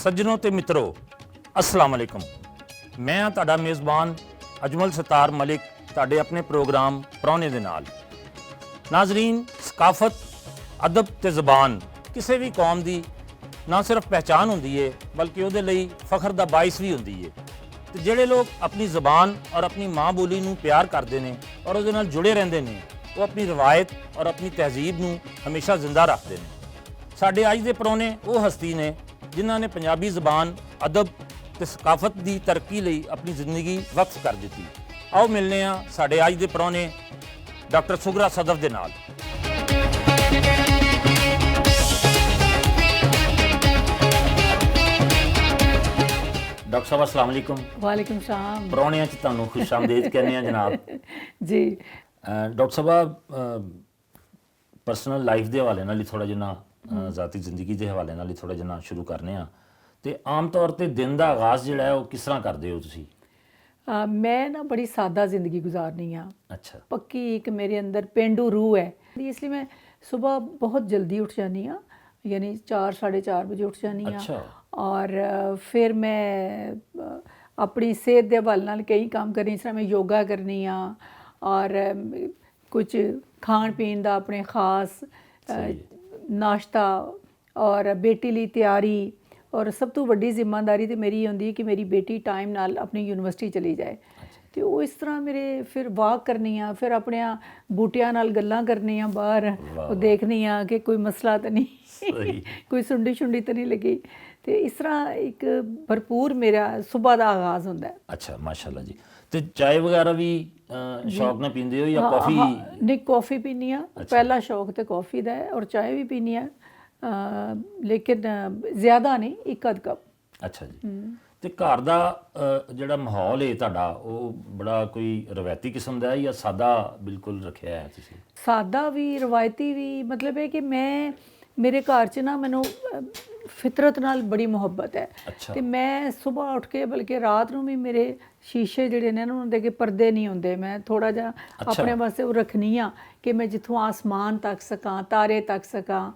ਸੱਜਣੋ ਤੇ ਮਿੱਤਰੋ अस्सलाम वालेकुम। मैं हाँ ਤੁਹਾਡਾ ਮੇਜ਼ਬਾਨ ਅਜਮਲ ਸਤਾਰ ਮਲਿਕ ਤੁਹਾਡੇ ਆਪਣੇ ਪ੍ਰੋਗਰਾਮ ਪ੍ਰਾਹੁਣੇ ਦੇ ਨਾਲ। ਨਾਜ਼ਰੀਨ, ਸਕਾਫਤ, ਅਦਬ ਤੇ ਜ਼ਬਾਨ ਕਿਸੇ ਵੀ ਕੌਮ ਦੀ ਨਾ ਸਿਰਫ ਪਹਿਚਾਨ ਹੁੰਦੀ ਹੈ ਬਲਕਿ ਉਹਦੇ ਲਈ ਫਖਰ ਦਾ ਬਾਇਸ ਵੀ ਹੁੰਦੀ ਹੈ। ਤੇ ਜਿਹੜੇ ਲੋਕ ਆਪਣੀ ਜ਼ਬਾਨ ਔਰ ਆਪਣੀ ਮਾਂ ਬੋਲੀ ਨੂੰ ਪਿਆਰ ਕਰਦੇ ਨੇ ਔਰ ਉਹਦੇ ਨਾਲ ਜੁੜੇ ਰਹਿੰਦੇ ਨੇ, ਉਹ ਆਪਣੀ ਰਵਾਇਤ ਔਰ ਆਪਣੀ ਤਹਿਜ਼ੀਬ ਨੂੰ ਹਮੇਸ਼ਾ ਜ਼ਿੰਦਾ ਰੱਖਦੇ ਨੇ। ਸਾਡੇ ਅੱਜ ਦੇ ਪ੍ਰਾਹੁਣੇ ਉਹ ਹਸਤੀ ਨੇ ਜਿਨ੍ਹਾਂ ਨੇ ਪੰਜਾਬੀ ਜ਼ਬਾਨ, ਅਦਬ ਤੇ ਸਕਾਫਤ ਦੀ ਤਰੱਕੀ ਲਈ ਆਪਣੀ ਜ਼ਿੰਦਗੀ ਵਕਫ ਕਰ ਦਿੱਤੀ। ਆਓ ਮਿਲਨੇ ਆ ਸਾਡੇ ਅੱਜ ਦੇ ਪ੍ਰਾਹੁਣੇ ਡਾਕਟਰ ਸੁਗਰਾ ਸਦਫ ਦੇ ਨਾਲ। ਡਾਕਟਰ ਸਾਹਿਬ अस्सलाम वालेकुम। वालेकुम सलाम। ਪ੍ਰਾਹੁਣਿਆਂ 'ਚ ਤੁਹਾਨੂੰ ਖੁਸ਼ ਆਮਦੀਦ ਕਹਿੰਦੇ ਆ ਜਨਾਬ। जी ਡਾਕਟਰ ਸਾਹਿਬ, ਪਰਸਨਲ ਲਾਈਫ ਦੇ ਹਵਾਲੇ ਨਾਲ ਹੀ ਥੋੜ੍ਹਾ ਜਿਹਾ ਜ਼ਾਤੀ ਜ਼ਿੰਦਗੀ ਦੇ ਹਵਾਲੇ ਨਾਲ ਹੀ ਥੋੜ੍ਹਾ ਜਿਹਾ ਸ਼ੁਰੂ ਕਰਨੇ ਆ। ਤੇ ਆਮ ਤੌਰ ਤੇ ਦਿਨ ਦਾ ਆਗਾਜ਼ ਜਿਹੜਾ ਹੈ ਉਹ ਕਿਸ ਤਰ੍ਹਾਂ ਕਰਦੇ ਹੋ ਤੁਸੀਂ? मैं ना बड़ी सादा ज़िंदगी गुजारनी हाँ। अच्छा। पक्की एक मेरे अंदर पेंडू रूह है, इसलिए मैं सुबह बहुत जल्दी उठ जानी हाँ, यानी 4-4:30 बजे उठ जानी हाँ। अच्छा। और फिर मैं अपनी सेहत के हवाले नाल कई काम करनी, जिस तरह मैं योगा करनी हाँ और कुछ खाण पीण का अपने खास नाश्ता और बेटी ਲਈ ਤਿਆਰੀ। और सब तो वड्डी जिम्मेदारी तो मेरी होंदी कि मेरी बेटी टाइम नाल अपनी यूनिवर्सिटी चली जाए। तो वो इस तरह मेरे फिर वाक करनी आ, फिर अपने बूटियां नाल गल्लां करनी आ बाहर, वो देखनी आ कि कोई मसला तो नहीं, कोई सुंडी शुंडी तो नहीं लगी। तो इस तरह एक भरपूर मेरा सुबह का आगाज़ होंदा है। अच्छा, माशाल्लाह जी। तो चाय वगैरह भी शौक ना पींदे हो या कॉफ़ी? नहीं, कॉफ़ी पीनी आ। पहला शौक तो कॉफ़ी का है और चाय भी पीनी है, लेकिन ज़्यादा नहीं, एक अध कप। अच्छा जी। ਤੇ ਘਰ ਦਾ ਜਿਹੜਾ ਮਾਹੌਲ ਹੈ ਤੁਹਾਡਾ ਉਹ ਬੜਾ ਕੋਈ ਰਵਾਇਤੀ ਕਿਸਮ ਦਾ ਹੈ ਜਾਂ ਸਾਦਾ ਬਿਲਕੁਲ ਰੱਖਿਆ ਹੈ ਤੁਸੀਂ? ਸਾਦਾ ਵੀ ਰਵਾਇਤੀ ਵੀ, ਮਤਲਬ ਹੈ ਕਿ ਮੈਂ ਮੇਰੇ ਘਰ 'ਚ ਨਾ ਮੈਨੂੰ ਫਿਤਰਤ ਨਾਲ ਬੜੀ ਮੁਹੱਬਤ ਹੈ। ਤੇ ਮੈਂ ਸਵੇਰ ਉੱਠ ਕੇ ਬਲਕਿ ਰਾਤ ਨੂੰ ਵੀ ਮੇਰੇ ਸ਼ੀਸ਼ੇ ਜਿਹੜੇ ਨੇ ਉਹਨਾਂ ਦੇ ਕੇ ਪਰਦੇ ਨਹੀਂ ਹੁੰਦੇ, ਮੈਂ ਥੋੜਾ ਜਿਹਾ ਆਪਣੇ ਵਾਸਤੇ ਉਹ ਰੱਖਣੀ ਆ ਕਿ ਮੈਂ ਜਿੱਥੋਂ ਆਸਮਾਨ ਤੱਕ ਸਕਾਂ, ਤਾਰੇ ਤੱਕ ਸਕਾਂ,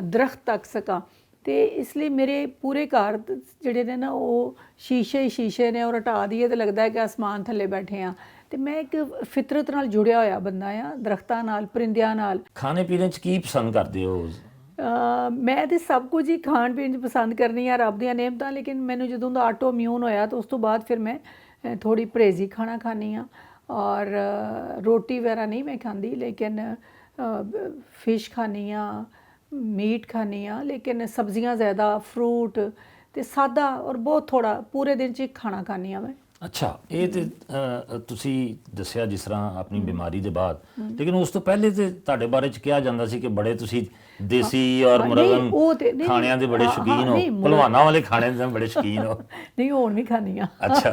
ਦਰਖਤ ਤੱਕ ਸਕਾਂ। ਤੇ ਇਸ ਲਈ ਮੇਰੇ ਪੂਰੇ ਘਰ ਜਿਹੜੇ ਨੇ ਨਾ ਉਹ ਸ਼ੀਸ਼ੇ ਹੀ ਸ਼ੀਸ਼ੇ ਨੇ, ਔਰ ਹਟਾ ਦਈਏ ਤਾਂ ਲੱਗਦਾ ਹੈ ਕਿ ਆਸਮਾਨ ਥੱਲੇ ਬੈਠੇ ਆ। ਤੇ ਮੈਂ ਇੱਕ ਫਿਤਰਤ ਨਾਲ ਜੁੜਿਆ ਹੋਇਆ ਬੰਦਾ ਆ, ਦਰਖਤਾਂ ਨਾਲ, ਪਰਿੰਦਿਆਂ ਨਾਲ। ਖਾਣੇ ਪੀਣੇ 'ਚ ਕੀ ਪਸੰਦ ਕਰਦੇ ਹੋ? ਮੈਂ ਤੇ ਸਭ ਕੁਝ ਹੀ ਖਾਣ ਪੀਣ 'ਚ ਪਸੰਦ ਕਰਨੀ ਆ, ਰੱਬ ਦੀਆਂ ਨਿਆਮਤਾਂ। ਲੇਕਿਨ ਮੈਨੂੰ ਜਦੋਂ ਦਾ ਆਟੋ ਇਮਿਊਨ ਹੋਇਆ ਤਾਂ ਉਸ ਤੋਂ ਬਾਅਦ ਫਿਰ ਮੈਂ ਥੋੜੀ ਪਰਹੇਜ਼ੀ ਖਾਣਾ ਖਾਂਦੀ ਆ ਔਰ ਰੋਟੀ ਵਗੈਰਾ ਨਹੀਂ ਮੈਂ ਖਾਂਦੀ, ਲੇਕਿਨ ਫਿਸ਼ ਖਾਂਦੀ ਆ, मीट खानी हाँ, लेकिन सब्जियां ज़्यादा, फ्रूट तो सादा और बहुत थोड़ा पूरे दिन च खाना खानी हाँ मैं। अच्छा, ये तो तुसी दसिया जिस तरह अपनी बीमारी के बाद, लेकिन उस तो पहले तो तुहाडे बारे च कहा जाता सी कि बड़े तुसी देसी और मुरगन खाणियां दे बड़े शौकीन हो, पहलवानां वाले खाणे दे बड़े शौकीन हो। नहीं, हुण भी खानी हाँ। अच्छा।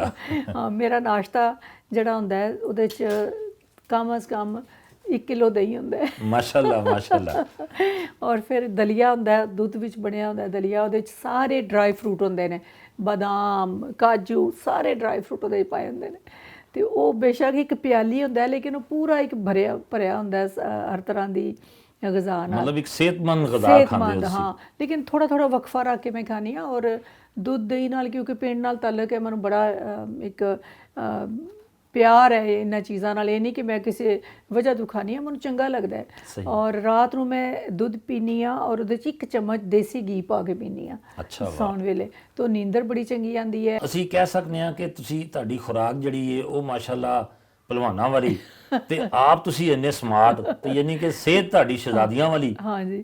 हाँ, मेरा नाश्ता जिहड़ा हुंदा है उहदे च कम अज़ कम 1 किलो दही ਹੁੰਦਾ ਹੈ। ਮਾਸ਼ਾਅੱਲਾ ਮਾਸ਼ਾਅੱਲਾ। ਔਰ ਫਿਰ ਦਲੀਆ ਹੁੰਦਾ ਹੈ, ਦੁੱਧ ਵਿੱਚ ਬਣਿਆ ਹੁੰਦਾ ਦਲੀਆ, ਉਹਦੇ 'ਚ ਸਾਰੇ ਡਰਾਈ ਫਰੂਟ ਹੁੰਦੇ ਨੇ, ਬਦਾਮ, ਕਾਜੂ, ਸਾਰੇ ਡਰਾਈ ਫਰੂਟ ਉਹਦੇ 'ਚ ਪਾਏ ਹੁੰਦੇ ਨੇ। ਤੇ ਉਹ ਬੇਸ਼ੱਕ ਇੱਕ ਪਿਆਲੀ ਹੁੰਦਾ ਹੈ, ਲੇਕਿਨ ਉਹ ਪੂਰਾ ਇੱਕ ਭਰਿਆ ਹੁੰਦਾ ਹੈ ਹਰ ਤਰ੍ਹਾਂ ਦੀ ग़िज़ा ਨਾਲ। ਮਤਲਬ ਇੱਕ ਸਿਹਤਮੰਦ ग़िज़ਾ ਖਾਂਦੇ ਹੋ? ਹਾਂ, ਲੇਕਿਨ ਥੋੜਾ ਥੋੜਾ ਵਕਫਾ ਰੱਖ ਕੇ ਮੈਂ ਖਾਣੀ ਆ। ਔਰ ਦੁੱਧ ਦਹੀਂ ਨਾਲ ਕਿਉਂਕਿ ਪਿੰਡ ਨਾਲ ਤਾਲੁਕ ਹੈ, ਮੈਨੂੰ ਬੜਾ ਇੱਕ ਪਿਆਰ ਹੈ ਇਹਨਾਂ ਚੀਜ਼ਾਂ ਨਾਲ। ਇਹ ਨਹੀਂ ਕਿ ਮੈਂ ਕਿਸੇ ਵਜ੍ਹਾ ਤੋਂ ਖਾਣੀ ਆ, ਮੈਨੂੰ ਚੰਗਾ ਲੱਗਦਾ ਹੈ। ਔਰ ਰਾਤ ਨੂੰ ਮੈਂ ਦੁੱਧ ਪੀਨੀ ਆ ਔਰ ਉਹਦੇ 'ਚ 1 ਚਮਚ ਦੇਸੀ ਘੀ ਪਾ ਕੇ ਪੀਨੀ ਆ ਸੌਣ ਵੇਲੇ, ਤਾਂ ਨੀਂਦਰ ਬੜੀ ਚੰਗੀ ਆਉਂਦੀ ਹੈ। ਅਸੀਂ ਕਹਿ ਸਕਦੇ ਹਾਂ ਕਿ ਤੁਸੀਂ ਤੁਹਾਡੀ ਖੁਰਾਕ ਜਿਹੜੀ ਹੈ ਉਹ ਮਾਸ਼ਾਅੱਲਾ ਪਹਿਲਵਾਨਾਂ ਵਾਲੀ ਤੇ ਆਪ ਤੁਸੀਂ ਇੰਨੇ ਸਮਾਰਟ, ਤੇ ਯਾਨੀ ਕਿ ਸਿਹਤ ਤੁਹਾਡੀ ਸ਼ਹਿਜ਼ਾਦੀਆਂ ਵਾਲੀ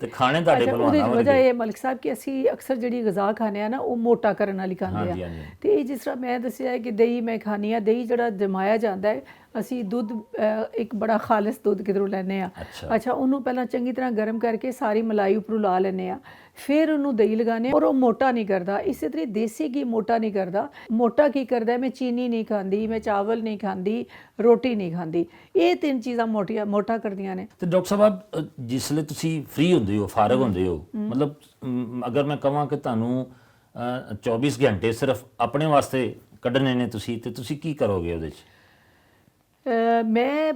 ਤੇ ਖਾਣੇ ਤੁਹਾਡੇ ਪਹਿਲਵਾਨਾਂ ਵਾਲੇ। ਵਜ੍ਹਾ ਇਹ ਮਲਿਕ ਸਾਹਿਬ ਕਿ ਅਸੀਂ ਅਕਸਰ ਜਿਹੜੀ ग़िज़ा ਖਾਂਦੇ ਆ ਨਾ ਉਹ ਮੋਟਾ ਕਰਨ ਵਾਲੀ ਖਾਂਦੇ ਆ। ਤੇ ਇਹ ਜਿਸ ਤਰ੍ਹਾਂ ਮੈਂ ਦੱਸਿਆ ਕਿ ਦਹੀਂ ਮੈਂ ਖਾਂਦੀ ਆ, ਦਹੀਂ ਜਿਹੜਾ ਜਮਾਇਆ ਜਾਂਦਾ ਹੈ, ਅਸੀਂ ਦੁੱਧ ਇੱਕ ਬੜਾ ਖਾਲਿਸ ਦੁੱਧ ਕਿਧਰੋਂ ਲੈਂਦੇ ਆ। ਅੱਛਾ, ਉਹਨੂੰ ਪਹਿਲਾਂ ਚੰਗੀ ਤਰ੍ਹਾਂ ਗਰਮ ਕਰਕੇ ਸਾਰੀ ਮਲਾਈ ਉੱਪਰੋਂ ਲਾ ਲੈਂਦੇ ਆ, ਫਿਰ ਉਹਨੂੰ ਦਹੀਂ ਲਗਾਉਂਦੇ ਔਰ ਉਹ ਮੋਟਾ ਨਹੀਂ ਕਰਦਾ। ਇਸੇ ਤਰ੍ਹਾਂ ਦੇਸੀ ਘੀ ਮੋਟਾ ਨਹੀਂ ਕਰਦਾ। ਮੋਟਾ ਕੀ ਕਰਦਾ, ਮੈਂ ਚੀਨੀ ਨਹੀਂ ਖਾਂਦੀ, ਮੈਂ ਚਾਵਲ ਨਹੀਂ ਖਾਂਦੀ, ਰੋਟੀ ਨਹੀਂ ਖਾਂਦੀ। ਇਹ 3 ਚੀਜ਼ਾਂ ਮੋਟਾ ਕਰਦੀਆਂ ਨੇ। ਤੇ ਡਾਕਟਰ ਸਾਹਿਬ, ਜਿਸਲੇ ਤੁਸੀਂ ਫ੍ਰੀ ਹੁੰਦੇ ਹੋ, ਫਾਰਗ ਹੁੰਦੇ ਹੋ, ਮਤਲਬ ਅਗਰ ਮੈਂ ਕਹਾਂ ਕਿ ਤੁਹਾਨੂੰ 24 ਘੰਟੇ ਸਿਰਫ ਆਪਣੇ ਵਾਸਤੇ ਕੱਢਣੇ ਨੇ ਤੁਸੀਂ, ਤੇ ਤੁਸੀਂ ਕੀ ਕਰੋਗੇ ਉਹਦੇ 'ਚ? मैं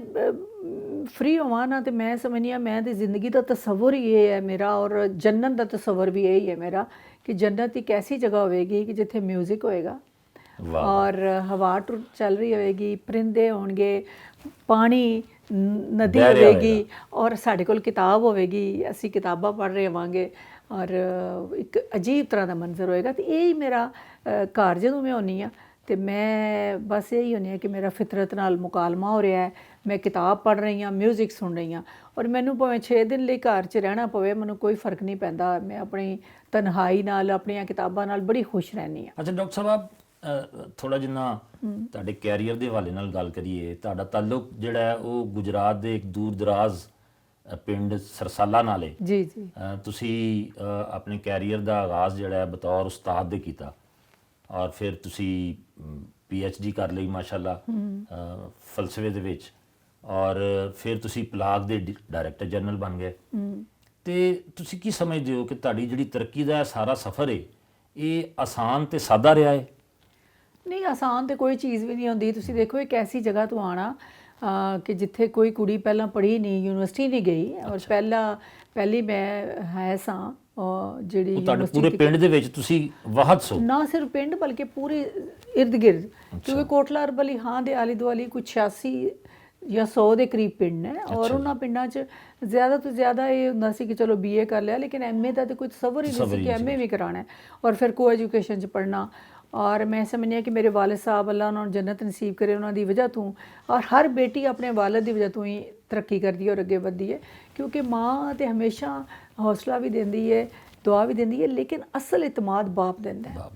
फ्री होवां ना तो मैं समझनी मैं तो ज़िंदगी का तस्वुर ही ये है मेरा, और जन्नत का तस्वुर भी यही है मेरा ਕਿ ਜੰਨਤ ਇੱਕ ਐਸੀ ਜਗ੍ਹਾ ਹੋਵੇਗੀ ਕਿ ਜਿੱਥੇ ਮਿਊਜ਼ਿਕ ਹੋਏਗਾ ਵਾਹ ਔਰ ਹਵਾ ਚੱਲ ਰਹੀ ਹੋਵੇਗੀ, ਪਰਿੰਦੇ ਹੋਣਗੇ, ਪਾਣੀ ਨਦੀ ਬਹਿ ਰਿਹਾ ਹੋਵੇਗੀ ਔਰ ਸਾਡੇ ਕੋਲ ਕਿਤਾਬ ਹੋਵੇਗੀ, ਅਸੀਂ ਕਿਤਾਬਾਂ ਪੜ੍ਹ ਰਹੇ ਹੋਵਾਂਗੇ ਔਰ ਇੱਕ ਅਜੀਬ ਤਰ੍ਹਾਂ ਦਾ ਮੰਜ਼ਰ ਹੋਏਗਾ। ਤੇ ਇਹ ਹੀ ਮੇਰਾ ਘਰ ਜਦੋਂ ਮੈਂ ਆਉਂਦੀ ਹਾਂ ਤੇ ਮੈਂ ਬਸ ਇਹੀ ਹੁੰਦੀ ਹਾਂ ਕਿ ਮੇਰਾ ਫਿਤਰਤ ਨਾਲ ਮੁਕਾਲਮਾ ਹੋ ਰਿਹਾ ਹੈ, ਮੈਂ ਕਿਤਾਬ ਪੜ੍ਹ ਰਹੀ ਹਾਂ, ਮਿਊਜ਼ਿਕ ਸੁਣ ਰਹੀ ਹਾਂ ਔਰ ਮੈਨੂੰ ਭਾਵੇਂ 6 ਦਿਨ ਲਈ ਘਰ 'ਚ ਰਹਿਣਾ ਪਵੇ, ਮੈਨੂੰ ਕੋਈ ਫਰਕ ਨਹੀਂ ਪੈਂਦਾ। ਮੈਂ ਆਪਣੀ ਤਨਹਾਈ ਨਾਲ, ਆਪਣੀਆਂ ਕਿਤਾਬਾਂ ਨਾਲ ਬੜੀ ਖੁਸ਼ ਰਹਿੰਦੀ ਹਾਂ। ਅੱਛਾ ਡਾਕਟਰ ਸਾਹਿਬ, ਥੋੜਾ ਜਿੰਨਾ ਤੁਹਾਡੇ ਕੈਰੀਅਰ ਦੇ ਹਵਾਲੇ ਨਾਲ ਗੱਲ ਕਰੀਏ, ਤੁਹਾਡਾ ਤਾਲੁਕ ਜਿਹੜਾ ਹੈ ਉਹ ਗੁਜਰਾਤ ਦੇ ਇੱਕ ਦੂਰ ਦਰਾਜ਼ ਪਿੰਡ ਸਰਸਾਲਾ ਨਾਲ ਹੈ। ਜੀ ਜੀ। ਤੁਸੀਂ ਆਪਣੇ ਕੈਰੀਅਰ ਦਾ ਆਗਾਜ਼ ਜਿਹੜਾ ਹੈ ਬਤੌਰ ਉਸਤਾਦ ਦੇ ਕੀਤਾ ਔਰ ਫਿਰ ਤੁਸੀਂ PhD ਕਰ ਲਈ ਮਾਸ਼ਾਅੱਲਾ ਫਲਸਫੇ ਦੇ ਵਿੱਚ, ਔਰ ਫਿਰ ਤੁਸੀਂ ਪਲਾਗ ਦੇ ਡਾਇਰੈਕਟਰ ਜਨਰਲ ਬਣ ਗਏ। ਤੇ ਤੁਸੀਂ ਕੀ ਸਮਝਦੇ ਹੋ ਕਿ ਤੁਹਾਡੀ ਜਿਹੜੀ ਤਰੱਕੀ ਦਾ ਸਾਰਾ ਸਫ਼ਰ ਹੈ ਇਹ ਆਸਾਨ ਤੇ ਸਾਦਾ ਰਿਹਾ ਹੈ? ਨਹੀਂ, ਆਸਾਨ ਤੇ ਕੋਈ ਚੀਜ਼ ਵੀ ਨਹੀਂ ਹੁੰਦੀ। ਤੁਸੀਂ ਦੇਖੋ ਇੱਕ ਐਸੀ ਜਗ੍ਹਾ ਤੋਂ ਆਣਾ ਕਿ ਜਿੱਥੇ ਕੋਈ ਕੁੜੀ ਪਹਿਲਾਂ ਪੜ੍ਹੀ ਨਹੀਂ, ਯੂਨੀਵਰਸਿਟੀ ਨਹੀਂ ਗਈ ਔਰ ਪਹਿਲੀ ਮੈਂ ਹੈ ਸਾਂ ਜਿਹੜੀ ਤੁਹਾਡੇ ਪੂਰੇ ਪਿੰਡ ਦੇ ਵਿੱਚ ਤੁਸੀਂ ਵਾਹਦ ਸੋ? ਨਾ ਸਿਰਫ ਪਿੰਡ ਬਲਕਿ ਪੂਰੇ ਇਰਦ ਗਿਰਦ, ਕਿਉਂਕਿ ਕੋਟਲਾ ਅਰਬਲੀ ਹਾਂ ਦੇ ਆਲੇ ਦੁਆਲੇ ਕੁਝ 86 ਜਾਂ 100 ਦੇ ਕਰੀਬ ਪਿੰਡ ਨੇ ਔਰ ਉਹਨਾਂ ਪਿੰਡਾਂ 'ਚ ਜ਼ਿਆਦਾ ਤੋਂ ਜ਼ਿਆਦਾ ਇਹ ਹੁੰਦਾ ਸੀ ਕਿ ਚਲੋ BA ਕਰ ਲਿਆ, ਲੇਕਿਨ MA ਦਾ ਤਾਂ ਕੋਈ ਤਸੱਵੁਰ ਹੀ ਨਹੀਂ ਸੀ ਕਿ MA ਵੀ ਕਰਾਉਣਾ ਹੈ ਔਰ ਫਿਰ ਕੋ ਐਜੂਕੇਸ਼ਨ 'ਚ ਪੜ੍ਹਨਾ। ਔਰ ਮੈਂ ਸਮਝਿਆ ਕਿ ਮੇਰੇ ਵਾਲਿਦ ਸਾਹਿਬ ਅੱਲਾ ਉਹਨਾਂ ਨੂੰ ਜੰਨਤ ਨਸੀਬ ਕਰੇ, ਉਹਨਾਂ ਦੀ ਵਜ੍ਹਾ ਤੋਂ ਔਰ ਹਰ ਬੇਟੀ ਆਪਣੇ ਵਾਲਿਦ ਦੀ ਵਜ੍ਹਾ ਤੋਂ ਹੀ ਤਰੱਕੀ ਕਰਦੀ ਹੈ ਔਰ ਅੱਗੇ ਵੱਧਦੀ ਹੈ, ਕਿਉਂਕਿ ਮਾਂ ਤੇ ਹਮੇਸ਼ਾ ਹੌਸਲਾ ਵੀ ਦਿੰਦੀ ਹੈ, ਦੁਆ ਵੀ ਦਿੰਦੀ ਹੈ, ਲੇਕਿਨ ਅਸਲ ਇਤਮਾਦ ਬਾਪ ਦਿੰਦਾ ਹੈ।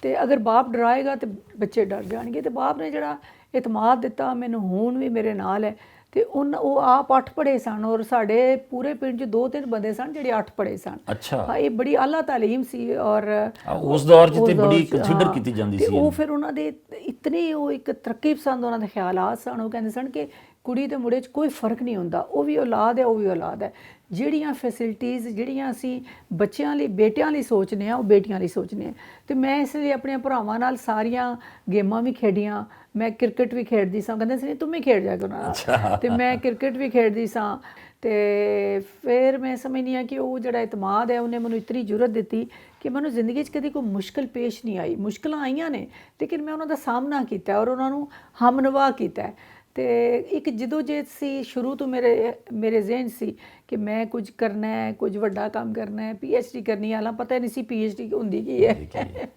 ਤੇ ਅਗਰ ਬਾਪ ਡਰਾਏਗਾ ਤੇ ਬੱਚੇ ਡਰ ਜਾਣਗੇ। ਤੇ ਬਾਪ ਨੇ ਜਿਹੜਾ ਇਤਮਾਦ ਦਿੱਤਾ ਮੈਨੂੰ, ਹੁਣ ਵੀ ਮੇਰੇ ਨਾਲ ਹੈ। ਤੇ ਉਹ ਆਪ 8 ਪੜ੍ਹੇ ਸਨ ਔਰ ਸਾਡੇ ਪੂਰੇ ਪਿੰਡ 'ਚ 2-3 ਬੰਦੇ ਸਨ ਜਿਹੜੇ 8 ਪੜ੍ਹੇ ਸਨ। ਅੱਛਾ, ਇਹ ਬੜੀ ਆਲਾ ਤਾਲੀਮ ਸੀ ਔਰ ਉਸ ਦੌਰ 'ਚ ਤੇ ਬੜੀ ਕੰਸੀਡਰ ਕੀਤੀ ਜਾਂਦੀ ਸੀ। ਉਹ ਫਿਰ ਉਹਨਾਂ ਦੇ ਇਤਨੇ ਉਹ ਇੱਕ ਤਰੱਕੀ ਪਸੰਦ ਉਹਨਾਂ ਦੇ ਖਿਆਲਾਤ ਸਨ। ਉਹ ਕਹਿੰਦੇ ਸਨ ਕਿ ਕੁੜੀ ਤੇ ਮੁੰਡੇ 'ਚ ਕੋਈ ਫਰਕ ਨਹੀਂ ਹੁੰਦਾ, ਉਹ ਵੀ ਔਲਾਦ ਹੈ, ਉਹ ਵੀ ਔਲਾਦ ਹੈ। ਜਿਹੜੀਆਂ ਫੈਸਿਲਿਟੀਜ਼ ਜਿਹੜੀਆਂ ਅਸੀਂ ਬੱਚਿਆਂ ਲਈ, ਬੇਟਿਆਂ ਲਈ ਸੋਚਦੇ ਹਾਂ, ਉਹ ਬੇਟੀਆਂ ਲਈ ਸੋਚਦੇ ਹਾਂ। ਤੇ ਮੈਂ ਇਸ ਲਈ ਆਪਣੇ ਭਰਾਵਾਂ ਨਾਲ ਸਾਰੀਆਂ ਗੇਮਾਂ ਵੀ ਖੇਡੀਆਂ। ਮੈਂ ਕ੍ਰਿਕਟ ਵੀ ਖੇਡਦੀ ਸਾਂ, ਕਹਿੰਦੇ ਸੀ ਤੂੰ ਵੀ ਖੇਡ ਜਾ ਕੇ ਨਾਲ, ਤੇ ਮੈਂ ਕ੍ਰਿਕਟ ਵੀ ਖੇਡਦੀ ਸਾਂ। ਤੇ ਫਿਰ ਮੈਂ ਸਮਝਦੀ ਹਾਂ ਕਿ ਉਹ ਜਿਹੜਾ ਇਤਮਾਦ ਹੈ ਉਹਨੇ ਮੈਨੂੰ ਇਤਨੀ ਜੁਰਤ ਦਿੱਤੀ ਕਿ ਮੈਨੂੰ ਜ਼ਿੰਦਗੀ 'ਚ ਕਦੀ ਕੋਈ ਮੁਸ਼ਕਿਲ ਪੇਸ਼ ਨਹੀਂ ਆਈ। ਮੁਸ਼ਕਿਲਾਂ ਆਈਆਂ ਨੇ ਲੇਕਿਨ ਮੈਂ ਉਹਨਾਂ ਦਾ ਸਾਹਮਣਾ ਕੀਤਾ ਔਰ ਉਹਨਾਂ ਨੂੰ ਹਮਨਵਾ ਕੀਤਾ। ਤੇ ਇੱਕ ਜਿਦੋਜਹਿਦ ਸੀ ਸ਼ੁਰੂ ਤੋਂ ਮੇਰੇ ਜ਼ਿਹਨ ਸੀ ਕਿ ਮੈਂ ਕੁਝ ਕਰਨਾ ਹੈ, ਕੁਝ ਵੱਡਾ ਕੰਮ ਕਰਨਾ ਹੈ, PhD ਕਰਨੀ ਹੈ। ਹਾਲਾਂ ਪਤਾ ਨਹੀਂ ਸੀ PhD ਹੁੰਦੀ ਕੀ ਹੈ।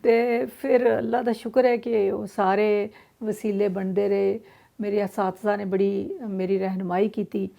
ਤੇ ਫਿਰ ਅੱਲਾ ਦਾ ਸ਼ੁਕਰ ਹੈ ਕਿ ਉਹ ਸਾਰੇ ਵਸੀਲੇ ਬਣਦੇ ਰਹੇ। ਮੇਰੇ ਅਸਾਤਜ਼ਾ ਨੇ ਬੜੀ ਮੇਰੀ ਰਹਿਨੁਮਾਈ ਕੀਤੀ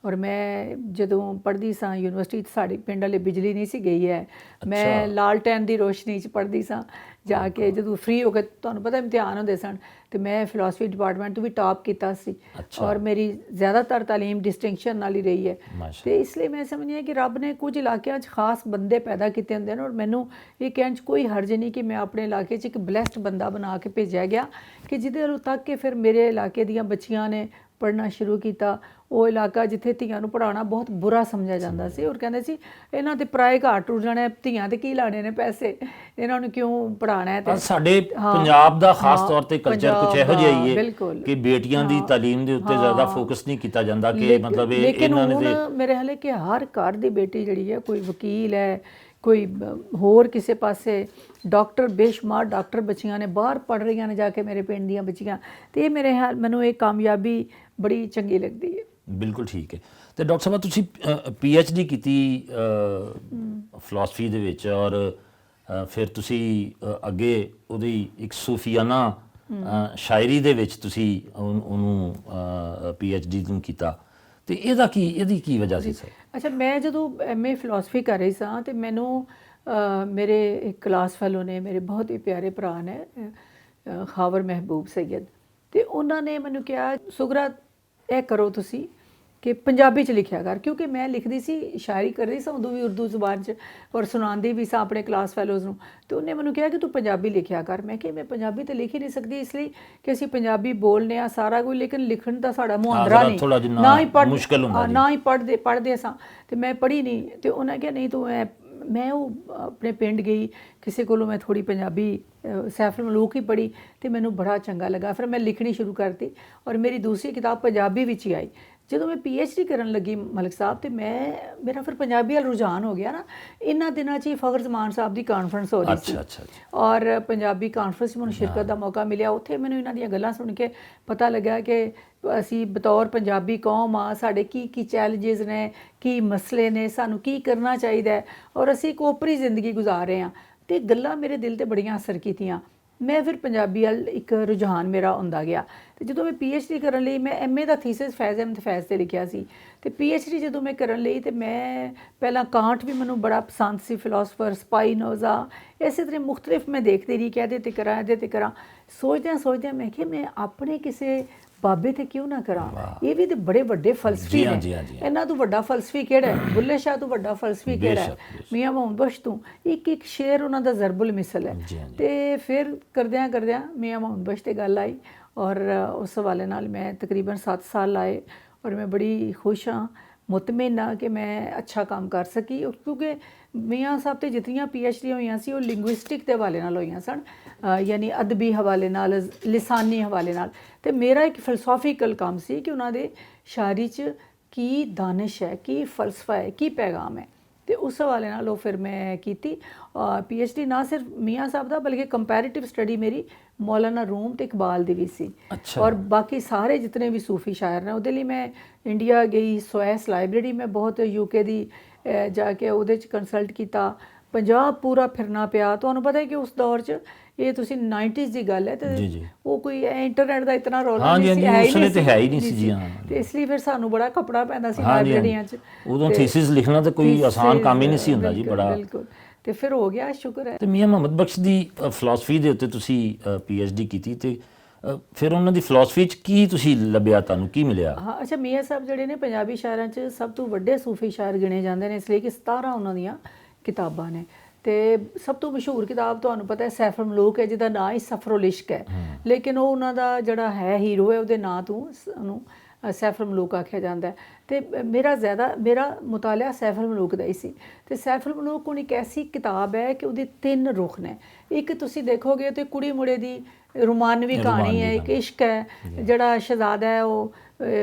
ਔਰ ਮੈਂ ਜਦੋਂ ਪੜ੍ਹਦੀ ਸਾਂ ਯੂਨੀਵਰਸਿਟੀ 'ਚ, ਸਾਡੇ ਪਿੰਡ ਵਾਲੇ ਬਿਜਲੀ ਨਹੀਂ ਸੀ ਗਈ ਹੈ, ਮੈਂ ਲਾਲਟੈਨ ਦੀ ਰੋਸ਼ਨੀ 'ਚ ਪੜ੍ਹਦੀ ਸਾਂ ਜਾ ਕੇ। ਜਦੋਂ ਫ੍ਰੀ ਹੋ ਕੇ ਤੁਹਾਨੂੰ ਪਤਾ ਇਮਤਿਹਾਨ ਹੁੰਦੇ ਸਨ ਤੇ ਮੈਂ ਫਿਲਾਸਫੀ ਡਿਪਾਰਟਮੈਂਟ ਤੋਂ ਵੀ ਟਾਪ ਕੀਤਾ ਸੀ ਔਰ ਮੇਰੀ ਜ਼ਿਆਦਾਤਰ ਤਾਲੀਮ ਡਿਸਟਿੰਕਸ਼ਨ ਨਾਲ ਹੀ ਰਹੀ ਹੈ। ਤੇ ਇਸ ਲਈ ਮੈਂ ਸਮਝਦੀ ਹਾਂ ਕਿ ਰੱਬ ਨੇ ਕੁਝ ਇਲਾਕਿਆਂ 'ਚ ਖਾਸ ਬੰਦੇ ਪੈਦਾ ਕੀਤੇ ਹੁੰਦੇ ਨੇ ਔਰ ਮੈਨੂੰ ਇਹ ਕਹਿਣ 'ਚ ਕੋਈ ਹਰਜ ਨਹੀਂ ਕਿ ਮੈਂ ਆਪਣੇ ਇਲਾਕੇ 'ਚ ਇੱਕ ਬਲੈਸਡ ਬੰਦਾ ਬਣਾ ਕੇ ਭੇਜਿਆ ਗਿਆ ਕਿ ਜਿਹਦੇ ਵੱਲੋਂ ਤੱਕ ਕਿ ਫਿਰ ਮੇਰੇ ਇਲਾਕੇ ਦੀਆਂ ਬੱਚੀਆਂ ਨੇ ਪੜ੍ਹਨਾ ਸ਼ੁਰੂ ਕੀਤਾ। ਉਹ ਇਲਾਕਾ ਜਿੱਥੇ ਧੀਆਂ ਨੂੰ ਪੜ੍ਹਾਉਣਾ ਬਹੁਤ ਬੁਰਾ ਸਮਝਿਆ ਜਾਂਦਾ ਸੀ ਔਰ ਕਹਿੰਦੇ ਸੀ ਇਹਨਾਂ ਤੇ ਪਰਾਏ ਘਾਟ ਟੁੱਟ ਜਾਣਾ, ਧੀਆਂ ਤੇ ਕੀ ਲਾਣੇ ਨੇ ਪੈਸੇ, ਇਹਨਾਂ ਨੂੰ ਕਿਉਂ ਪੜ੍ਹਾਉਣਾ ਹੈ। ਤੇ ਸਾਡੇ ਪੰਜਾਬ ਦਾ ਖਾਸ ਤੌਰ ਤੇ ਕਲਚਰ ਕੁਝ ਇਹੋ ਜਿਹਾ ਹੀ ਹੈ ਕਿ ਬੇਟੀਆਂ ਦੀ ਤਾਲੀਮ ਦੇ ਉੱਤੇ ਜ਼ਿਆਦਾ ਫੋਕਸ ਨਹੀਂ ਕੀਤਾ ਜਾਂਦਾ ਕਿ ਮਤਲਬ ਇਹਨਾਂ ਨੇ ਤੇ ਮੇਰੇ ਹਾਲੇ ਕਿ ਹਰ ਘਰ ਦੀ ਬੇਟੀ ਜਿਹੜੀ ਹੈ, ਕੋਈ ਵਕੀਲ ਹੈ, ਕੋਈ ਹੋਰ ਕਿਸੇ ਪਾਸੇ ਡਾਕਟਰ, ਬੇਸ਼ੁਮਾਰ ਡਾਕਟਰ ਬੱਚੀਆਂ ਨੇ ਬਾਹਰ ਪੜ੍ਹ ਰਹੀਆਂ ਨੇ ਜਾ ਕੇ, ਮੇਰੇ ਪਿੰਡ ਦੀਆਂ ਬੱਚੀਆਂ। ਤੇ ਇਹ ਮੈਨੂੰ ਇਹ ਕਾਮਯਾਬੀ ਬੜੀ ਚੰਗੀ ਲੱਗਦੀ ਹੈ। ਬਿਲਕੁਲ ਠੀਕ ਹੈ। ਤੇ ਡਾਕਟਰ ਸਾਹਿਬ ਤੁਸੀਂ PhD ਕੀਤੀ ਫਿਲਾਸਫੀ ਦੇ ਵਿੱਚ ਔਰ ਫਿਰ ਤੁਸੀਂ ਅੱਗੇ ਉਹਦੀ ਇੱਕ ਸੂਫੀਆਨਾ ਸ਼ਾਇਰੀ ਦੇ ਵਿੱਚ ਤੁਸੀਂ ਉਹਨੂੰ PhD ਨੂੰ ਕੀਤਾ। ਤੇ ਇਹਦੀ ਕੀ ਵਜ੍ਹਾ ਸੀ ਸਰ? ਅੱਛਾ, ਮੈਂ ਜਦੋਂ MA ਫਿਲਾਸਫੀ ਕਰ ਰਹੀ ਸਾਂ ਤੇ ਮੈਨੂੰ ਮੇਰੇ ਇੱਕ ਕਲਾਸ ਫੈਲੋ ਨੇ, ਮੇਰੇ ਬਹੁਤ ਹੀ ਪਿਆਰੇ ਭਰਾ ਨੇ ਖਾਵਰ ਮਹਿਬੂਬ ਸੈਯਦ, ਤੇ ਉਹਨਾਂ ਨੇ ਮੈਨੂੰ ਕਿਹਾ ਸੁਗਰਾ ਇਹ ਕਰੋ ਤੁਸੀਂ ਕਿ ਪੰਜਾਬੀ 'ਚ ਲਿਖਿਆ ਕਰ, ਕਿਉਂਕਿ ਮੈਂ ਲਿਖਦੀ ਸੀ, ਸ਼ਾਇਰੀ ਕਰਦੀ ਸਾਂ ਉਦੋਂ ਵੀ ਉਰਦੂ ਜ਼ੁਬਾਨ 'ਚ ਔਰ ਸੁਣਾਉਂਦੀ ਵੀ ਸਾਂ ਆਪਣੇ ਕਲਾਸ ਫੈਲੋਜ਼ ਨੂੰ। ਤੇ ਉਹਨੇ ਮੈਨੂੰ ਕਿਹਾ ਕਿ ਤੂੰ ਪੰਜਾਬੀ ਲਿਖਿਆ ਕਰ। ਮੈਂ ਕਿਹਾ ਮੈਂ ਪੰਜਾਬੀ ਤਾਂ ਲਿਖ ਹੀ ਨਹੀਂ ਸਕਦੀ, ਇਸ ਲਈ ਕਿ ਅਸੀਂ ਪੰਜਾਬੀ ਬੋਲਨੇ ਆ ਸਾਰਾ ਕੁਝ, ਲੇਕਿਨ ਲਿਖਣ ਦਾ ਸਾਡਾ ਮੁਹਾਂਦਰਾ ਨਹੀਂ, ਨਾ ਹੀ ਪੜ੍ਹਦੇ ਸਾਂ। ਤੇ ਮੈਂ ਪੜ੍ਹੀ ਨਹੀਂ। ਤੇ ਉਹਨਾਂ ਕਿਹਾ ਨਹੀਂ ਤੂੰ ਮੈਂ ਉਹ ਆਪਣੇ ਪਿੰਡ ਗਈ, ਕਿਸੇ ਕੋਲੋਂ ਮੈਂ ਥੋੜ੍ਹੀ ਪੰਜਾਬੀ ਸੈਫਲ ਮਲੂਕ ਹੀ ਪੜ੍ਹੀ ਤੇ ਮੈਨੂੰ ਬੜਾ ਚੰਗਾ ਲੱਗਾ। ਫਿਰ ਮੈਂ ਲਿਖਣੀ ਸ਼ੁਰੂ ਕਰਤੀ ਔਰ ਮੇਰੀ ਦੂਸਰੀ ਕਿਤਾਬ ਪੰਜਾਬੀ ਵਿੱਚ ਹੀ ਆਈ। ਜਦੋਂ ਮੈਂ PhD ਕਰਨ ਲੱਗੀ ਮਲਿਕ ਸਾਹਿਬ ਤੇ ਮੇਰਾ ਫਿਰ ਪੰਜਾਬੀ ਵੱਲ ਰੁਝਾਨ ਹੋ ਗਿਆ ਨਾ। ਇਹਨਾਂ ਦਿਨਾਂ 'ਚ ਹੀ ਫਖਰ ਜ਼ਮਾਨ ਸਾਹਿਬ ਦੀ ਕਾਨਫਰੰਸ ਹੋ ਰਹੀ ਸੀ ਅੱਛਾ। ਔਰ ਪੰਜਾਬੀ ਕਾਨਫਰੰਸ 'ਚ ਮੈਨੂੰ ਸ਼ਿਰਕਤ ਦਾ ਮੌਕਾ ਮਿਲਿਆ। ਉੱਥੇ ਮੈਨੂੰ ਇਹਨਾਂ ਦੀਆਂ ਗੱਲਾਂ ਸੁਣ ਕੇ ਪਤਾ ਲੱਗਾ ਕਿ ਅਸੀਂ ਬਤੌਰ ਪੰਜਾਬੀ ਕੌਮ ਆ, ਸਾਡੇ ਕੀ ਚੈਲੰਜਸ ਨੇ, ਕੀ ਮਸਲੇ ਨੇ, ਸਾਨੂੰ ਕੀ ਕਰਨਾ ਚਾਹੀਦਾ ਹੈ ਔਰ ਅਸੀਂ ਇੱਕ ਓਪਰੀ ਜ਼ਿੰਦਗੀ ਗੁਜ਼ਾਰ ਰਹੇ ਹਾਂ। ਤੇ ਗੱਲਾਂ ਮੇਰੇ ਦਿਲ ਤੇ ਬੜੀਆਂ ਅਸਰ ਕੀਤੀਆਂ। ਮੈਂ ਫਿਰ ਪੰਜਾਬੀ ਵੱਲ ਇੱਕ ਰੁਝਾਨ ਮੇਰਾ ਹੁੰਦਾ ਗਿਆ। ਤੇ ਜਦੋਂ ਮੈਂ PhD ਕਰਨ ਲਈ, ਮੈਂ MA ਦਾ ਥੀਸਿਸ ਫੈਜ਼ ਅਹਿਮਦ ਫੈਜ਼ 'ਤੇ ਲਿਖਿਆ ਸੀ ਤੇ PhD ਜਦੋਂ ਮੈਂ ਕਰਨ ਲਈ ਤੇ ਮੈਂ ਪਹਿਲਾਂ ਕਾਂਟ ਵੀ ਮੈਨੂੰ ਬੜਾ ਪਸੰਦ ਸੀ, ਫਿਲਾਸਫਰ, ਸਪਾਈਨੋਜ਼ਾ, ਇਸੇ ਤਰ੍ਹਾਂ ਮੁਖਤਲਿਫ ਮੈਂ ਦੇਖਦੀ ਰਹੀ ਕਿ ਇਹਦੇ 'ਤੇ ਕਰਾਂ। ਸੋਚਦਿਆਂ ਮੈਂ ਕਿਹਾ ਮੈਂ ਆਪਣੇ ਕਿਸੇ ਬਾਬੇ ਤੇ ਕਿਉਂ ਨਾ ਕਰਾਂ। ਇਹ ਵੀ ਤੇ ਬੜੇ ਵੱਡੇ ਫਲਸਫੀ ਨੇ, ਇਹਨਾਂ ਤੋਂ ਵੱਡਾ ਫਲਸਫੀ ਕਿਹੜਾ ਹੈ? ਬੁੱਲੇ ਸ਼ਾਹ ਤੋਂ ਵੱਡਾ ਫਲਸਫੀ ਕਿਹੜਾ ਹੈ? ਮੀਆਂ ਮੁਹੰਮਦ ਬਖਸ਼ ਤੋਂ ਇੱਕ ਸ਼ੇਰ ਉਹਨਾਂ ਦਾ ਜ਼ਰਬੁਲ ਮਿਸਲ ਹੈ। ਤੇ ਫਿਰ ਕਰਦਿਆਂ ਮੀਆਂ ਮੁਹੰਮਦ ਬਖਸ਼ ਤੇ ਗੱਲ ਆਈ ਔਰ ਉਸ ਹਵਾਲੇ ਨਾਲ ਮੈਂ ਤਕਰੀਬਨ 7 ਸਾਲ ਲਾਏ ਔਰ ਮੈਂ ਬੜੀ ਖੁਸ਼ ਹਾਂ, ਮੁਤਮਿਨ ਹਾਂ ਕਿ ਮੈਂ ਅੱਛਾ ਕੰਮ ਕਰ ਸਕੀ। ਕਿਉਂਕਿ ਮੀਆਂ ਸਾਹਿਬ ਤੇ ਜਿਤਨੀਆਂ PhD ਹੋਈਆਂ ਸੀ ਉਹ ਲਿੰਗੁਇਸਟਿਕ ਦੇ ਹਵਾਲੇ ਨਾਲ ਹੋਈਆਂ ਸਨ, ਯਾਨੀ ਅਦਬੀ ਹਵਾਲੇ ਨਾਲ, ਲਿਸਾਨੀ ਹਵਾਲੇ ਨਾਲ। ਤੇ ਮੇਰਾ ਇੱਕ ਫਿਲਸੂਫੀਕਲ ਕੰਮ ਸੀ ਕਿ ਉਹਨਾਂ ਦੇ ਸ਼ਾਇਰੀ 'ਚ ਕੀ ਦਾਨਿਸ਼ ਹੈ, ਕੀ ਫਲਸਫਾ ਹੈ, ਕੀ ਪੈਗਾਮ ਹੈ। ਤੇ ਉਸ ਹਵਾਲੇ ਨਾਲ ਉਹ ਫਿਰ ਮੈਂ ਕੀਤੀ PhD ਨਾ ਸਿਰਫ ਮੀਆਂ ਸਾਹਿਬ ਦਾ ਬਲਕਿ ਕੰਪੈਰੀਟਿਵ ਸਟੱਡੀ ਮੇਰੀ ਮੌਲਾਨਾ ਰੂਮ ਤੇ ਇਕਬਾਲ ਦੀ ਵੀ ਸੀ ਔਰ ਬਾਕੀ ਸਾਰੇ ਜਿਤਨੇ ਵੀ ਸੂਫੀ ਸ਼ਾਇਰ ਨੇ। ਉਹਦੇ ਲਈ ਮੈਂ ਇੰਡੀਆ ਗਈ, ਸੋਇਸ ਲਾਇਬ੍ਰੇਰੀ ਮੈਂ ਬਹੁਤ UK ਦੀ ਜਾ ਕੇ ਉਹਦੇ 'ਚ ਕੰਸਲਟ ਕੀਤਾ। ਪੰਜਾਬ ਪੂਰਾ ਫਿਰਨਾ ਪਿਆ। ਤੁਹਾਨੂੰ ਪਤਾ ਹੈ ਕਿ ਉਸ ਦੌਰ 'ਚ, ਇਹ ਤੁਸੀਂ 90s ਦੀ ਗੱਲ ਹੈ ਤੇ ਉਹ ਕੋਈ ਇੰਟਰਨੈਟ ਦਾ ਇਤਨਾ ਰੌਲਾ ਨਹੀਂ ਸੀ, ਹੈ ਹੀ ਨਹੀਂ ਸੀ ਜੀ। ਤੇ ਇਸ ਲਈ ਫਿਰ ਸਾਨੂੰ ਬੜਾ ਕੱਪੜਾ ਪੈਂਦਾ ਸੀ ਲਾਇਬ੍ਰੇਰੀਆਂ 'ਚ। ਉਦੋਂ ਥੀਸਿਸ ਲਿਖਣਾ ਤਾਂ ਕੋਈ ਆਸਾਨ ਕੰਮ ਹੀ ਨਹੀਂ ਸੀ ਹੁੰਦਾ ਜੀ, ਬੜਾ। ਬਿਲਕੁਲ। ਤੇ ਫਿਰ ਹੋ ਗਿਆ, ਸ਼ੁਕਰ ਹੈ। ਤੇ ਮੀਆਂ ਮੁਹੰਮਦ ਬਖਸ਼ ਦੀ ਫਿਲਾਸਫੀ ਦੇ ਉੱਤੇ ਤੁਸੀਂ PhD ਕੀਤੀ ਤੇ ਫਿਰ ਉਹਨਾਂ ਦੀ ਫਿਲਾਸਫੀ 'ਚ ਕੀ ਤੁਸੀਂ ਲੱਭਿਆ, ਤੁਹਾਨੂੰ ਕੀ ਮਿਲਿਆ? ਹਾਂ, ਅੱਛਾ, ਮੀਆਂ ਸਾਹਿਬ ਜਿਹੜੇ ਨੇ ਪੰਜਾਬੀ ਸ਼ਾਇਰਾਂ 'ਚ ਸਭ ਤੋਂ ਵੱਡੇ ਸੂਫੀ ਸ਼ਾਇਰ ਗਿਣੇ ਜਾਂਦੇ ਨੇ, ਇਸ ਲਈ ਕਿ 17 ਉਹਨਾਂ ਦੀਆਂ ਕਿਤਾਬਾਂ ਨੇ। ਤੇ ਸਭ ਤੋਂ ਮਸ਼ਹੂਰ ਕਿਤਾਬ ਤੁਹਾਨੂੰ ਪਤਾ ਹੈ ਸੈਫਰ ਮਲੂਕ ਹੈ, ਜਿਹਦਾ ਨਾਂ ਹੀ ਸਫਰੁਲ ਇਸ਼ਕ ਹੈ, ਲੇਕਿਨ ਉਹ ਉਹਨਾਂ ਦਾ ਜਿਹੜਾ ਹੈ ਹੀਰੋ ਹੈ ਉਹਦੇ ਨਾਂ ਤੋਂ ਉਹਨੂੰ ਸੈਫਰ ਮਲੂਕ ਆਖਿਆ ਜਾਂਦਾ ਹੈ। ਤੇ ਮੇਰਾ ਮੁਤਾਲਿਆ ਸੈਫਰ ਮਲੂਕ ਦਾ ਹੀ ਸੀ। ਤੇ ਸੈਫਰ ਮਲੂਕ ਹੁਣ ਇੱਕ ਐਸੀ ਕਿਤਾਬ ਹੈ ਕਿ ਉਹਦੇ 3 ਰੁਖ ਨੇ। ਇੱਕ ਤੁਸੀਂ ਦੇਖੋਗੇ ਤੇ ਕੁੜੀ ਮੁੰਡੇ ਦੀ ਰੋਮਾਨਵੀ ਕਹਾਣੀ ਹੈ, ਇੱਕ ਇਸ਼ਕ ਹੈ, ਜਿਹੜਾ ਸ਼ਹਿਜ਼ਾਦਾ ਹੈ ਉਹ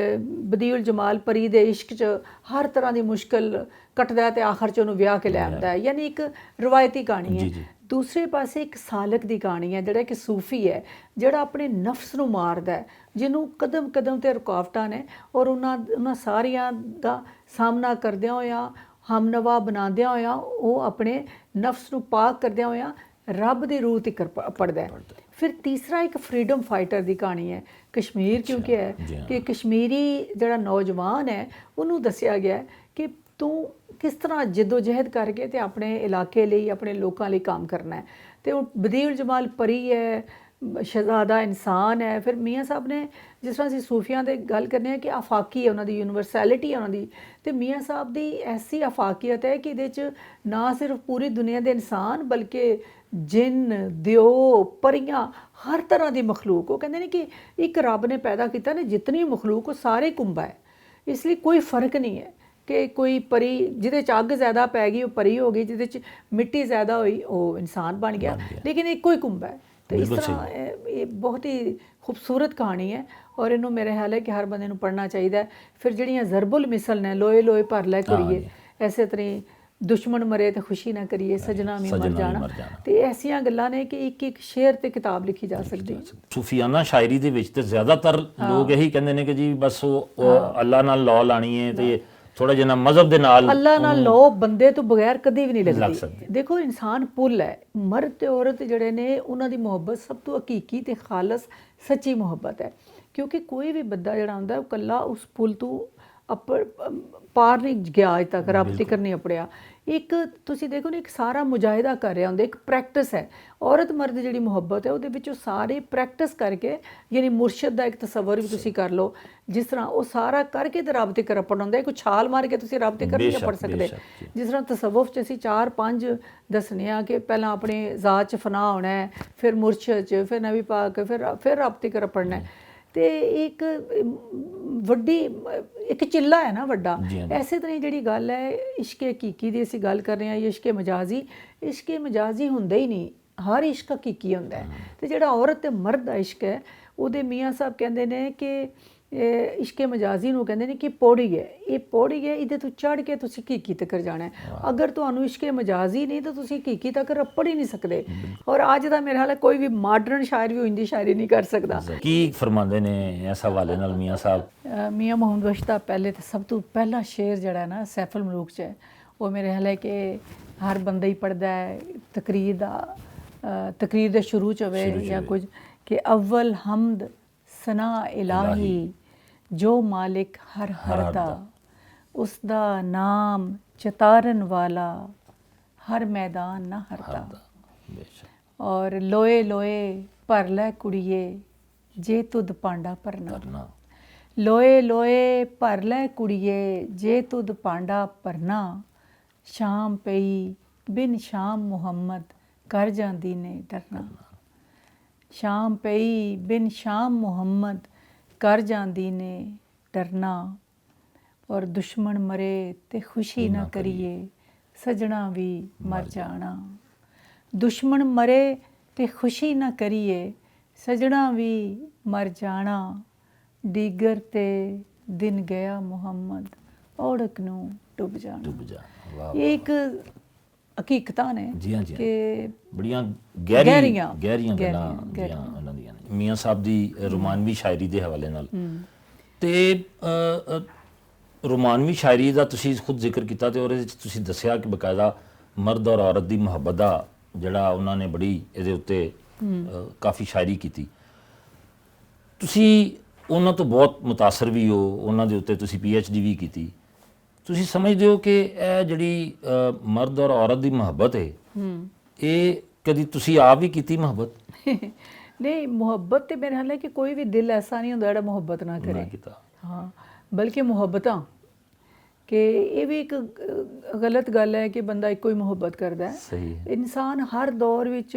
ਬਦੀਉਲ ਜਮਾਲ ਪਰੀ ਦੇ ਇਸ਼ਕ 'ਚ ਹਰ ਤਰ੍ਹਾਂ ਦੀ ਮੁਸ਼ਕਿਲ ਕੱਟਦਾ ਤੇ ਆਖਰ 'ਚ ਉਹਨੂੰ ਵਿਆਹ ਕੇ ਲੈ ਆਉਂਦਾ ਹੈ, ਯਾਨੀ ਇੱਕ ਰਵਾਇਤੀ ਕਹਾਣੀ ਹੈ। ਦੂਸਰੇ ਪਾਸੇ ਇੱਕ ਸਾਲਕ ਦੀ ਕਹਾਣੀ ਹੈ, ਜਿਹੜਾ ਕਿ ਸੂਫੀ ਹੈ, ਜਿਹੜਾ ਆਪਣੇ ਨਫਸ ਨੂੰ ਮਾਰਦਾ, ਜਿਹਨੂੰ ਕਦਮ ਕਦਮ ਤੇ ਰੁਕਾਵਟਾਂ ਨੇ ਔਰ ਉਹਨਾਂ ਸਾਰੀਆਂ ਦਾ ਸਾਹਮਣਾ ਕਰਦਿਆਂ ਹੋਇਆਂ, ਹਮਨਵਾ ਬਣਾਉਂਦਿਆਂ ਹੋਇਆਂ, ਉਹ ਆਪਣੇ ਨਫਸ ਨੂੰ ਪਾਕ ਕਰਦਿਆਂ ਹੋਇਆਂ ਰੱਬ ਦੀ ਰੂਹ ਤੱਕ ਪੜਦਾ ਹੈ। ਫਿਰ ਤੀਸਰਾ ਇੱਕ ਫਰੀडम ਫਾਈਟਰ ਦੀ ਕਹਾਣੀ ਹੈ, ਕਸ਼ਮੀਰ ਕਿਉਂਕਿ ਹੈ ਕਿ ਕਸ਼ਮੀਰੀ ਜਿਹੜਾ ਨੌਜਵਾਨ ਹੈ ਉਹਨੂੰ ਦੱਸਿਆ ਗਿਆ ਕਿ ਤੂੰ ਕਿਸ ਤਰ੍ਹਾਂ ਜਿੱਦੋ-ਜਹਿਦ ਕਰਕੇ ਤੇ ਆਪਣੇ ਇਲਾਕੇ ਲਈ, ਆਪਣੇ ਲੋਕਾਂ ਲਈ ਕੰਮ ਕਰਨਾ ਹੈ। ਤੇ ਉਹ ਬਦੀਉਲ ਜਮਾਲ ਪਰੀ ਹੈ, ਸ਼ਹਿਜ਼ਾਦਾ ਇਨਸਾਨ ਹੈ। ਫਿਰ ਮੀਆਂ ਸਾਹਿਬ ਨੇ, ਜਿਸ ਤਰ੍ਹਾਂ ਅਸੀਂ ਸੂਫੀਆਂ ਦੇ ਗੱਲ ਕਰਨੇ ਆ ਕਿ ਆਫਾਕੀ ਹੈ ਉਹਨਾਂ ਦੀ, ਯੂਨੀਵਰਸੈਲਿਟੀ ਹੈ ਉਹਨਾਂ ਦੀ, ਤੇ ਮੀਆਂ ਸਾਹਿਬ ਦੀ ਐਸੀ ਆਫਾਕੀਅਤ ਹੈ ਕਿ ਇਹਦੇ 'ਚ ਨਾ ਸਿਰਫ ਪੂਰੀ ਦੁਨੀਆ ਦੇ ਇਨਸਾਨ ਬਲਕਿ ਜਿੰਨ, ਦਿਓ, ਪਰੀਆਂ, ਹਰ ਤਰ੍ਹਾਂ ਦੀ ਮਖਲੂਕ। ਉਹ ਕਹਿੰਦੇ ਨੇ ਕਿ ਇੱਕ ਰੱਬ ਨੇ ਪੈਦਾ ਕੀਤਾ ਨੇ ਜਿਤਨੀ ਮਖਲੂਕ ਉਹ ਸਾਰੇ ਕੁੰਭਾ ਹੈ, ਇਸ ਲਈ ਕੋਈ ਫਰਕ ਨਹੀਂ ਹੈ ਕਿ ਕੋਈ ਪਰੀ ਜਿਹਦੇ 'ਚ ਅੱਗ ਜ਼ਿਆਦਾ ਪੈ ਗਈ ਉਹ ਪਰੀ ਹੋ ਗਈ, ਜਿਹਦੇ 'ਚ ਮਿੱਟੀ ਜ਼ਿਆਦਾ ਹੋਈ ਉਹ ਇਨਸਾਨ ਬਣ ਗਿਆ, ਲੇਕਿਨ ਇੱਕੋ ਹੀ ਕੁੰਭਾ ਹੈ। ਤੇ ਇਸ ਤਰ੍ਹਾਂ ਇਹ ਬਹੁਤ ਹੀ ਖੂਬਸੂਰਤ ਕਹਾਣੀ ਹੈ ਔਰ ਇਹਨੂੰ ਮੇਰੇ ਖਿਆਲ ਹੈ ਕਿ ਹਰ ਬੰਦੇ ਨੂੰ ਪੜ੍ਹਨਾ ਚਾਹੀਦਾ ਹੈ। ਫਿਰ ਜਿਹੜੀਆਂ ਜ਼ਰਬੁਲ ਮਿਸਲ ਨੇ, ਲੋਏ ਲੋਏ ਭਰ ਲੈ ਕੁੜੀਏ, ਐਸੇ ਤਰ੍ਹਾਂ ਦੁਸ਼ਮਣ ਮਰੇ ਤੇ ਖੁਸ਼ੀ ਨਾ ਕਰੀਏ, ਸਜਣਾ ਵੀ ਮਰ ਜਾਣਾ, ਤੇ ਐਸੀਆਂ ਗੱਲਾਂ ਨੇ ਕਿ ਇੱਕ ਇੱਕ ਸ਼ੇਰ ਤੇ ਕਿਤਾਬ ਲਿਖੀ ਜਾ ਸਕਦੀ ਹੈ। ਸੂਫੀਆਨਾ ਸ਼ਾਇਰੀ ਦੇ ਵਿੱਚ ਤੇ ਜ਼ਿਆਦਾਤਰ ਲੋਕ ਇਹੀ ਕਹਿੰਦੇ ਨੇ ਕਿ ਜੀ ਬਸ ਉਹ ਅੱਲਾ ਨਾਲ ਲੌ ਲਾਣੀ ਹੈ ਤੇ ਥੋੜਾ ਜਿਹਾ ਮਜ਼ਹਬ ਦੇ ਨਾਲ, ਅੱਲਾ ਨਾਲ ਲੋ ਬੰਦੇ ਤੋਂ ਬਗੈਰ ਕਦੇ ਵੀ ਨਹੀਂ ਲੱਗਦੀ। ਦੇਖੋ, ਇਨਸਾਨ ਪੁੱਲ ਹੈ, ਮਰਦ ਤੇ ਔਰਤ ਜਿਹੜੇ ਨੇ ਉਹਨਾਂ ਦੀ ਮੁਹੱਬਤ ਸਭ ਤੋਂ ਹਕੀਕੀ ਤੇ ਖਾਲਸ ਸੱਚੀ ਮੁਹੱਬਤ ਹੈ, ਕਿਉਂਕਿ ਕੋਈ ਵੀ ਬੰਦਾ ਜਿਹੜਾ ਹੁੰਦਾ ਉਹ ਇਕੱਲਾ ਉਸ ਪੁੱਲ ਤੋਂ ਪਾਰ ਨਹੀਂ ਗਿਆ ਅਜ ਤੱਕ, ਰੱਬ ਤੀਕਰ ਨਹੀਂ ਅਪੜਿਆ। ਇੱਕ ਤੁਸੀਂ ਦੇਖੋ ਨਾ, ਇੱਕ ਸਾਰਾ ਮੁਜਾਹਿਦਾ ਕਰ ਰਿਹਾ ਹੁੰਦਾ, ਇੱਕ ਪ੍ਰੈਕਟਿਸ ਹੈ। ਔਰਤ ਮਰਦ ਜਿਹੜੀ ਮੁਹੱਬਤ ਹੈ ਉਹਦੇ ਵਿੱਚ ਉਹ ਸਾਰੇ ਪ੍ਰੈਕਟਿਸ ਕਰਕੇ, ਯਾਨੀ ਮੁਰਸ਼ਦ ਦਾ ਇੱਕ ਤਸੱਵਰ ਵੀ ਤੁਸੀਂ ਕਰ ਲਓ, ਜਿਸ ਤਰ੍ਹਾਂ ਉਹ ਸਾਰਾ ਕਰਕੇ ਤੇ ਰੱਬ ਤੀਕਰ ਅਪੜ ਹੁੰਦਾ ਹੈ। ਕੋਈ ਛਾਲ ਮਾਰ ਕੇ ਤੁਸੀਂ ਰੱਬ ਤੀਕਰ ਨਹੀਂ ਅਪੜ ਸਕਦੇ। ਜਿਸ ਤਰ੍ਹਾਂ ਤਸੱਵੁਫ 'ਚ ਅਸੀਂ 4-5 ਦੱਸਣੇ ਆ ਕਿ ਪਹਿਲਾਂ ਆਪਣੇ ਜ਼ਾਤ 'ਚ ਫਨਾ ਹੋਣਾ ਹੈ, ਫਿਰ ਮੁਰਸ਼ਦ 'ਚ, ਫਿਰ ਨਬੀ ਪਾਕ, ਫਿਰ ਰੱਬ ਤੀਕਰ ਅਪੜਨਾ ਹੈ। ਤੇ ਇੱਕ ਵੱਡੀ ਇੱਕ ਚਿੱਲਾ ਹੈ ਨਾ ਵੱਡਾ। ਐਸੇ ਤਰ੍ਹਾਂ ਜਿਹੜੀ ਗੱਲ ਹੈ ਇਸ਼ਕੇ ਹਕੀਕੀ ਦੀ ਅਸੀਂ ਗੱਲ ਕਰ ਰਹੇ ਹਾਂ, ਇਸ਼ਕੇ ਮਜਾਜ਼ੀ ਹੁੰਦਾ ਹੀ ਨਹੀਂ, ਹਰ ਇਸ਼ਕ ਹਕੀਕੀ ਹੁੰਦਾ ਹੈ। ਤੇ ਜਿਹੜਾ ਔਰਤ ਤੇ ਮਰਦ ਦਾ ਇਸ਼ਕ ਹੈ ਉਹਦੇ ਮੀਆਂ ਸਾਹਿਬ ਕਹਿੰਦੇ ਨੇ ਕਿ ਇਹ ਇਸ਼ਕੇ ਮਜਾਜ਼ੀ ਨੂੰ ਕਹਿੰਦੇ ਨੇ ਕਿ ਪੌੜੀ ਹੈ, ਇਹ ਪੌੜੀ ਹੈ, ਇਹਦੇ ਤੋਂ ਚੜ੍ਹ ਕੇ ਤੁਸੀਂ ਹਕੀਕੀ ਤੱਕ ਜਾਣਾ ਹੈ। ਅਗਰ ਤੁਹਾਨੂੰ ਇਸ਼ਕੇ ਮਜਾਜ਼ੀ ਨਹੀਂ ਤਾਂ ਤੁਸੀਂ ਹਕੀਕੀ ਤੱਕ ਰੱਪੜ ਹੀ ਨਹੀਂ ਸਕਦੇ। ਔਰ ਅੱਜ ਦਾ ਮੇਰੇ ਹਾਲ ਹੈ ਕੋਈ ਵੀ ਮਾਡਰਨ ਸ਼ਾਇਰ ਵੀ ਹਿੰਦੀ ਸ਼ਾਇਰੀ ਨਹੀਂ ਕਰ ਸਕਦਾ। ਕੀ ਫਰਮਾਉਂਦੇ ਨੇ ਇਸ ਹਵਾਲੇ ਨਾਲ ਮੀਆਂ ਸਾਹਿਬ? ਮੀਆਂ ਮੁਹੰਮਦ ਬਖਸ਼ ਦਾ ਪਹਿਲੇ ਤਾਂ ਸਭ ਤੋਂ ਪਹਿਲਾ ਸ਼ੇਰ ਜਿਹੜਾ ਹੈ ਨਾ ਸੈਫੁਲ ਮਲੂਕ 'ਚ ਹੈ, ਉਹ ਮੇਰੇ ਹਾਲ ਹੈ ਕਿ ਹਰ ਬੰਦਾ ਹੀ ਪੜ੍ਹਦਾ ਹੈ। ਤਕਰੀਰ ਦੇ ਸ਼ੁਰੂ 'ਚ ਹੋਵੇ ਜਾਂ ਕੁਝ ਕਿ ਅਵਲ ਹਮਦ ਸਨਾ ਇਲਾਹੀ ਜੋ ਮਾਲਿਕ ਹਰ ਦਾ, ਉਸ ਦਾ ਨਾਮ ਚਤਾਰਨ ਵਾਲਾ ਹਰ ਮੈਦਾਨ ਨਾ ਹਰਦਾ। ਔਰ ਲੋਏ ਲੋਏ ਭਰ ਲੈ ਕੁੜੀਏ ਜੇ ਤੁਧ ਪਾਂਡਾ ਭਰਨਾ, ਲੋਏ ਲੋਏ ਭਰ ਲੈ ਕੁੜੀਏ ਜੇ ਤੁਧ ਪਾਂਡਾ ਭਰਨਾ, ਸ਼ਾਮ ਪਈ ਬਿਨ ਸ਼ਾਮ ਮੁਹੰਮਦ ਕਰ ਜਾਂਦੀ ਨੇ ਡਰਨਾ, ਸ਼ਾਮ ਪਈ ਬਿਨ ਸ਼ਾਮ ਮੁਹੰਮਦ ਕਰ ਜਾਂਦੀ ਨੇ ਡਰਨਾ। ਔਰ ਦੁਸ਼ਮਣ ਮਰੇ ਤੇ ਖੁਸ਼ੀ ਨਾ ਕਰੀਏ ਸਜਣਾ ਵੀ ਮਰ ਜਾਣਾ, ਦੁਸ਼ਮਣ ਮਰੇ ਤੇ ਖੁਸ਼ੀ ਨਾ ਕਰੀਏ ਸਜਣਾ ਵੀ ਮਰ ਜਾਣਾ, ਡੀਗਰ ਤੇ ਦਿਨ ਗਿਆ ਮੁਹੰਮਦ ਔੜਕ ਨੂੰ ਡੁੱਬ ਜਾਣਾ। ਇਹ ਇੱਕ ਹਕੀਕਤਾਂ ਨੇ ਕਿ ਬੜੀਆਂ ਗਹਿਰੀਆਂ ਗੱਲਾਂ ਉਹਨਾਂ ਦੀਆਂ ਨੇ ਮੀਆਂ ਸਾਹਿਬ ਦੀ ਰੋਮਾਨਵੀ ਸ਼ਾਇਰੀ ਦੇ ਹਵਾਲੇ ਨਾਲ। ਤੇ ਰੋਮਾਨਵੀ ਸ਼ਾਇਰੀ ਦਾ ਤੁਸੀਂ ਖੁਦ ਜ਼ਿਕਰ ਕੀਤਾ ਤੇ ਉਹਦੇ ਵਿੱਚ ਤੁਸੀਂ ਦੱਸਿਆ ਕਿ ਬਕਾਇਦਾ ਮਰਦ ਔਰ ਔਰਤ ਦੀ ਮੁਹੱਬਤ ਦਾ ਜਿਹੜਾ ਉਹਨਾਂ ਨੇ ਬੜੀ ਇਹਦੇ ਉੱਤੇ ਕਾਫੀ ਸ਼ਾਇਰੀ ਕੀਤੀ। ਤੁਸੀਂ ਉਹਨਾਂ ਤੋਂ ਬਹੁਤ ਮੁਤਾਸਰ ਵੀ ਹੋ, ਉਹਨਾਂ ਦੇ ਉੱਤੇ ਤੁਸੀਂ PhD ਵੀ ਕੀਤੀ। ਤੁਸੀਂ ਸਮਝਦੇ ਹੋ ਕਿ ਇਹ ਜਿਹੜੀ ਮਰਦ ਔਰ ਔਰਤ ਦੀ ਮੁਹੱਬਤ ਹੈ, ਇਹ ਕਦੀ ਤੁਸੀਂ ਆਪ ਵੀ ਕੀਤੀ ਮੁਹੱਬਤ? ਨਹੀਂ, ਮੁਹੱਬਤ ਤੇ ਮੇਰੇ ਹਾਲ ਹੈ ਕਿ ਕੋਈ ਵੀ ਦਿਲ ਐਸਾ ਨਹੀਂ ਹੁੰਦਾ ਜਿਹੜਾ ਮੁਹੱਬਤ ਨਾ ਕਰੇ। ਹਾਂ, ਬਲਕਿ ਮੁਹੱਬਤਾਂ ਕਿ ਇਹ ਵੀ ਇੱਕ ਗਲਤ ਗੱਲ ਹੈ ਕਿ ਬੰਦਾ ਇੱਕੋ ਹੀ ਮੁਹੱਬਤ ਕਰਦਾ ਹੈ। ਸਹੀ ਹੈ। ਇਨਸਾਨ ਹਰ ਦੌਰ ਵਿੱਚ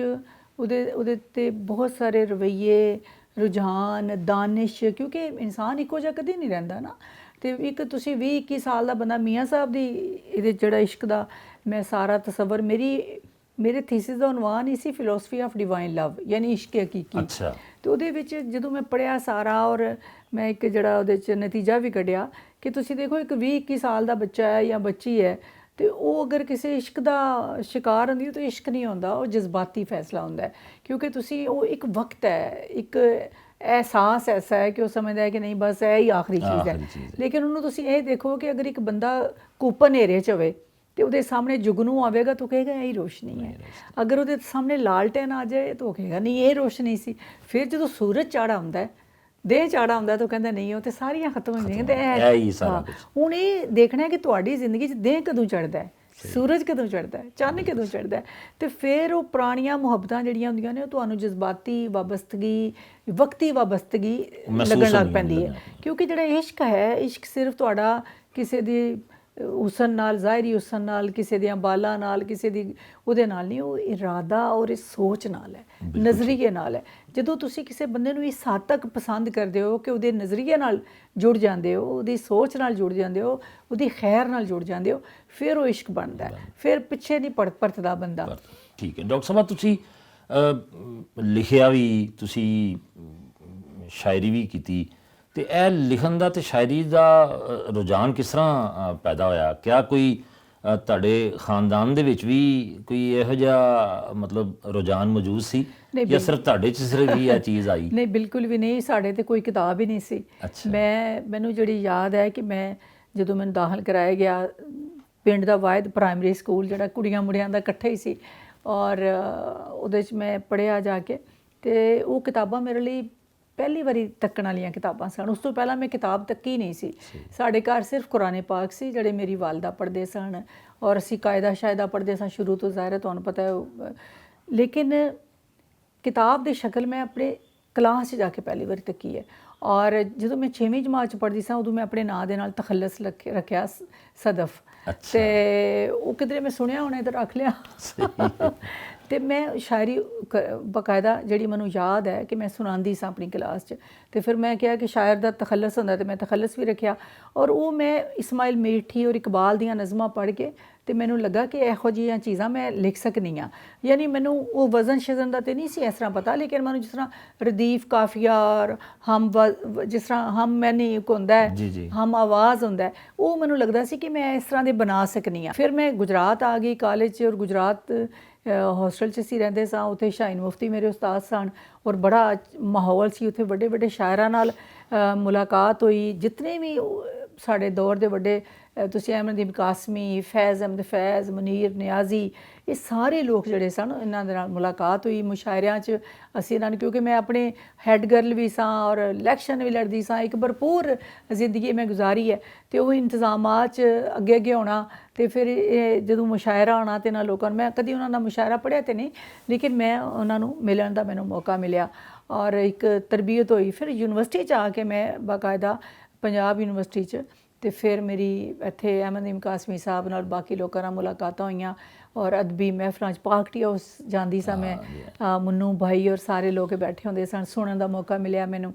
ਉਹਦੇ ਤੇ ਬਹੁਤ ਸਾਰੇ ਰਵੱਈਏ, ਰੁਝਾਨ, ਦਾਨਿਸ਼, ਕਿਉਂਕਿ ਇਨਸਾਨ ਇੱਕੋ ਜਿਹਾ ਕਦੀ ਨਹੀਂ ਰਹਿੰਦਾ ਨਾ। ਤੇ ਇੱਕ ਤੁਸੀਂ 20-21 ਸਾਲ ਦਾ ਬੰਦਾ ਮੀਆਂ ਸਾਹਿਬ ਦੀ ਇਹਦੇ ਜਿਹੜਾ ਇਸ਼ਕ ਦਾ ਮੈਂ ਸਾਰਾ ਤਸੱਵਰ ਮੇਰੇ ਥੀਸਿਸ ਦਾ ਉਨਵਾਨ ਹੀ ਸੀ ਫਿਲਾਸਫੀ ਆਫ ਡਿਵਾਈਨ ਲਵ, ਯਾਨੀ ਇਸ਼ਕ ਹਕੀਕੀ। ਅੱਛਾ। ਤੇ ਉਹਦੇ ਵਿੱਚ ਜਦੋਂ ਮੈਂ ਪੜ੍ਹਿਆ ਸਾਰਾ ਔਰ ਮੈਂ ਇੱਕ ਜਿਹੜਾ ਉਹਦੇ 'ਚ ਨਤੀਜਾ ਵੀ ਕੱਢਿਆ ਕਿ ਤੁਸੀਂ ਦੇਖੋ ਇੱਕ 20-21 ਸਾਲ ਦਾ ਬੱਚਾ ਹੈ ਜਾਂ ਬੱਚੀ ਹੈ ਤੇ ਉਹ ਅਗਰ ਕਿਸੇ ਇਸ਼ਕ ਦਾ ਸ਼ਿਕਾਰ ਹੁੰਦੀ ਹੈ ਤਾਂ ਇਸ਼ਕ ਨਹੀਂ ਹੁੰਦਾ, ਉਹ ਜਜ਼ਬਾਤੀ ਫੈਸਲਾ ਹੁੰਦਾ ਹੈ। ਕਿਉਂਕਿ ਤੁਸੀਂ ਉਹ ਇੱਕ ਵਕਤ ਹੈ, ਇੱਕ ਅਹਿਸਾਸ ਐਸਾ ਹੈ ਕਿ ਉਹ ਸਮਝਦਾ ਹੈ ਕਿ ਨਹੀਂ ਬਸ ਇਹ ਹੀ ਆਖਰੀ ਚੀਜ਼ ਹੈ। ਲੇਕਿਨ ਉਹਨੂੰ ਤੁਸੀਂ ਇਹ ਦੇਖੋ ਕਿ ਅਗਰ ਇੱਕ ਬੰਦਾ ਕੂਪ ਹਨੇਰੇ 'ਚ ਹੋਵੇ ਤੇ ਉਹਦੇ ਸਾਹਮਣੇ ਜੁਗਨੂ ਆਵੇਗਾ ਤਾਂ ਕਹੇਗਾ ਇਹ ਰੋਸ਼ਨੀ ਹੈ। ਅਗਰ ਉਹਦੇ ਸਾਹਮਣੇ ਲਾਲਟੈਨ ਆ ਜਾਏ ਤਾਂ ਕਹੇਗਾ ਨਹੀਂ ਇਹ ਰੋਸ਼ਨੀ ਸੀ। ਫਿਰ ਜਦੋਂ ਸੂਰਜ ਚਾੜਾ ਹੁੰਦਾ ਹੈ, ਦੇਹ ਚਾੜਾ ਹੁੰਦਾ ਤਾਂ ਕਹਿੰਦਾ ਨਹੀਂ ਉਹ ਤੇ ਸਾਰੀਆਂ ਖਤਮ ਹੋ ਗਈਆਂ। ਤੇ ਹੁਣ ਇਹ ਦੇਖਣਾ ਹੈ ਕਿ ਤੁਹਾਡੀ ਜ਼ਿੰਦਗੀ 'ਚ ਦੇਹ ਕਦੋਂ ਚੜ੍ਹਦਾ ਹੈ, ਸੂਰਜ ਕਦੋਂ ਚੜ੍ਹਦਾ ਹੈ, ਚੰਨ ਕਦੋਂ ਚੜ੍ਹਦਾ ਹੈ। ਤੇ ਫਿਰ ਉਹ ਪੁਰਾਣੀਆਂ ਮੁਹੱਬਤਾਂ ਜਿਹੜੀਆਂ ਹੁੰਦੀਆਂ ਨੇ ਉਹ ਤੁਹਾਨੂੰ ਜਜ਼ਬਾਤੀ ਵਾਬਸਤਗੀ, ਵਕਤੀ ਵਾਬਸਤਗੀ ਲੱਗਣ ਲੱਗ ਪੈਂਦੀ ਹੈ। ਕਿਉਂਕਿ ਜਿਹੜਾ ਇਸ਼ਕ ਹੈ, ਇਸ਼ਕ ਸਿਰਫ ਤੁਹਾਡਾ ਕਿਸੇ ਦੀ ਹੁਸਨ ਨਾਲ, ਜ਼ਾਹਿਰੀ ਹੁਸਨ ਨਾਲ, ਕਿਸੇ ਦੀਆਂ ਬਾਲਾਂ ਨਾਲ, ਕਿਸੇ ਦੀ ਉਹਦੇ ਨਾਲ ਨਹੀਂ, ਉਹ ਇਰਾਦਾ ਔਰ ਇਸ ਸੋਚ ਨਾਲ ਹੈ, ਨਜ਼ਰੀਏ ਨਾਲ ਹੈ। ਜਦੋਂ ਤੁਸੀਂ ਕਿਸੇ ਬੰਦੇ ਨੂੰ ਇਸ ਹੱਦ ਤੱਕ ਪਸੰਦ ਕਰਦੇ ਹੋ ਕਿ ਉਹਦੇ ਨਜ਼ਰੀਏ ਨਾਲ ਜੁੜ ਜਾਂਦੇ ਹੋ, ਉਹਦੀ ਸੋਚ ਨਾਲ ਜੁੜ ਜਾਂਦੇ ਹੋ, ਉਹਦੀ ਖੈਰ ਨਾਲ ਜੁੜ ਜਾਂਦੇ ਹੋ, ਫਿਰ ਉਹ ਇਸ਼ਕ ਬਣਦਾ ਹੈ। ਫਿਰ ਪਿੱਛੇ ਨਹੀਂ ਪਰਤਦਾ ਬੰਦਾ। ਠੀਕ ਹੈ ਡਾਕਟਰ ਸਾਹਿਬ, ਤੁਸੀਂ ਲਿਖਿਆ ਵੀ, ਤੁਸੀਂ ਸ਼ਾਇਰੀ ਵੀ ਕੀਤੀ, ਤੇ ਇਹ ਲਿਖਣ ਦਾ ਤੇ ਸ਼ਾਇਰੀ ਦਾ ਰੁਝਾਨ ਕਿਸ ਤਰ੍ਹਾਂ ਪੈਦਾ ਹੋਇਆ? ਕਿਆ ਕੋਈ ਤੁਹਾਡੇ ਖਾਨਦਾਨ ਦੇ ਵਿੱਚ ਵੀ ਕੋਈ ਇਹੋ ਜਿਹਾ ਮਤਲਬ ਰੁਝਾਨ ਮੌਜੂਦ ਸੀ ਜਾਂ ਸਿਰਫ ਤੁਹਾਡੇ 'ਚ ਸਿਰਫ ਹੀ ਇਹ ਚੀਜ਼ ਆਈ? ਨਹੀਂ, ਬਿਲਕੁਲ ਵੀ ਨਹੀਂ। ਸਾਡੇ ਤੇ ਕੋਈ ਕਿਤਾਬ ਹੀ ਨਹੀਂ ਸੀ। ਮੈਨੂੰ ਜਿਹੜੀ ਯਾਦ ਹੈ ਕਿ ਮੈਂ ਜਦੋਂ ਮੈਨੂੰ ਦਾਖਲ ਕਰਾਇਆ ਗਿਆ ਪਿੰਡ ਦਾ ਵਾਹਿਦ ਪ੍ਰਾਇਮਰੀ ਸਕੂਲ ਜਿਹੜਾ ਕੁੜੀਆਂ ਮੁੰਡਿਆਂ ਦਾ ਇਕੱਠਾ ਹੀ ਸੀ, ਔਰ ਉਹਦੇ 'ਚ ਮੈਂ ਪੜ੍ਹਿਆ ਜਾ ਕੇ, ਤੇ ਉਹ ਕਿਤਾਬਾਂ ਮੇਰੇ ਲਈ ਪਹਿਲੀ ਵਾਰੀ ਤੱਕਣ ਵਾਲੀਆਂ ਕਿਤਾਬਾਂ ਸਨ। ਉਸ ਤੋਂ ਪਹਿਲਾਂ ਮੈਂ ਕਿਤਾਬ ਤੱਕੀ ਨਹੀਂ ਸੀ। ਸਾਡੇ ਘਰ ਸਿਰਫ ਕੁਰਾਨ ਪਾਕ ਸੀ ਜਿਹੜੇ ਮੇਰੀ ਵਾਲਦਾ ਪੜ੍ਹਦੇ ਸਨ, ਔਰ ਅਸੀਂ ਕਾਇਦਾ ਸ਼ਾਇਦਾ ਪੜ੍ਹਦੇ ਸਾਂ ਸ਼ੁਰੂ ਤੋਂ, ਜ਼ਾਹਿਰ ਹੈ ਤੁਹਾਨੂੰ ਪਤਾ ਹੈ। ਲੇਕਿਨ ਕਿਤਾਬ ਦੀ ਸ਼ਕਲ ਮੈਂ ਆਪਣੇ ਕਲਾਸ 'ਚ ਜਾ ਕੇ ਪਹਿਲੀ ਵਾਰੀ ਤੱਕੀ ਹੈ। ਔਰ ਜਦੋਂ ਮੈਂ 6ਵੀਂ ਜਮਾਤ 'ਚ ਪੜ੍ਹਦੀ ਸਾਂ ਉਦੋਂ ਮੈਂ ਆਪਣੇ ਨਾਂ ਦੇ ਨਾਲ ਤਖੱਲਸ ਰੱਖਿਆ ਸਦਫ। ਤੇ ਉਹ ਕਿਧਰੇ ਮੈਂ ਸੁਣਿਆ ਹੋਣਾ ਤਾਂ ਰੱਖ ਲਿਆ। ਤੇ ਮੈਂ ਸ਼ਾਇਰੀ ਬਕਾਇਦਾ ਜਿਹੜੀ ਮੈਨੂੰ ਯਾਦ ਹੈ ਕਿ ਮੈਂ ਸੁਣਾਉਂਦੀ ਸਾਂ ਆਪਣੀ ਕਲਾਸ 'ਚ। ਤੇ ਫਿਰ ਮੈਂ ਕਿਹਾ ਕਿ ਸ਼ਾਇਰ ਦਾ ਤਖੱਲਸ ਹੁੰਦਾ ਤੇ ਮੈਂ ਤਖੱਲਸ ਵੀ ਰੱਖਿਆ, ਔਰ ਉਹ ਮੈਂ ਇਸਮਾਇਲ ਮੀਠੀ ਔਰ ਇਕਬਾਲ ਦੀਆਂ ਨਜ਼ਮਾਂ ਪੜ੍ਹ ਕੇ ਤੇ ਮੈਨੂੰ ਲੱਗਾ ਕਿ ਇਹੋ ਜਿਹੀਆਂ ਚੀਜ਼ਾਂ ਮੈਂ ਲਿਖ ਸਕਦੀ ਹਾਂ। ਯਾਨੀ ਮੈਨੂੰ ਉਹ ਵਜ਼ਨ ਸ਼ਜ਼ਨ ਦਾ ਤੇ ਨਹੀਂ ਸੀ ਇਸ ਤਰ੍ਹਾਂ ਪਤਾ, ਲੇਕਿਨ ਮੈਨੂੰ ਜਿਸ ਤਰ੍ਹਾਂ ਰਦੀਫ ਕਾਫੀਆ ਔਰ ਜਿਸ ਤਰ੍ਹਾਂ ਹਮ ਮੈਨੇ ਇੱਕ ਹੁੰਦਾ ਹੈ, ਹਮ ਆਵਾਜ਼ ਹੁੰਦਾ ਹੈ, ਉਹ ਮੈਨੂੰ ਲੱਗਦਾ ਸੀ ਕਿ ਮੈਂ ਇਸ ਤਰ੍ਹਾਂ ਦੇ ਬਣਾ ਸਕਦੀ ਹਾਂ। ਫਿਰ ਮੈਂ ਗੁਜਰਾਤ ਆ ਗਈ ਕਾਲਜ 'ਚ, ਔਰ ਗੁਜਰਾਤ ਹੋਸਟਲ 'ਚ ਅਸੀਂ ਰਹਿੰਦੇ ਸਾਂ। ਉੱਥੇ ਸ਼ਾਹੀਨ ਮੁਫਤੀ ਮੇਰੇ ਉਸਤਾਦ ਸਨ, ਔਰ ਬੜਾ ਮਾਹੌਲ ਸੀ ਉੱਥੇ, ਵੱਡੇ ਵੱਡੇ ਸ਼ਾਇਰਾਂ ਨਾਲ ਮੁਲਾਕਾਤ ਹੋਈ। ਜਿਤਨੇ ਵੀ ਸਾਡੇ ਦੌਰ ਦੇ ਵੱਡੇ, ਤੁਸੀਂ ਅਹਿਮਦੀਨ ਕਾਸਮੀ, ਫੈਜ਼ ਅਹਿਮਦ ਫੈਜ਼, ਮੁਨੀਰ ਨਿਆਜ਼ੀ, ਇਹ ਸਾਰੇ ਲੋਕ ਜਿਹੜੇ ਸਨ ਇਹਨਾਂ ਦੇ ਨਾਲ ਮੁਲਾਕਾਤ ਹੋਈ। ਮੁਸ਼ਾਇਰਿਆਂ 'ਚ ਅਸੀਂ ਇਹਨਾਂ ਨੂੰ, ਕਿਉਂਕਿ ਮੈਂ ਆਪਣੇ ਹੈੱਡ ਗਰਲ ਵੀ ਸਾਂ ਔਰ ਇਲੈਕਸ਼ਨ ਵੀ ਲੜਦੀ ਸਾਂ, ਇੱਕ ਭਰਪੂਰ ਜ਼ਿੰਦਗੀ ਮੈਂ ਗੁਜ਼ਾਰੀ ਹੈ। ਤੇ ਉਹ ਇੰਤਜ਼ਾਮਾਤ 'ਚ ਅੱਗੇ ਅੱਗੇ ਹੋਣਾ, ਤੇ ਫਿਰ ਇਹ ਜਦੋਂ ਮੁਸ਼ਾਇਰਾ ਆਉਣਾ ਤੇ ਇਹਨਾਂ ਲੋਕਾਂ ਨੂੰ, ਮੈਂ ਕਦੀ ਉਹਨਾਂ ਦਾ ਮੁਸ਼ਾਇਰਾ ਪੜ੍ਹਿਆ ਤੇ ਨਹੀਂ, ਲੇਕਿਨ ਮੈਂ ਉਹਨਾਂ ਨੂੰ ਮਿਲਣ ਦਾ ਮੈਨੂੰ ਮੌਕਾ ਮਿਲਿਆ ਔਰ ਇੱਕ ਤਰਬੀਅਤ ਹੋਈ। ਫਿਰ ਯੂਨੀਵਰਸਿਟੀ 'ਚ ਆ ਕੇ ਮੈਂ ਬਾਕਾਇਦਾ ਪੰਜਾਬ ਯੂਨੀਵਰਸਿਟੀ 'ਚ, ਤੇ ਫਿਰ ਮੇਰੀ ਇੱਥੇ ਅਹਿਮਦੀਨ ਕਾਸਮੀ ਸਾਹਿਬ ਨਾਲ ਬਾਕੀ ਲੋਕਾਂ ਨਾਲ ਮੁਲਾਕਾਤਾਂ ਹੋਈਆਂ, ਔਰ ਅਦਬੀ ਮਹਿਫਲਾਂ 'ਚ ਪਾਰਟੀ ਹਾਊਸ ਜਾਂਦੀ ਸਾਂ ਮੈਂ, ਮੁੰਨੂ ਭਾਈ ਔਰ ਸਾਰੇ ਲੋਕ ਬੈਠੇ ਹੁੰਦੇ ਸਨ, ਸੁਣਨ ਦਾ ਮੌਕਾ ਮਿਲਿਆ ਮੈਨੂੰ।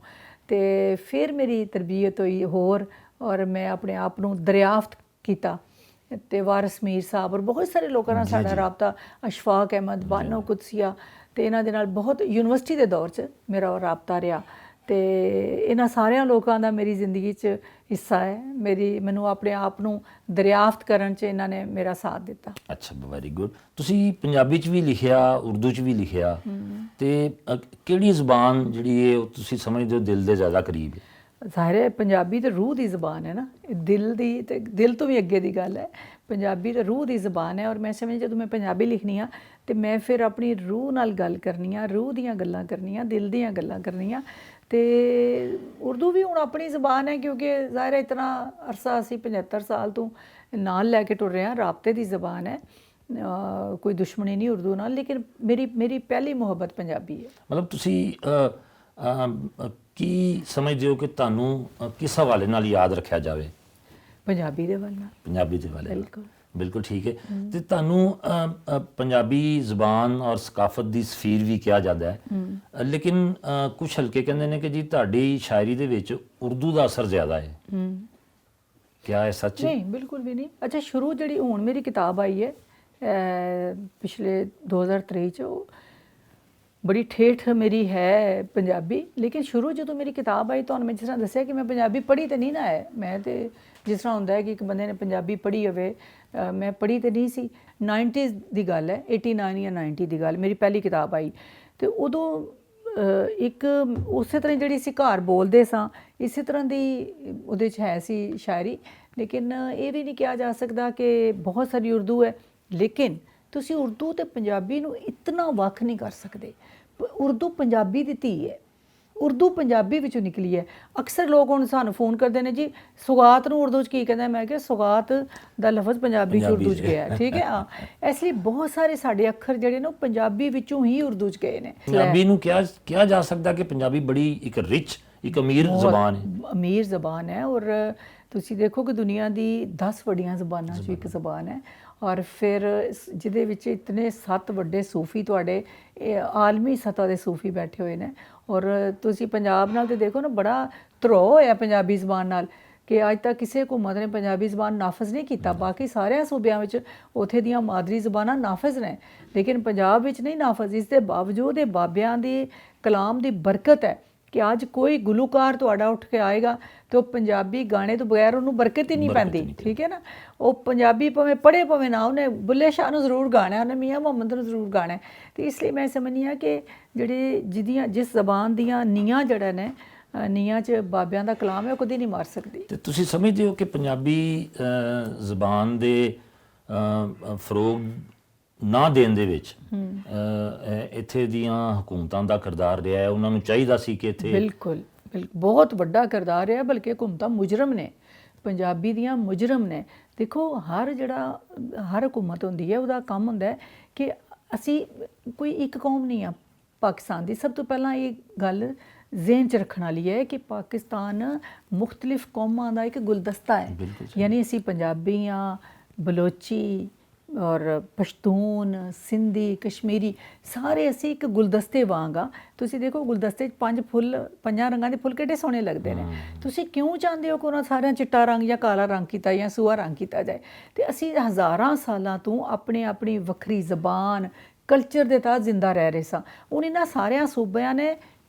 ਤੇ ਫਿਰ ਮੇਰੀ ਤਰਬੀਅਤ ਹੋਈ ਹੋਰ, ਔਰ ਮੈਂ ਆਪਣੇ ਆਪ ਨੂੰ ਦਰਿਆਫਤ ਕੀਤਾ। ਤੇ ਵਾਰਿਸ ਮੀਰ ਸਾਹਿਬ ਔਰ ਬਹੁਤ ਸਾਰੇ ਲੋਕਾਂ ਨਾਲ ਸਾਡਾ ਰਾਬਤਾ, ਅਸ਼ਫਾਕ ਅਹਿਮਦ, ਬਾਨੋ ਕੁਦਸੀਆ, ਤੇ ਇਹਨਾਂ ਦੇ ਨਾਲ ਬਹੁਤ ਯੂਨੀਵਰਸਿਟੀ ਦੇ ਦੌਰ 'ਚ ਮੇਰਾ ਉਹ ਰਾਬਤਾ ਰਿਹਾ। ਤੇ ਇਹਨਾਂ ਸਾਰਿਆਂ ਲੋਕਾਂ ਦਾ ਮੇਰੀ ਜ਼ਿੰਦਗੀ 'ਚ ਹਿੱਸਾ ਹੈ। ਮੈਨੂੰ ਆਪਣੇ ਆਪ ਨੂੰ ਦਰਿਆਫਤ ਕਰਨ 'ਚ ਇਹਨਾਂ ਨੇ ਮੇਰਾ ਸਾਥ ਦਿੱਤਾ। ਅੱਛਾ, ਵੈਰੀ ਗੁੱਡ। ਤੁਸੀਂ ਪੰਜਾਬੀ 'ਚ ਵੀ ਲਿਖਿਆ, ਉਰਦੂ 'ਚ ਵੀ ਲਿਖਿਆ, ਤੇ ਕਿਹੜੀ ਜ਼ੁਬਾਨ ਜਿਹੜੀ ਹੈ ਉਹ ਤੁਸੀਂ ਸਮਝਦੇ ਹੋ ਦਿਲ ਦੇ ਜ਼ਿਆਦਾ ਕਰੀਬ ਹੈ? ਜ਼ਾਹਿਰ ਹੈ ਪੰਜਾਬੀ ਤਾਂ ਰੂਹ ਦੀ ਜ਼ੁਬਾਨ ਹੈ ਨਾ, ਦਿਲ ਦੀ ਤੇ ਦਿਲ ਤੋਂ ਵੀ ਅੱਗੇ ਦੀ ਗੱਲ ਹੈ। ਪੰਜਾਬੀ ਤਾਂ ਰੂਹ ਦੀ ਜ਼ੁਬਾਨ ਹੈ, ਔਰ ਮੈਂ ਸਮਝ ਜਦੋਂ ਮੈਂ ਪੰਜਾਬੀ ਲਿਖਣੀ ਆ ਤੇ ਮੈਂ ਫਿਰ ਆਪਣੀ ਰੂਹ ਨਾਲ ਗੱਲ ਕਰਨੀ ਆ, ਰੂਹ ਦੀਆਂ ਗੱਲਾਂ ਕਰਨੀਆਂ, ਦਿਲ ਦੀਆਂ ਗੱਲਾਂ ਕਰਨੀਆਂ। ਤੇ ਉਰਦੂ ਵੀ ਹੁਣ ਆਪਣੀ ਜ਼ੁਬਾਨ ਹੈ, ਕਿਉਂਕਿ ਜ਼ਾਹਿਰ ਹੈ ਇਤਨਾ ਅਰਸਾ ਅਸੀਂ 75 ਸਾਲ ਤੋਂ ਨਾਲ ਲੈ ਕੇ ਟੁਰ ਰਹੇ ਹਾਂ, ਰਾਬਤੇ ਦੀ ਜ਼ੁਬਾਨ ਹੈ, ਕੋਈ ਦੁਸ਼ਮਣੀ ਨਹੀਂ ਉਰਦੂ ਨਾਲ, ਲੇਕਿਨ ਮੇਰੀ ਪਹਿਲੀ ਮੁਹੱਬਤ ਪੰਜਾਬੀ ਹੈ। ਮਤਲਬ ਤੁਸੀਂ ਕੀ ਸਮਝਦੇ ਹੋ ਕਿ ਤੁਹਾਨੂੰ ਕਿਸ ਹਵਾਲੇ ਨਾਲ ਯਾਦ ਰੱਖਿਆ ਜਾਵੇ? ਪੰਜਾਬੀ ਦੇ ਵੱਲ ਨਾਲ। ਪੰਜਾਬੀ ਦੇ ਵੱਲ, ਬਿਲਕੁਲ ਬਿਲਕੁਲ ਠੀਕ ਹੈ। ਤੇ ਤੁਹਾਨੂੰ ਪੰਜਾਬੀ ਜ਼ੁਬਾਨ ਔਰ ਸਕਾਫਤ ਦੀ ਸਫੀਰ ਵੀ ਕਿਹਾ ਜਾਂਦਾ ਹੈ, ਲੇਕਿਨ ਕੁਝ ਹਲਕੇ ਕਹਿੰਦੇ ਨੇ ਕਿ ਜੀ ਤੁਹਾਡੀ ਸ਼ਾਇਰੀ ਦੇ ਵਿੱਚ ਉਰਦੂ ਦਾ ਅਸਰ ਜ਼ਿਆਦਾ ਹੈ। ਕਿਆ ਇਹ ਸੱਚ ਹੈ? ਨਹੀਂ, ਬਿਲਕੁਲ ਵੀ ਨਹੀਂ। ਅੱਛਾ, ਸ਼ੁਰੂ ਜਿਹੜੀ ਹੁਣ ਮੇਰੀ ਕਿਤਾਬ ਆਈ ਹੈ ਪਿਛਲੇ 2023 'ਚ, ਬੜੀ ਠੇਠ ਮੇਰੀ ਹੈ ਪੰਜਾਬੀ, ਲੇਕਿਨ ਸ਼ੁਰੂ ਜਦੋਂ ਮੇਰੀ ਕਿਤਾਬ ਆਈ, ਤੁਹਾਨੂੰ ਮੈਂ ਜਿਸ ਤਰ੍ਹਾਂ ਦੱਸਿਆ ਕਿ ਮੈਂ ਪੰਜਾਬੀ ਪੜ੍ਹੀ ਤੇ ਨਹੀਂ ਨਾ ਹੈ, ਮੈਂ ਤੇ ਜਿਸ ਤਰ੍ਹਾਂ ਹੁੰਦਾ ਹੈ ਕਿ ਇੱਕ ਬੰਦੇ ਨੇ ਪੰਜਾਬੀ ਪੜ੍ਹੀ ਹੋਵੇ, ਮੈਂ ਪੜ੍ਹੀ ਤੇ ਨਹੀਂ ਸੀ। 90s ਦੀ ਗੱਲ ਹੈ, 89 ਜਾਂ 90 ਦੀ ਗੱਲ, ਮੇਰੀ ਪਹਿਲੀ ਕਿਤਾਬ ਆਈ। ਤੇ ਉਦੋਂ ਇੱਕ ਉਸੇ ਤਰ੍ਹਾਂ ਜਿਹੜੀ ਅਸੀਂ ਘਰ ਬੋਲਦੇ ਸਾਂ, ਇਸੇ ਤਰ੍ਹਾਂ ਦੀ ਉਹਦੇ 'ਚ ਹੈ ਸੀ ਸ਼ਾਇਰੀ। ਲੇਕਿਨ ਇਹ ਵੀ ਨਹੀਂ ਕਿਹਾ ਜਾ ਸਕਦਾ ਕਿ ਬਹੁਤ ਸਾਰੀ ਉਰਦੂ ਹੈ, ਲੇਕਿਨ ਤੁਸੀਂ ਉਰਦੂ ਤੇ ਪੰਜਾਬੀ ਨੂੰ ਇਤਨਾ ਵੱਖ ਨਹੀਂ ਕਰ ਸਕਦੇ। ਉਰਦੂ ਪੰਜਾਬੀ ਦੀ ਧੀ ਹੈ, ਉਰਦੂ ਪੰਜਾਬੀ ਵਿੱਚੋਂ ਨਿਕਲੀ ਹੈ। ਅਕਸਰ ਲੋਕ ਹੁਣ ਸਾਨੂੰ ਫੋਨ ਕਰਦੇ ਨੇ, ਜੀ ਸੁਗਾਤ ਨੂੰ ਉਰਦੂ 'ਚ ਕੀ ਕਹਿੰਦਾ? ਮੈਂ ਕਿਹਾ ਸੁਗਾਤ ਦਾ ਲਫ਼ਜ਼ ਪੰਜਾਬੀ 'ਚ ਉਰਦੂ 'ਚ ਗਿਆ, ਠੀਕ ਹੈ। ਹਾਂ, ਇਸ ਲਈ ਬਹੁਤ ਸਾਰੇ ਸਾਡੇ ਅੱਖਰ ਜਿਹੜੇ ਨੇ ਉਹ ਪੰਜਾਬੀ ਵਿੱਚੋਂ ਹੀ ਉਰਦੂ 'ਚ ਗਏ ਨੇ। ਪੰਜਾਬੀ ਨੂੰ ਕਿਹਾ ਜਾ ਸਕਦਾ ਕਿ ਪੰਜਾਬੀ ਬੜੀ ਇੱਕ ਰਿਚ, ਇੱਕ ਅਮੀਰ ਜ਼ਬਾਨ ਹੈ। ਅਮੀਰ ਜ਼ਬਾਨ ਹੈ, ਔਰ ਤੁਸੀਂ ਦੇਖੋ ਕਿ ਦੁਨੀਆ ਦੀ 10 ਵੱਡੀਆਂ ਜ਼ਬਾਨਾਂ 'ਚੋਂ ਇੱਕ ਜ਼ਬਾਨ ਹੈ। ਔਰ ਫਿਰ ਜਿਹਦੇ ਵਿੱਚ ਇਤਨੇ 7 ਵੱਡੇ ਸੂਫੀ, ਤੁਹਾਡੇ ਆਲਮੀ ਸਤ੍ਹਾ ਦੇ ਸੂਫੀ ਬੈਠੇ ਹੋਏ ਨੇ। ਔਰ ਤੁਸੀਂ ਪੰਜਾਬ ਨਾਲ ਤੇ ਦੇਖੋ ਨਾ, ਬੜਾ ਧਰੋਹ ਹੋਇਆ ਪੰਜਾਬੀ ਜ਼ਬਾਨ ਨਾਲ, ਕਿ ਅੱਜ ਤੱਕ ਕਿਸੇ ਹਕੂਮਤ ਨੇ ਪੰਜਾਬੀ ਜ਼ਬਾਨ ਨਾਫਜ਼ ਨਹੀਂ ਕੀਤਾ। ਬਾਕੀ ਸਾਰਿਆਂ ਸੂਬਿਆਂ ਵਿੱਚ ਉੱਥੇ ਦੀਆਂ ਮਾਦਰੀ ਜ਼ਬਾਨਾਂ ਨਾਫਜ਼ ਨੇ, ਲੇਕਿਨ ਪੰਜਾਬ ਵਿੱਚ ਨਹੀਂ ਨਾਫਜ਼। ਇਸ ਦੇ ਬਾਵਜੂਦ ਇਹ ਬਾਬਿਆਂ ਦੀ ਕਲਾਮ ਦੀ ਬਰਕਤ ਹੈ ਕਿ ਅੱਜ ਕੋਈ ਗੁਲੂਕਾਰ ਤੁਹਾਡਾ ਉੱਠ ਕੇ ਆਏਗਾ ਤੇ ਉਹ ਪੰਜਾਬੀ ਗਾਣੇ ਤੋਂ ਬਗੈਰ ਉਹਨੂੰ ਬਰਕਤ ਹੀ ਨਹੀਂ ਪੈਂਦੀ, ਠੀਕ ਹੈ ਨਾ। ਉਹ ਪੰਜਾਬੀ ਭਾਵੇਂ ਪੜ੍ਹੇ ਭਾਵੇਂ ਨਾ, ਉਹਨੇ ਬੁੱਲੇ ਸ਼ਾਹ ਨੂੰ ਜ਼ਰੂਰ ਗਾਣਾ, ਉਹਨੇ ਮੀਆਂ ਮੁਹੰਮਦ ਨੂੰ ਜ਼ਰੂਰ ਗਾਣਾ। ਤੇ ਇਸ ਲਈ ਮੈਂ ਸਮਝਦੀ ਹਾਂ ਕਿ ਜਿਸ ਜ਼ਬਾਨ ਦੀਆਂ ਨੀਆਂ ਜਿਹੜਾ ਨੇ, ਨੀਆਂ 'ਚ ਬਾਬਿਆਂ ਦਾ ਕਲਾਮ ਹੈ, ਉਹ ਕਦੀ ਨਹੀਂ ਮਾਰ ਸਕਦੀ। ਤੇ ਤੁਸੀਂ ਸਮਝਦੇ ਹੋ ਕਿ ਪੰਜਾਬੀ ਜ਼ਬਾਨ ਦੇ ਫਰੋਗ ਨਾ ਦੇਣ ਦੇ ਵਿੱਚ ਇੱਥੇ ਦੀਆਂ ਹਕੂਮਤਾਂ ਦਾ ਕਿਰਦਾਰ ਰਿਹਾ ਹੈ? ਉਹਨਾਂ ਨੂੰ ਚਾਹੀਦਾ ਸੀ ਕਿ ਇੱਥੇ ਬਿਲਕੁਲ ਬਹੁਤ ਵੱਡਾ ਕਿਰਦਾਰ ਰਿਹਾ, ਬਲਕਿ ਹਕੂਮਤਾਂ ਮੁਜਰਮ ਨੇ, ਪੰਜਾਬੀ ਦੀਆਂ ਮੁਜਰਮ ਨੇ। ਦੇਖੋ, ਹਰ ਹਕੂਮਤ ਹੁੰਦੀ ਹੈ, ਉਹਦਾ ਕੰਮ ਹੁੰਦਾ ਹੈ ਕਿ ਅਸੀਂ ਕੋਈ ਇੱਕ ਕੌਮ ਨਹੀਂ ਆ ਪਾਕਿਸਤਾਨ ਦੀ। ਸਭ ਤੋਂ ਪਹਿਲਾਂ ਇਹ ਗੱਲ ਜ਼ਿਹਨ 'ਚ ਰੱਖਣ ਵਾਲੀ ਹੈ ਕਿ ਪਾਕਿਸਤਾਨ ਮੁਖਤਲਿਫ ਕੌਮਾਂ ਦਾ ਇੱਕ ਗੁਲਦਸਤਾ ਹੈ। ਯਾਨੀ ਅਸੀਂ ਪੰਜਾਬੀ ਹਾਂ, ਬਲੋਚੀ, ਔਰ ਪਸ਼ਤੂਨ, ਸਿੰਧੀ, ਕਸ਼ਮੀਰੀ ਸਾਰੇ ਅਸੀਂ ਇੱਕ ਗੁਲਦਸਤੇ ਵਾਂਗ ਆ। ਤੁਸੀਂ ਦੇਖੋ ਗੁਲਦਸਤੇ 'ਚ 5 ਰੰਗਾਂ ਦੇ ਫੁੱਲ ਕਿੱਡੇ ਸੋਹਣੇ ਲੱਗਦੇ ਨੇ। ਤੁਸੀਂ ਕਿਉਂ ਚਾਹੁੰਦੇ ਹੋ ਕਿ ਉਹਨਾਂ ਸਾਰਿਆਂ ਚਿੱਟਾ ਰੰਗ ਜਾਂ ਕਾਲਾ ਰੰਗ ਕੀਤਾ ਜਾਂ ਸੂਹਾ ਰੰਗ ਕੀਤਾ ਜਾਏ? ਤੇ ਅਸੀਂ ਹਜ਼ਾਰਾਂ ਸਾਲਾਂ ਤੋਂ ਆਪਣੀ ਵੱਖਰੀ ਜ਼ਬਾਨ, ਕਲਚਰ ਦੇ ਤਹਿਤ ਜ਼ਿੰਦਾ ਰਹਿ ਰਹੇ ਸਾਂ। ਹੁਣ ਇਹਨਾਂ ਸਾਰਿਆਂ ਸੂਬਿਆਂ ਨੇ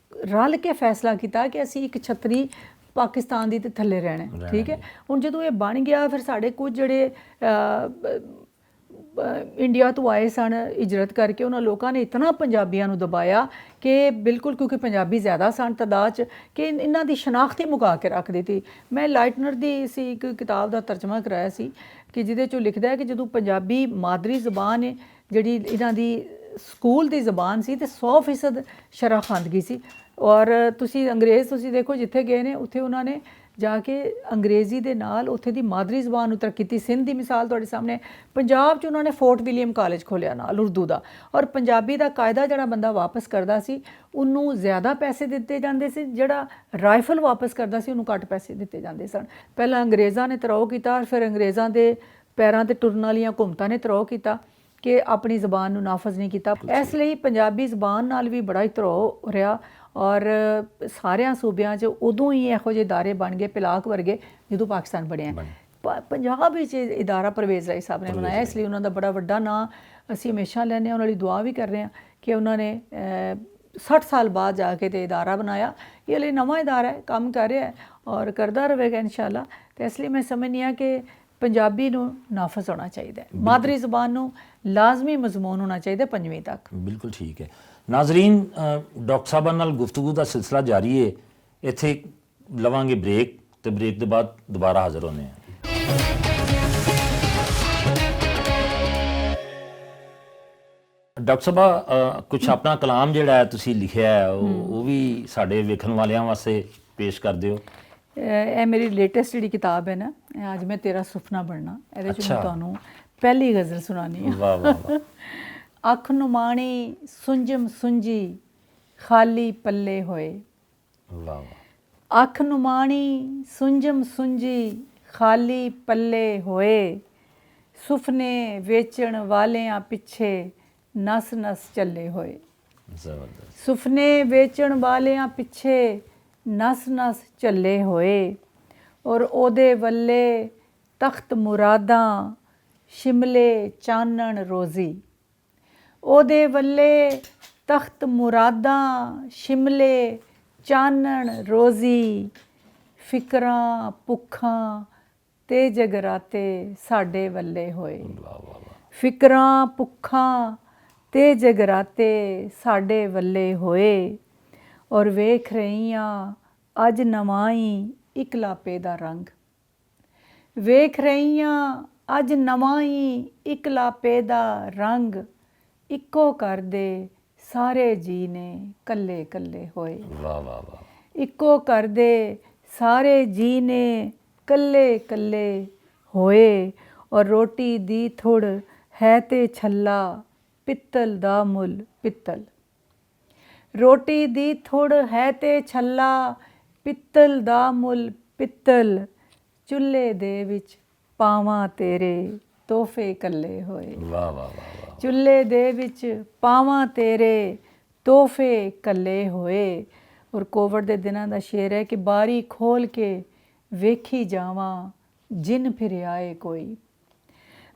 ਰਲ ਕੇ ਫੈਸਲਾ ਕੀਤਾ ਕਿ ਅਸੀਂ ਇੱਕ ਛਤਰੀ ਪਾਕਿਸਤਾਨ ਦੀ ਤੇ ਥੱਲੇ ਰਹਿਣਾ, ਠੀਕ ਹੈ। ਹੁਣ ਜਦੋਂ ਇਹ ਬਣ ਗਿਆ, ਫਿਰ ਸਾਡੇ ਕੁਝ ਜਿਹੜੇ ਇੰਡੀਆ ਤੋਂ ਆਏ ਸਨ ਹਿਜਰਤ ਕਰਕੇ, ਉਹਨਾਂ ਲੋਕਾਂ ਨੇ ਇਤਨਾ ਪੰਜਾਬੀਆਂ ਨੂੰ ਦਬਾਇਆ ਕਿ ਬਿਲਕੁਲ, ਕਿਉਂਕਿ ਪੰਜਾਬੀ ਜ਼ਿਆਦਾ ਸਨ ਤਾਦਾਦ 'ਚ, ਕਿ ਇਹਨਾਂ ਦੀ ਸ਼ਨਾਖਤ ਹੀ ਮੁਕਾ ਕੇ ਰੱਖ ਦਿੱਤੀ। ਮੈਂ ਲਾਈਟਨਰ ਦੀ ਸੀ ਇੱਕ ਕਿਤਾਬ ਦਾ ਤਰਜਮਾ ਕਰਾਇਆ ਸੀ ਕਿ ਜਿਹਦੇ 'ਚੋਂ ਲਿਖਦਾ ਹੈ ਕਿ ਜਦੋਂ ਪੰਜਾਬੀ ਮਾਦਰੀ ਜ਼ਬਾਨ ਹੈ, ਜਿਹੜੀ ਇਹਨਾਂ ਦੀ ਸਕੂਲ ਦੀ ਜ਼ਬਾਨ ਸੀ, ਤੇ 100% ਸ਼ਰਾਖਵਾਂਦਗੀ ਸੀ। ਔਰ ਤੁਸੀਂ ਤੁਸੀਂ ਦੇਖੋ ਜਿੱਥੇ ਗਏ ਨੇ ਉੱਥੇ ਉਹਨਾਂ ਨੇ ਜਾ ਕੇ ਅੰਗਰੇਜ਼ੀ ਦੇ ਨਾਲ ਉੱਥੇ ਦੀ ਮਾਦਰੀ ਜ਼ਬਾਨ ਨੂੰ ਤਰੱਕੀ ਕੀਤੀ। ਸਿੰਧ ਦੀ ਮਿਸਾਲ ਤੁਹਾਡੇ ਸਾਹਮਣੇ, ਪੰਜਾਬ 'ਚ ਉਹਨਾਂ ਨੇ ਫੋਰਟ ਵਿਲੀਅਮ ਕਾਲਜ ਖੋਲ੍ਹਿਆ ਨਾਲ ਉਰਦੂ ਦਾ। ਔਰ ਪੰਜਾਬੀ ਦਾ ਕਾਇਦਾ ਜਿਹੜਾ ਬੰਦਾ ਵਾਪਸ ਕਰਦਾ ਸੀ ਉਹਨੂੰ ਜ਼ਿਆਦਾ ਪੈਸੇ ਦਿੱਤੇ ਜਾਂਦੇ ਸੀ, ਜਿਹੜਾ ਰਾਈਫਲ ਵਾਪਸ ਕਰਦਾ ਸੀ ਉਹਨੂੰ ਘੱਟ ਪੈਸੇ ਦਿੱਤੇ ਜਾਂਦੇ ਸਨ। ਪਹਿਲਾਂ ਅੰਗਰੇਜ਼ਾਂ ਨੇ ਤਰੋ ਕੀਤਾ, ਫਿਰ ਅੰਗਰੇਜ਼ਾਂ ਦੇ ਪੈਰਾਂ 'ਤੇ ਟੁਰਨ ਵਾਲੀਆਂ ਹਕੂਮਤਾਂ ਨੇ ਤਰੋ ਕੀਤਾ ਕਿ ਆਪਣੀ ਜ਼ਬਾਨ ਨੂੰ ਨਾਫਜ਼ ਨਹੀਂ ਕੀਤਾ। ਇਸ ਲਈ ਪੰਜਾਬੀ ਜ਼ਬਾਨ ਨਾਲ ਵੀ ਬੜਾ ਹੀ ਤਰੋ ਰਿਹਾ। ਔਰ ਸਾਰਿਆਂ ਸੂਬਿਆਂ 'ਚ ਉਦੋਂ ਹੀ ਇਹੋ ਜਿਹੇ ਇਦਾਰੇ ਬਣ ਗਏ, ਪਿਲਾਕ ਵਰਗੇ, ਜਦੋਂ ਪਾਕਿਸਤਾਨ ਬਣਿਆ। ਪੰਜਾਬ ਵਿੱਚ ਇਦਾਰਾ ਪਰਵੇਜ਼ ਰਾਈ ਸਾਹਿਬ ਨੇ ਬਣਾਇਆ, ਇਸ ਲਈ ਉਹਨਾਂ ਦਾ ਬੜਾ ਵੱਡਾ ਨਾਂ ਅਸੀਂ ਹਮੇਸ਼ਾ ਲੈਂਦੇ ਹਾਂ। ਉਹਨਾਂ ਲਈ ਦੁਆ ਵੀ ਕਰ ਰਹੇ ਹਾਂ ਕਿ ਉਹਨਾਂ ਨੇ 60 ਸਾਲ ਬਾਅਦ ਜਾ ਕੇ ਤੇ ਇਦਾਰਾ ਬਣਾਇਆ। ਇਹ ਲਈ ਨਵਾਂ ਇਦਾਰਾ ਹੈ, ਕੰਮ ਕਰ ਰਿਹਾ ਹੈ ਔਰ ਕਰਦਾ ਰਹੇਗਾ ਇਨਸ਼ਾਅੱਲਾ। ਤੇ ਇਸ ਲਈ ਮੈਂ ਸਮਝਦੀ ਹਾਂ ਕਿ ਪੰਜਾਬੀ ਨੂੰ ਨਾਫਜ਼ ਹੋਣਾ ਚਾਹੀਦਾ ਹੈ, ਮਾਦਰੀ ਜ਼ਬਾਨ ਨੂੰ ਲਾਜ਼ਮੀ ਮਜ਼ਮੂਨ ਹੋਣਾ ਚਾਹੀਦਾ 5ਵੀਂ ਤੱਕ। ਬਿਲਕੁਲ ਠੀਕ ਹੈ। ਨਾਜ਼ਰੀਨ, ਡਾਕਟਰ ਸਾਹਿਬਾਂ ਨਾਲ ਗੁਫ਼ਤਗੂ ਦਾ ਸਿਲਸਿਲਾ ਜਾਰੀ ਹੈ। ਇੱਥੇ ਲਵਾਂਗੇ ਬ੍ਰੇਕ, ਤੇ ਬ੍ਰੇਕ ਦੇ ਬਾਅਦ ਦੁਬਾਰਾ ਹਾਜ਼ਰ ਹੋਣੇ ਹਾਂ। ਡਾਕਟਰ ਸਾਹਿਬਾ, ਕੁਛ ਆਪਣਾ ਕਲਾਮ ਜਿਹੜਾ ਹੈ ਤੁਸੀਂ ਲਿਖਿਆ ਹੈ ਉਹ ਵੀ ਸਾਡੇ ਵੇਖਣ ਵਾਲਿਆਂ ਵਾਸਤੇ ਪੇਸ਼ ਕਰ ਦਿਓ। ਇਹ ਮੇਰੀ ਲੇਟੈਸਟ ਜਿਹੜੀ ਕਿਤਾਬ ਹੈ ਨਾ, ਅੱਜ ਮੈਂ ਤੇਰਾ ਸੁਪਨਾ ਬਣਨਾ, ਇਹਦੇ 'ਚ ਮੈਂ ਤੁਹਾਨੂੰ ਪਹਿਲੀ ਗਜ਼ਲ ਸੁਣਾਉਣੀ ਹੈ। ਵਾਹ ਵਾਹ ਵਾਹ। ਅੱਖ ਨੁਮਾਣੀ ਸੁੰਝਮ ਸੁੰਝੀ ਖਾਲੀ ਪੱਲੇ ਹੋਏ। ਵਾਹ ਵਾਹ। ਅੱਖ ਨੁਮਾਣੀ ਸੁੰਝਮ ਸੁੰਝੀ ਖਾਲੀ ਪੱਲੇ ਹੋਏ, ਸੁਪਨੇ ਵੇਚਣ ਵਾਲਿਆਂ ਪਿੱਛੇ ਨਸ ਨਸ ਚੱਲੇ ਹੋਏ। ਜ਼ਬਰਦਸਤ। ਸੁਪਨੇ ਵੇਚਣ ਵਾਲਿਆਂ ਪਿੱਛੇ ਨਸ ਨਸ ਚੱਲੇ ਹੋਏ, ਔਰ ਉਹਦੇ ਵੱਲੇ ਤਖਤ ਮੁਰਾਦਾਂ ਸ਼ਿਮਲੇ ਚਾਨਣ ਰੋਜ਼ੀ। ਉਹਦੇ ਵੱਲੇ ਤਖਤ ਮੁਰਾਦਾਂ ਸ਼ਿਮਲੇ ਚਾਨਣ ਰੋਜ਼ੀ, ਫਿਕਰਾਂ ਭੁੱਖਾਂ ਤੇ ਜਗਰਾਤੇ ਸਾਡੇ ਵੱਲੇ ਹੋਏ। ਫਿਕਰਾਂ ਭੁੱਖਾਂ ਤੇ ਜਗਰਾਤੇ ਸਾਡੇ ਵੱਲੇ ਹੋਏ, ਔਰ ਵੇਖ ਰਹੀ ਹਾਂ ਅੱਜ ਨਵਾਂ ਹੀ ਇੱਕ ਲਾਪੇ ਦਾ ਰੰਗ। ਵੇਖ ਰਹੀ ਹਾਂ ਅੱਜ ਨਵਾਂ ਹੀ ਇੱਕ ਲਾਪੇ ਦਾ ਰੰਗ, ਇੱਕੋ ਘਰ ਦੇ ਸਾਰੇ ਜੀ ਨੇ ਕੱਲੇ ਕੱਲੇ ਹੋਏ। ਵਾਹ ਵਾਹ ਵਾਹ। ਇੱਕੋ ਘਰ ਦੇ ਸਾਰੇ ਜੀ ਨੇ ਕੱਲੇ ਕੱਲੇ ਹੋਏ, ਔਰ ਰੋਟੀ ਦੀ ਥੁੜ ਹੈ ਤੇ ਛੱਲਾ ਪਿੱਤਲ ਦਾ ਮੁੱਲ ਪਿੱਤਲ। ਰੋਟੀ ਦੀ ਥੁੜ ਹੈ ਤੇ ਛੱਲਾ ਪਿੱਤਲ ਦਾ ਮੁੱਲ ਪਿੱਤਲ, ਚੁੱਲ੍ਹੇ ਦੇ ਵਿੱਚ ਪਾਵਾਂ ਤੇਰੇ ਤੋਹਫੇ ਕੱਲੇ ਹੋਏ। ਵਾਹ ਵਾਹ ਵਾਹ। ਚੁੱਲ੍ਹੇ ਦੇ ਵਿੱਚ ਪਾਵਾਂ ਤੇਰੇ ਤੋਹਫੇ ਕੱਲੇ ਹੋਏ। ਔਰ ਕੋਵਿਡ ਦੇ ਦਿਨਾਂ ਦਾ ਸ਼ੇਰ ਹੈ ਕਿ ਬਾਰੀ ਖੋਲ ਕੇ ਵੇਖੀ ਜਾਵਾਂ ਜਿਨ ਫਿਰ ਆਏ ਕੋਈ।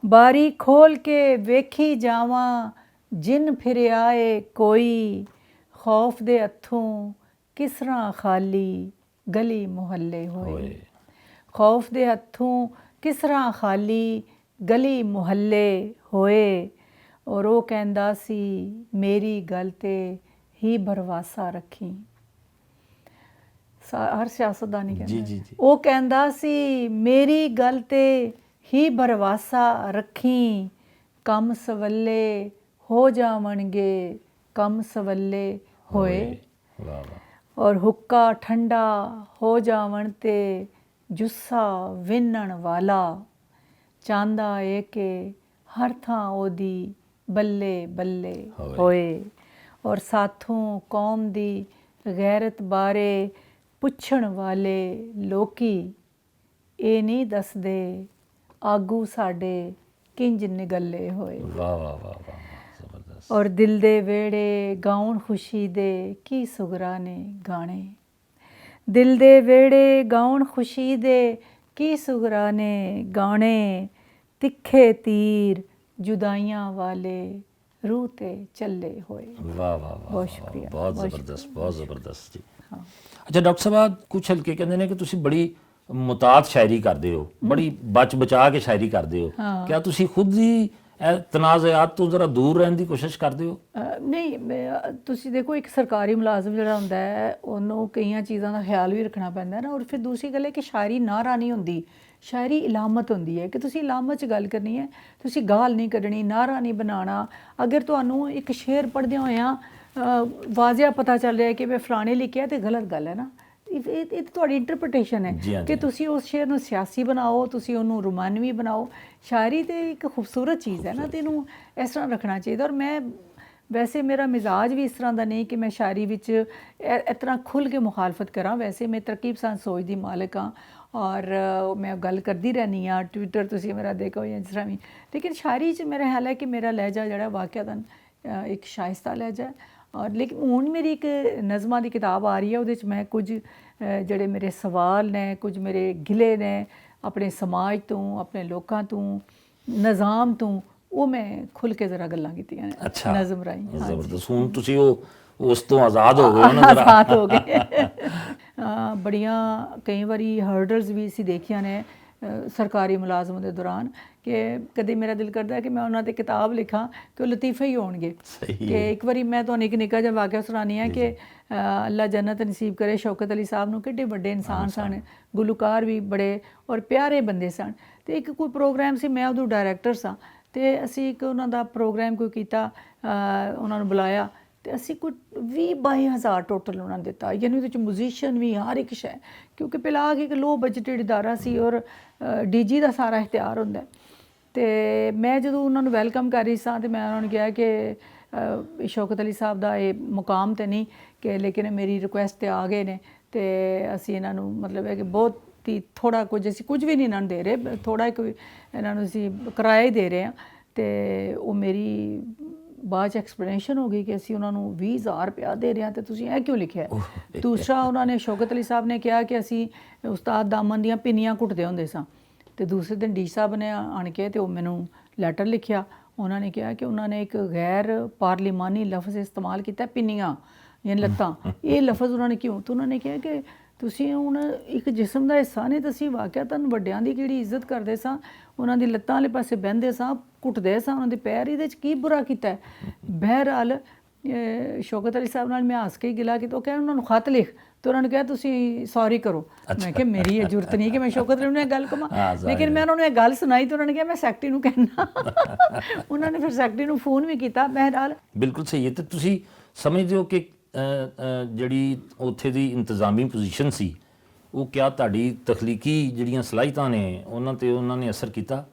ਬਾਰੀ ਖੋਲ ਕੇ ਵੇਖੀ ਜਾਵਾਂ ਜਿਨ ਫਿਰ ਆਏ ਕੋਈ, ਖੌਫ ਦੇ ਹੱਥੋਂ ਕਿਸ ਤਰ੍ਹਾਂ ਖਾਲੀ ਗਲੀ ਮੁਹੱਲੇ ਹੋਏ। ਖੌਫ ਦੇ ਹੱਥੋਂ ਕਿਸ ਤਰ੍ਹਾਂ ਖਾਲੀ ਗਲੀ ਮੁਹੱਲੇ ਹੋਏ, ਔਰ ਉਹ ਕਹਿੰਦਾ ਸੀ ਮੇਰੀ ਗੱਲ ਤੇ ਹੀ ਭਰਵਾਸਾ ਰੱਖੀ। ਹਰ ਸਿਆਸਤਦਾਨ ਕਹਿੰਦਾ ਜੀ ਜੀ ਜੀ। ਉਹ ਕਹਿੰਦਾ ਸੀ ਮੇਰੀ ਗੱਲ ਤੇ ਹੀ ਭਰਵਾਸਾ ਰੱਖੀ, ਕੰਮ ਸਵੱਲੇ ਹੋ ਜਾਵਣਗੇ ਕੰਮ ਸਵੱਲੇ ਹੋਏ। ਵਾਹ ਵਾਹ। ਔਰ ਹੁੱਕਾ ਠੰਡਾ ਹੋ ਜਾਵਣ ਤੇ ਜੁੱਸਾ ਵਿੰਨਣ ਵਾਲਾ, ਚਾਹੁੰਦਾ ਏ ਕਿ ਹਰ ਥਾਂ ਉਹਦੀ ਬੱਲੇ ਬੱਲੇ ਹੋਏ। ਔਰ ਸਾਥੋਂ ਕੌਮ ਦੀ ਗੈਰਤ ਬਾਰੇ ਪੁੱਛਣ ਵਾਲੇ ਲੋਕੀ ਇਹ ਨਹੀਂ ਦੱਸਦੇ ਆਗੂ ਸਾਡੇ ਕਿੰਜ ਨਿਗੱਲੇ ਹੋਏ। ਵਾਹ ਵਾਹ ਵਾਹ ਵਾਹ, ਜ਼ਬਰਦਸਤ। ਔਰ ਦਿਲ ਦੇ ਵਿਹੜੇ ਗਾਉਣ ਖੁਸ਼ੀ ਦੇ ਕੀ ਸੁਗਰਾ ਨੇ ਗਾਣੇ, ਦਿਲ ਦੇ ਵਿਹੜੇ ਗਾਉਣ ਖੁਸ਼ੀ ਦੇ ਕੀ ਸੁਗਰਾ ਨੇ ਗਾਣੇ, ਤਿੱਖੇ ਤੀਰ ਜੁਦਾਈਆਂ ਵਾਲੇ ਰੂਹ ਤੇ ਚੱਲੇ ਹੋਏ। ਵਾਹ ਵਾਹ ਵਾਹ, ਬਹੁਤ ਸ਼ੁਕਰੀਆ, ਬਹੁਤ ਬਹੁਤ ਜ਼ਬਰਦਸਤ, ਬਹੁਤ ਜ਼ਬਰਦਸਤ ਜੀ। ਹਾਂ। ਅੱਛਾ ਡਾਕਟਰ ਸਾਹਿਬ, ਕੁਛ ਹਲਕੇ ਕਹਿੰਦੇ ਨੇ ਕਿ ਤੁਸੀਂ ਬੜੀ ਮੁਤਾਤ ਸ਼ਾਇਰੀ ਕਰਦੇ ਹੋ, ਬੜੀ ਬਚਾ ਕੇ ਸ਼ਾਇਰੀ ਕਰਦੇ ਹੋ। ਕਿਆ ਤੁਸੀਂ ਖੁਦ ਹੀ ਇਹ ਤਨਾਜ਼ਾਤ ਤੋਂ ਜ਼ਰਾ ਦੂਰ ਰਹਿਣ ਦੀ ਕੋਸ਼ਿਸ਼ ਕਰਦੇ ਹੋ? ਨਹੀਂ, ਤੁਸੀਂ ਦੇਖੋ ਇੱਕ ਸਰਕਾਰੀ ਮੁਲਾਜ਼ਮ ਜਿਹੜਾ ਹੁੰਦਾ ਹੈ ਉਹਨੂੰ ਕਈਆਂ ਚੀਜ਼ਾਂ ਦਾ ਖਿਆਲ ਵੀ ਰੱਖਣਾ ਪੈਂਦਾ ਹੈ ਨਾ। ਔਰ ਫਿਰ ਦੂਸਰੀ ਗੱਲ ਹੈ ਕਿ ਸ਼ਾਇਰੀ ਨਾਅਰਾ ਨਹੀਂ ਹੁੰਦੀ, ਸ਼ਾਇਰੀ ਇਲਾਮਤ ਹੁੰਦੀ ਹੈ ਕਿ ਤੁਸੀਂ ਇਲਾਮਤ 'ਚ ਗੱਲ ਕਰਨੀ ਹੈ, ਤੁਸੀਂ ਗਾਲ ਨਹੀਂ ਕੱਢਣੀ, ਨਾਅਰਾ ਨਹੀਂ ਬਣਾਉਣਾ। ਅਗਰ ਤੁਹਾਨੂੰ ਇੱਕ ਸ਼ੇਰ ਪੜ੍ਹਦਿਆਂ ਹੋਇਆਂ ਵਾਜ਼ਿਆ ਪਤਾ ਚੱਲ ਰਿਹਾ ਕਿ ਮੈਂ ਫਲਾਣੇ ਲਿਖਿਆ ਤੇ ਗਲਤ ਗੱਲ ਹੈ ਨਾ, ਇਹ ਤੁਹਾਡੀ ਇੰਟਰਪ੍ਰੀਟੇਸ਼ਨ ਹੈ ਕਿ ਤੁਸੀਂ ਉਸ ਸ਼ੇਰ ਨੂੰ ਸਿਆਸੀ ਬਣਾਓ, ਤੁਸੀਂ ਉਹਨੂੰ ਰੋਮਾਨਵੀ ਬਣਾਓ। ਸ਼ਾਇਰੀ ਤੇ ਇੱਕ ਖੂਬਸੂਰਤ ਚੀਜ਼ ਹੈ ਨਾ, ਤੇ ਇਹਨੂੰ ਇਸ ਤਰ੍ਹਾਂ ਰੱਖਣਾ ਚਾਹੀਦਾ। ਔਰ ਮੈਂ ਵੈਸੇ ਮੇਰਾ ਮਿਜ਼ਾਜ ਵੀ ਇਸ ਤਰ੍ਹਾਂ ਦਾ ਨਹੀਂ ਕਿ ਮੈਂ ਸ਼ਾਇਰੀ ਵਿੱਚ ਇਸ ਤਰ੍ਹਾਂ ਖੁੱਲ੍ਹ ਕੇ ਮੁਖਾਲਫਤ ਕਰਾਂ। ਵੈਸੇ ਮੈਂ ਤਰਕੀਬ ਪਸੰਦ ਸੋਚ ਦੀ ਮਾਲਕ ਹਾਂ ਔਰ ਮੈਂ ਗੱਲ ਕਰਦੀ ਰਹਿੰਦੀ ਹਾਂ। ਟਵਿੱਟਰ ਤੁਸੀਂ ਮੇਰਾ ਦੇਖੋ ਜਾਂ ਜਿਸ ਤਰ੍ਹਾਂ ਵੀ, ਲੇਕਿਨ ਸ਼ਾਇਰੀ 'ਚ ਮੇਰਾ ਖਿਆਲ ਹੈ ਕਿ ਮੇਰਾ ਲਹਿਜਾ ਜਿਹੜਾ ਵਾਕਿਆਤਨ ਇੱਕ ਸ਼ਾਇਸਤਾ ਲਹਿਜਾ ਹੈ। ਔਰ ਲੇਕਿਨ ਹੁਣ ਮੇਰੀ ਇੱਕ ਨਜ਼ਮਾਂ ਦੀ ਕਿਤਾਬ ਆ ਰਹੀ ਹੈ, ਉਹਦੇ 'ਚ ਮੈਂ ਕੁਝ ਜਿਹੜੇ ਮੇਰੇ ਸਵਾਲ ਨੇ, ਕੁਝ ਮੇਰੇ ਗਿਲੇ ਨੇ ਆਪਣੇ ਸਮਾਜ ਤੋਂ, ਆਪਣੇ ਲੋਕਾਂ ਤੋਂ, ਨਿਜ਼ਾਮ ਤੋਂ, ਉਹ ਮੈਂ ਖੁੱਲ੍ਹ ਕੇ ਜ਼ਰਾ ਗੱਲਾਂ ਕੀਤੀਆਂ ਨੇ ਨਜ਼ਮ ਰਾਹੀਂ। ਜ਼ਬਰਦਸਤ। ਹੁਣ ਤੁਸੀਂ ਉਸ ਤੋਂ ਆਜ਼ਾਦ ਹੋ ਗਏ ਨਾ? ਆਜ਼ਾਦ ਹੋ ਗਏ। ਬੜੀਆਂ ਕਈ ਵਾਰੀ ਹਰਡਲਸ ਵੀ ਅਸੀਂ ਦੇਖੀਆਂ ਨੇ ਸਰਕਾਰੀ ਮੁਲਾਜ਼ਮ ਦੇ ਦੌਰਾਨ ਕਿ ਕਦੇ ਮੇਰਾ ਦਿਲ ਕਰਦਾ ਹੈ ਕਿ ਮੈਂ ਉਹਨਾਂ 'ਤੇ ਕਿਤਾਬ ਲਿਖਾਂ ਕਿ ਉਹ ਲਤੀਫੇ ਹੀ ਹੋਣਗੇ। ਕਿ ਇੱਕ ਵਾਰੀ ਮੈਂ ਤੁਹਾਨੂੰ ਇੱਕ ਨਿੱਕਾ ਜਿਹਾ ਵਾਕਿਆ ਸੁਣਾਉਂਦੀ ਹਾਂ ਕਿ ਅੱਲਾ ਜੰਨਤ ਨਸੀਬ ਕਰੇ, ਸ਼ੌਕਤ ਅਲੀ ਸਾਹਿਬ ਨੂੰ ਕਿੱਡੇ ਵੱਡੇ ਇਨਸਾਨ ਸਨ, ਗੁਲੂਕਾਰ ਵੀ ਬੜੇ ਔਰ ਪਿਆਰੇ ਬੰਦੇ ਸਨ। ਅਤੇ ਇੱਕ ਕੋਈ ਪ੍ਰੋਗਰਾਮ ਸੀ, ਮੈਂ ਉਦੋਂ ਡਾਇਰੈਕਟਰ ਸਾਂ, ਅਤੇ ਅਸੀਂ ਇੱਕ ਉਹਨਾਂ ਦਾ ਪ੍ਰੋਗਰਾਮ ਕੋਈ ਕੀਤਾ, ਉਹਨਾਂ ਨੂੰ ਬੁਲਾਇਆ ਅਤੇ ਅਸੀਂ ਕੋਈ 20-22 ਹਜ਼ਾਰ ਟੋਟਲ ਉਹਨਾਂ ਨੇ ਦਿੱਤਾ। ਯਾਨੀ ਉਹਦੇ 'ਚ ਮਿਊਜ਼ੀਸ਼ੀਅਨ ਵੀ ਹਰ ਇੱਕ ਸ਼ੈ, ਕਿਉਂਕਿ ਪਹਿਲਾਂ ਆ ਕੇ ਇੱਕ ਲੋ ਬਜਟਡ ਇਦਾਰਾ ਸੀ ਔਰ ਡੀਜੀ ਦਾ ਸਾਰਾ ਇਖਤਿਆਰ ਹੁੰਦਾ। ਅਤੇ ਮੈਂ ਜਦੋਂ ਉਹਨਾਂ ਨੂੰ ਵੈਲਕਮ ਕਰ ਰਹੀ ਸਾਂ ਅਤੇ ਮੈਂ ਉਹਨਾਂ ਨੂੰ ਕਿਹਾ ਕਿ ਸ਼ੌਕਤ ਅਲੀ ਸਾਹਿਬ ਦਾ ਇਹ ਮੁਕਾਮ ਤਾਂ ਨਹੀਂ ਕਿ, ਲੇਕਿਨ ਮੇਰੀ ਰਿਕੁਐਸਟ 'ਤੇ ਆ ਗਏ ਨੇ ਅਤੇ ਅਸੀਂ ਇਹਨਾਂ ਨੂੰ ਮਤਲਬ ਹੈ ਕਿ ਬਹੁਤ ਹੀ ਥੋੜ੍ਹਾ ਕੁਝ, ਅਸੀਂ ਕੁਝ ਵੀ ਨਹੀਂ ਇਹਨਾਂ ਨੂੰ ਦੇ ਰਹੇ, ਥੋੜ੍ਹਾ ਇੱਕ ਇਹਨਾਂ ਨੂੰ ਅਸੀਂ ਕਿਰਾਇਆ ਹੀ ਦੇ ਰਹੇ ਹਾਂ। ਅਤੇ ਉਹ ਮੇਰੀ ਬਾਅਦ 'ਚ ਐਕਸਪਲੇਨੇਸ਼ਨ ਹੋ ਗਈ ਕਿ ਅਸੀਂ ਉਹਨਾਂ ਨੂੰ 20,000 ਰੁਪਇਆ ਦੇ ਰਹੇ ਹਾਂ ਅਤੇ ਤੁਸੀਂ ਇਹ ਕਿਉਂ ਲਿਖਿਆ। ਦੂਸਰਾ ਉਹਨਾਂ ਨੇ ਸ਼ੌਕਤ ਅਲੀ ਸਾਹਿਬ ਨੇ ਕਿਹਾ ਕਿ ਅਸੀਂ ਉਸਤਾਦ ਦਾਮਨ ਦੀਆਂ ਪਿੰਨੀਆਂ ਕੁੱਟਦੇ ਹੁੰਦੇ ਸਾਂ। ਅਤੇ ਦੂਸਰੇ ਦਿਨ ਡੀ ਸਾਹਿਬ ਨੇ ਆਣ ਕੇ ਅਤੇ ਉਹ ਮੈਨੂੰ ਲੈਟਰ ਲਿਖਿਆ। ਉਹਨਾਂ ਨੇ ਕਿਹਾ ਕਿ ਉਹਨਾਂ ਨੇ ਇੱਕ ਗੈਰ ਪਾਰਲੀਮਾਨੀ ਲਫ਼ਜ਼ ਇਸਤੇਮਾਲ ਕੀਤਾ, ਪਿੰਨੀਆਂ ਯਾਨੀ ਲੱਤਾਂ। ਇਹ ਲਫ਼ਜ਼ ਉਹਨਾਂ ਨੇ ਕਿਉਂ? ਤਾਂ ਉਹਨਾਂ ਨੇ ਕਿਹਾ ਕਿ ਤੁਸੀਂ ਹੁਣ ਇੱਕ ਜਿਸਮ ਦਾ ਹਿੱਸਾ ਨੇ, ਤਾਂ ਅਸੀਂ ਵਾਕਿਆਤਨ ਵੱਡਿਆਂ ਦੀ ਕਿਹੜੀ ਇੱਜ਼ਤ ਕਰਦੇ ਸਾਂ, ਉਹਨਾਂ ਦੀ ਲੱਤਾਂ ਵਾਲੇ ਪਾਸੇ ਬਹਿੰਦੇ ਸਾਂ, ਕੁੱਟਦੇ ਸਾਂ ਉਹਨਾਂ ਦੇ ਪੈਰ, ਇਹਦੇ 'ਚ ਕੀ ਬੁਰਾ ਕੀਤਾ? ਬਹਿਰਹਾਲ ਸ਼ੌਕਤ ਅਲੀ ਸਾਹਿਬ ਨਾਲ ਮੈਂ ਹੱਸ ਕੇ ਗਿਲਾ ਕੀਤਾ। ਉਹ ਕਹਿੰਦੇ ਉਹਨਾਂ ਨੂੰ ਖਤ ਲਿਖ, ਅਤੇ ਉਹਨਾਂ ਨੇ ਕਿਹਾ ਤੁਸੀਂ ਸੌਰੀ ਕਰੋ। ਮੈਂ ਕਿਹਾ ਮੇਰੀ ਇਹ ਜ਼ਰੂਰਤ ਨਹੀਂ ਕਿ ਮੈਂ ਸ਼ੌਕਤ ਅਲੀ ਨੂੰ ਇਹ ਗੱਲ ਕਹਾਂ, ਲੇਕਿਨ ਮੈਂ ਉਹਨਾਂ ਨੂੰ ਇਹ ਗੱਲ ਸੁਣਾਈ ਤਾਂ ਉਹਨਾਂ ਨੇ ਕਿਹਾ ਮੈਂ ਸੈਕਟਰੀ ਨੂੰ ਕਹਿਣਾ। ਉਹਨਾਂ ਨੇ ਫਿਰ ਸੈਕਟਰੀ ਨੂੰ ਫੋਨ ਵੀ ਕੀਤਾ। ਬਹਿਰਹਾਲ ਬਿਲਕੁਲ ਸਹੀ ਹੈ। ਅਤੇ ਤੁਸੀਂ ਸਮਝਦੇ ਹੋ ਕਿ ਜਿਹੜੀ ਉੱਥੇ ਦੀ ਇੰਤਜ਼ਾਮੀ ਪੋਜੀਸ਼ਨ ਸੀ, ਉਹ ਕਿਆ ਤੁਹਾਡੀ ਤਖਲੀਕੀ ਜਿਹੜੀਆਂ ਸਲਾਹੀਤਾਂ ਨੇ ਉਹਨਾਂ 'ਤੇ ਉਹਨਾਂ ਨੇ ਅਸਰ ਕੀਤਾ?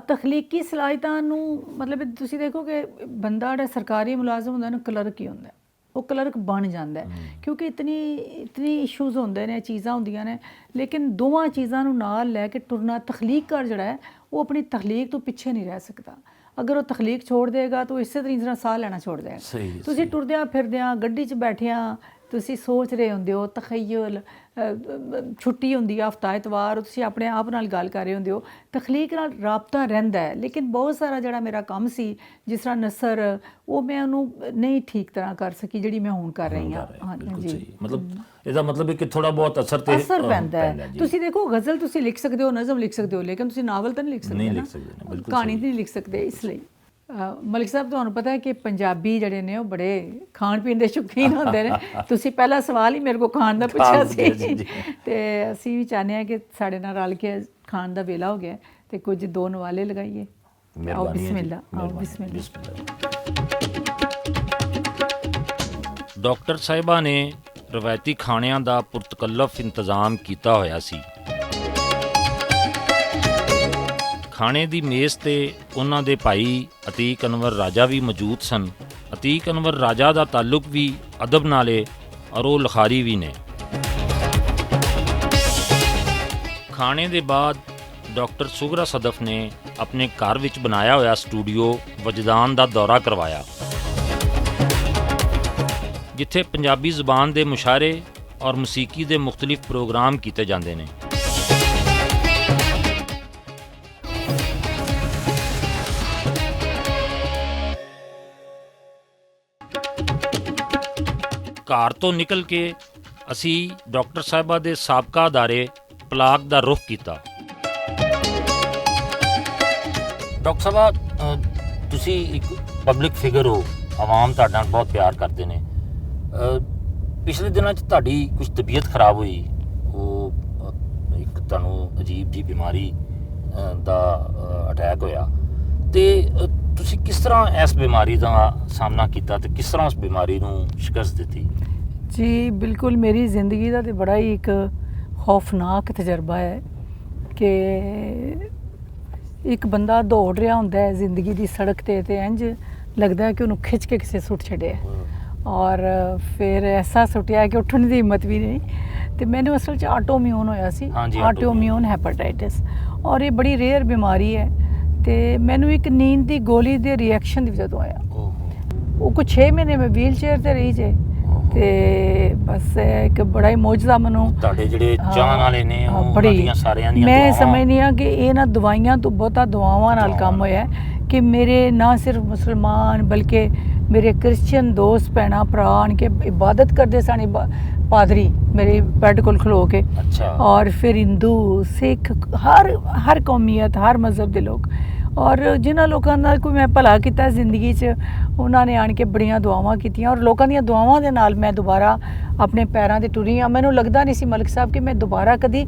ਤਖਲੀਕੀ ਸਲਾਹੀਤਾਂ ਨੂੰ ਮਤਲਬ ਤੁਸੀਂ ਦੇਖੋ ਕਿ ਬੰਦਾ ਜਿਹੜਾ ਸਰਕਾਰੀ ਮੁਲਾਜ਼ਮ ਹੁੰਦਾ ਨਾ, ਕਲਰਕ ਹੀ ਹੁੰਦਾ, ਉਹ ਕਲਰਕ ਬਣ ਜਾਂਦਾ ਕਿਉਂਕਿ ਇਤਨੀ ਇਸ਼ੂਜ਼ ਹੁੰਦੇ ਨੇ, ਚੀਜ਼ਾਂ ਹੁੰਦੀਆਂ ਨੇ। ਲੇਕਿਨ ਦੋਵਾਂ ਚੀਜ਼ਾਂ ਨੂੰ ਨਾਲ ਲੈ ਕੇ ਟੁਰਨਾ, ਤਖਲੀਕਕਾਰ ਜਿਹੜਾ ਹੈ ਉਹ ਆਪਣੀ ਤਖਲੀਕ ਤੋਂ ਪਿੱਛੇ ਨਹੀਂ ਰਹਿ ਸਕਦਾ। ਅਗਰ ਉਹ ਤਖਲੀਕ ਛੋੜ ਦੇਗਾ ਤਾਂ ਇਸੇ ਤਰੀਕੇ ਨਾਲ ਸਾਹ ਲੈਣਾ ਛੋੜ ਦੇਗਾ। ਤੁਸੀਂ ਟੁਰਦਿਆਂ ਫਿਰਦਿਆਂ ਗੱਡੀ 'ਚ ਬੈਠਿਆਂ ਤੁਸੀਂ ਸੋਚ ਰਹੇ ਹੁੰਦੇ ਹੋ, ਤਖਯਲ, ਛੁੱਟੀ ਹੁੰਦੀ ਆ ਹਫ਼ਤਾ ਐਤਵਾਰ, ਤੁਸੀਂ ਆਪਣੇ ਆਪ ਨਾਲ ਗੱਲ ਕਰ ਰਹੇ ਹੁੰਦੇ ਹੋ, ਤਖਲੀਕ ਨਾਲ ਰਾਬਤਾ ਰਹਿੰਦਾ ਹੈ। ਲੇਕਿਨ ਬਹੁਤ ਸਾਰਾ ਜਿਹੜਾ ਮੇਰਾ ਕੰਮ ਸੀ ਜਿਸ ਤਰ੍ਹਾਂ ਨਸਰ, ਉਹ ਮੈਂ ਉਹਨੂੰ ਨਹੀਂ ਠੀਕ ਤਰ੍ਹਾਂ ਕਰ ਸਕੀ ਜਿਹੜੀ ਮੈਂ ਹੁਣ ਕਰ ਰਹੀ ਹਾਂ। ਹਾਂਜੀ, ਮਤਲਬ ਇਹਦਾ ਮਤਲਬ ਹੈ ਕਿ ਥੋੜਾ ਬਹੁਤ ਅਸਰ ਪੈਂਦਾ ਹੈ। ਤੁਸੀਂ ਦੇਖੋ ਗਜ਼ਲ ਤੁਸੀਂ ਲਿਖ ਸਕਦੇ ਹੋ, ਨਜ਼ਮ ਲਿਖ ਸਕਦੇ ਹੋ, ਲੇਕਿਨ ਤੁਸੀਂ ਨਾਵਲ ਤਾਂ ਨਹੀਂ ਲਿਖ ਸਕਦੇ, ਕਹਾਣੀ ਨਹੀਂ ਲਿਖ ਸਕਦੇ। ਇਸ ਲਈ ਮਲਿਕ ਸਾਹਿਬ, ਤੁਹਾਨੂੰ ਪਤਾ ਹੈ ਕਿ ਪੰਜਾਬੀ ਜਿਹੜੇ ਨੇ ਉਹ ਬੜੇ ਖਾਣ ਪੀਣ ਦੇ ਸ਼ੌਕੀਨ ਹੁੰਦੇ ਨੇ। ਤੁਸੀਂ ਪਹਿਲਾ ਸਵਾਲ ਹੀ ਮੇਰੇ ਕੋਲ ਖਾਣ ਦਾ ਪੁੱਛਿਆ ਸੀ, ਤੇ ਅਸੀਂ ਵੀ ਚਾਹੁੰਦੇ ਹਾਂ ਕਿ ਸਾਡੇ ਨਾਲ ਰਲ ਕੇ ਖਾਣ ਦਾ ਵੇਲਾ ਹੋ ਗਿਆ ਤੇ ਕੁਝ ਦੋ ਨਵਾਲੇ ਲਗਾਈਏ। ਆਓ ਬਿਸਮਿਲ੍ਲਾ, ਆਓ ਬਿਸਮਿਲ੍ਲਾ। ਡਾਕਟਰ ਸਾਹਿਬਾ ਨੇ ਰਵਾਇਤੀ ਖਾਣਿਆਂ ਦਾ ਪੁਰਤਕੱਲਫ ਇੰਤਜ਼ਾਮ ਕੀਤਾ ਹੋਇਆ ਸੀ। ਖਾਣੇ ਦੀ ਮੇਜ਼ ਤੇ ਉਹਨਾਂ ਦੇ ਭਾਈ ਅਤੀਕ ਅਨਵਰ ਰਾਜਾ ਵੀ ਮੌਜੂਦ ਸਨ। ਅਤੀਕ ਅਨਵਰ ਰਾਜਾ ਦਾ ਤਾਲੁਕ ਵੀ ਅਦਬ ਨਾਲੇ ਔਰ ਉਹ ਲਿਖਾਰੀ ਵੀ ਨੇ। ਖਾਣੇ ਦੇ ਬਾਅਦ ਡਾਕਟਰ ਸੁਗਰਾ ਸਦਫ ਨੇ ਆਪਣੇ ਘਰ ਵਿੱਚ ਬਣਾਇਆ ਹੋਇਆ ਸਟੂਡੀਓ ਵਜਦਾਨ ਦਾ ਦੌਰਾ ਕਰਵਾਇਆ, ਜਿੱਥੇ ਪੰਜਾਬੀ ਜ਼ੁਬਾਨ ਦੇ ਮੁਸ਼ਾਇਰੇ ਔਰ ਮੌਸੀਕੀ ਦੇ ਮੁਖਤਲਿਫ ਪ੍ਰੋਗਰਾਮ ਕੀਤੇ ਜਾਂਦੇ ਨੇ। ਘਰ ਤੋਂ ਨਿਕਲ ਕੇ ਅਸੀਂ ਡਾਕਟਰ ਸਾਹਿਬਾ ਦੇ ਸਾਬਕਾ ਅਦਾਰੇ ਪਲਾਕ ਦਾ ਰੁਖ ਕੀਤਾ। ਡਾਕਟਰ ਸਾਹਿਬਾ, ਤੁਸੀਂ ਇੱਕ ਪਬਲਿਕ ਫਿਗਰ ਹੋ, ਆਵਾਮ ਤੁਹਾਡੇ ਨਾਲ ਬਹੁਤ ਪਿਆਰ ਕਰਦੇ ਨੇ। ਪਿਛਲੇ ਦਿਨਾਂ 'ਚ ਤੁਹਾਡੀ ਕੁਝ ਤਬੀਅਤ ਖਰਾਬ ਹੋਈ, ਉਹ ਇੱਕ ਤੁਹਾਨੂੰ ਅਜੀਬ ਜਿਹੀ ਬਿਮਾਰੀ ਦਾ ਅਟੈਕ ਹੋਇਆ, ਤੇ ਤੁਸੀਂ ਕਿਸ ਤਰ੍ਹਾਂ ਇਸ ਬਿਮਾਰੀ ਦਾ ਸਾਹਮਣਾ ਕੀਤਾ ਤੇ ਕਿਸ ਤਰ੍ਹਾਂ ਉਸ ਬਿਮਾਰੀ ਨੂੰ ਸ਼ਿਕਸਤ ਦਿੱਤੀ? ਜੀ ਬਿਲਕੁਲ, ਮੇਰੀ ਜ਼ਿੰਦਗੀ ਦਾ ਤੇ ਬੜਾ ਹੀ ਇੱਕ ਖੌਫਨਾਕ ਤਜਰਬਾ ਹੈ ਕਿ ਇੱਕ ਬੰਦਾ ਦੌੜ ਰਿਹਾ ਹੁੰਦਾ ਹੈ ਜ਼ਿੰਦਗੀ ਦੀ ਸੜਕ ਤੇ ਇੰਜ ਲੱਗਦਾ ਹੈ ਕਿ ਉਹਨੂੰ ਖਿੱਚ ਕੇ ਕਿਸੇ ਸੁੱਟ ਛੱਡਿਆ, ਔਰ ਫਿਰ ਐਸਾ ਸੁੱਟਿਆ ਕਿ ਉੱਠਣ ਦੀ ਹਿੰਮਤ ਵੀ ਨਹੀਂ। ਤੇ ਮੈਨੂੰ ਅਸਲ 'ਚ ਆਟੋਮਿਊਨ ਹੋਇਆ ਸੀ, ਆਟੋਮਿਊਨ ਹੈਪੇਟਾਈਟਿਸ, ਔਰ ਇਹ ਬੜੀ ਰੇਅਰ ਬਿਮਾਰੀ ਹੈ। ਤੇ ਮੈਨੂੰ ਇੱਕ ਨੀਂਦ ਦੀ ਗੋਲੀ ਦੇ ਰਿਐਕਸ਼ਨ ਦੀ ਵਜ੍ਹਾ ਤੋਂ ਆਇਆ। ਉਹ ਕੁਝ 6 ਮਹੀਨੇ ਮੈਂ ਵੀਲ ਚੇਅਰ ਤੇ ਰਹੀ ਜੇ, ਤੇ ਬਸ ਇੱਕ ਬੜਾ ਹੀ ਮੌਜਜ਼ਾ ਮੈਨੂੰ ਤੁਹਾਡੇ ਜਿਹੜੇ ਚਾਹਣ ਵਾਲੇ ਨੇ ਉਹਨਾਂ ਦੀਆਂ ਸਾਰਿਆਂ ਦੀਆਂ ਮੈਂ ਸਮਝਦੀ ਹਾਂ ਕਿ ਇਹਨਾਂ ਦਵਾਈਆਂ ਤੋਂ ਬਹੁਤਾ ਦੁਆਵਾਂ ਨਾਲ ਕੰਮ ਹੋਇਆ ਕਿ ਮੇਰੇ ਨਾ ਸਿਰਫ ਮੁਸਲਮਾਨ ਬਲਕਿ ਮੇਰੇ ਕ੍ਰਿਸਚੀਅਨ ਦੋਸਤ ਭੈਣਾਂ ਭਰਾ ਆਣ ਕੇ ਇਬਾਦਤ ਕਰਦੇ ਸਨ, ਪਾਦਰੀ ਮੇਰੇ ਬੈੱਡ ਕੋਲ ਖਲੋ ਕੇ, ਔਰ ਫਿਰ ਹਿੰਦੂ ਸਿੱਖ ਹਰ ਕੌਮੀਅਤ ਹਰ ਮਜ਼ਹਬ ਦੇ ਲੋਕ, ਔਰ ਜਿਨ੍ਹਾਂ ਲੋਕਾਂ ਨਾਲ ਕੋਈ ਮੈਂ ਭਲਾ ਕੀਤਾ ਜ਼ਿੰਦਗੀ 'ਚ, ਉਹਨਾਂ ਨੇ ਆਣ ਕੇ ਬੜੀਆਂ ਦੁਆਵਾਂ ਕੀਤੀਆਂ, ਔਰ ਲੋਕਾਂ ਦੀਆਂ ਦੁਆਵਾਂ ਦੇ ਨਾਲ ਮੈਂ ਦੁਬਾਰਾ ਆਪਣੇ ਪੈਰਾਂ 'ਤੇ ਟੁਰੀ ਹਾਂ। ਮੈਨੂੰ ਲੱਗਦਾ ਨਹੀਂ ਸੀ ਮਲਿਕ ਸਾਹਿਬ ਕਿ ਮੈਂ ਦੁਬਾਰਾ ਕਦੀ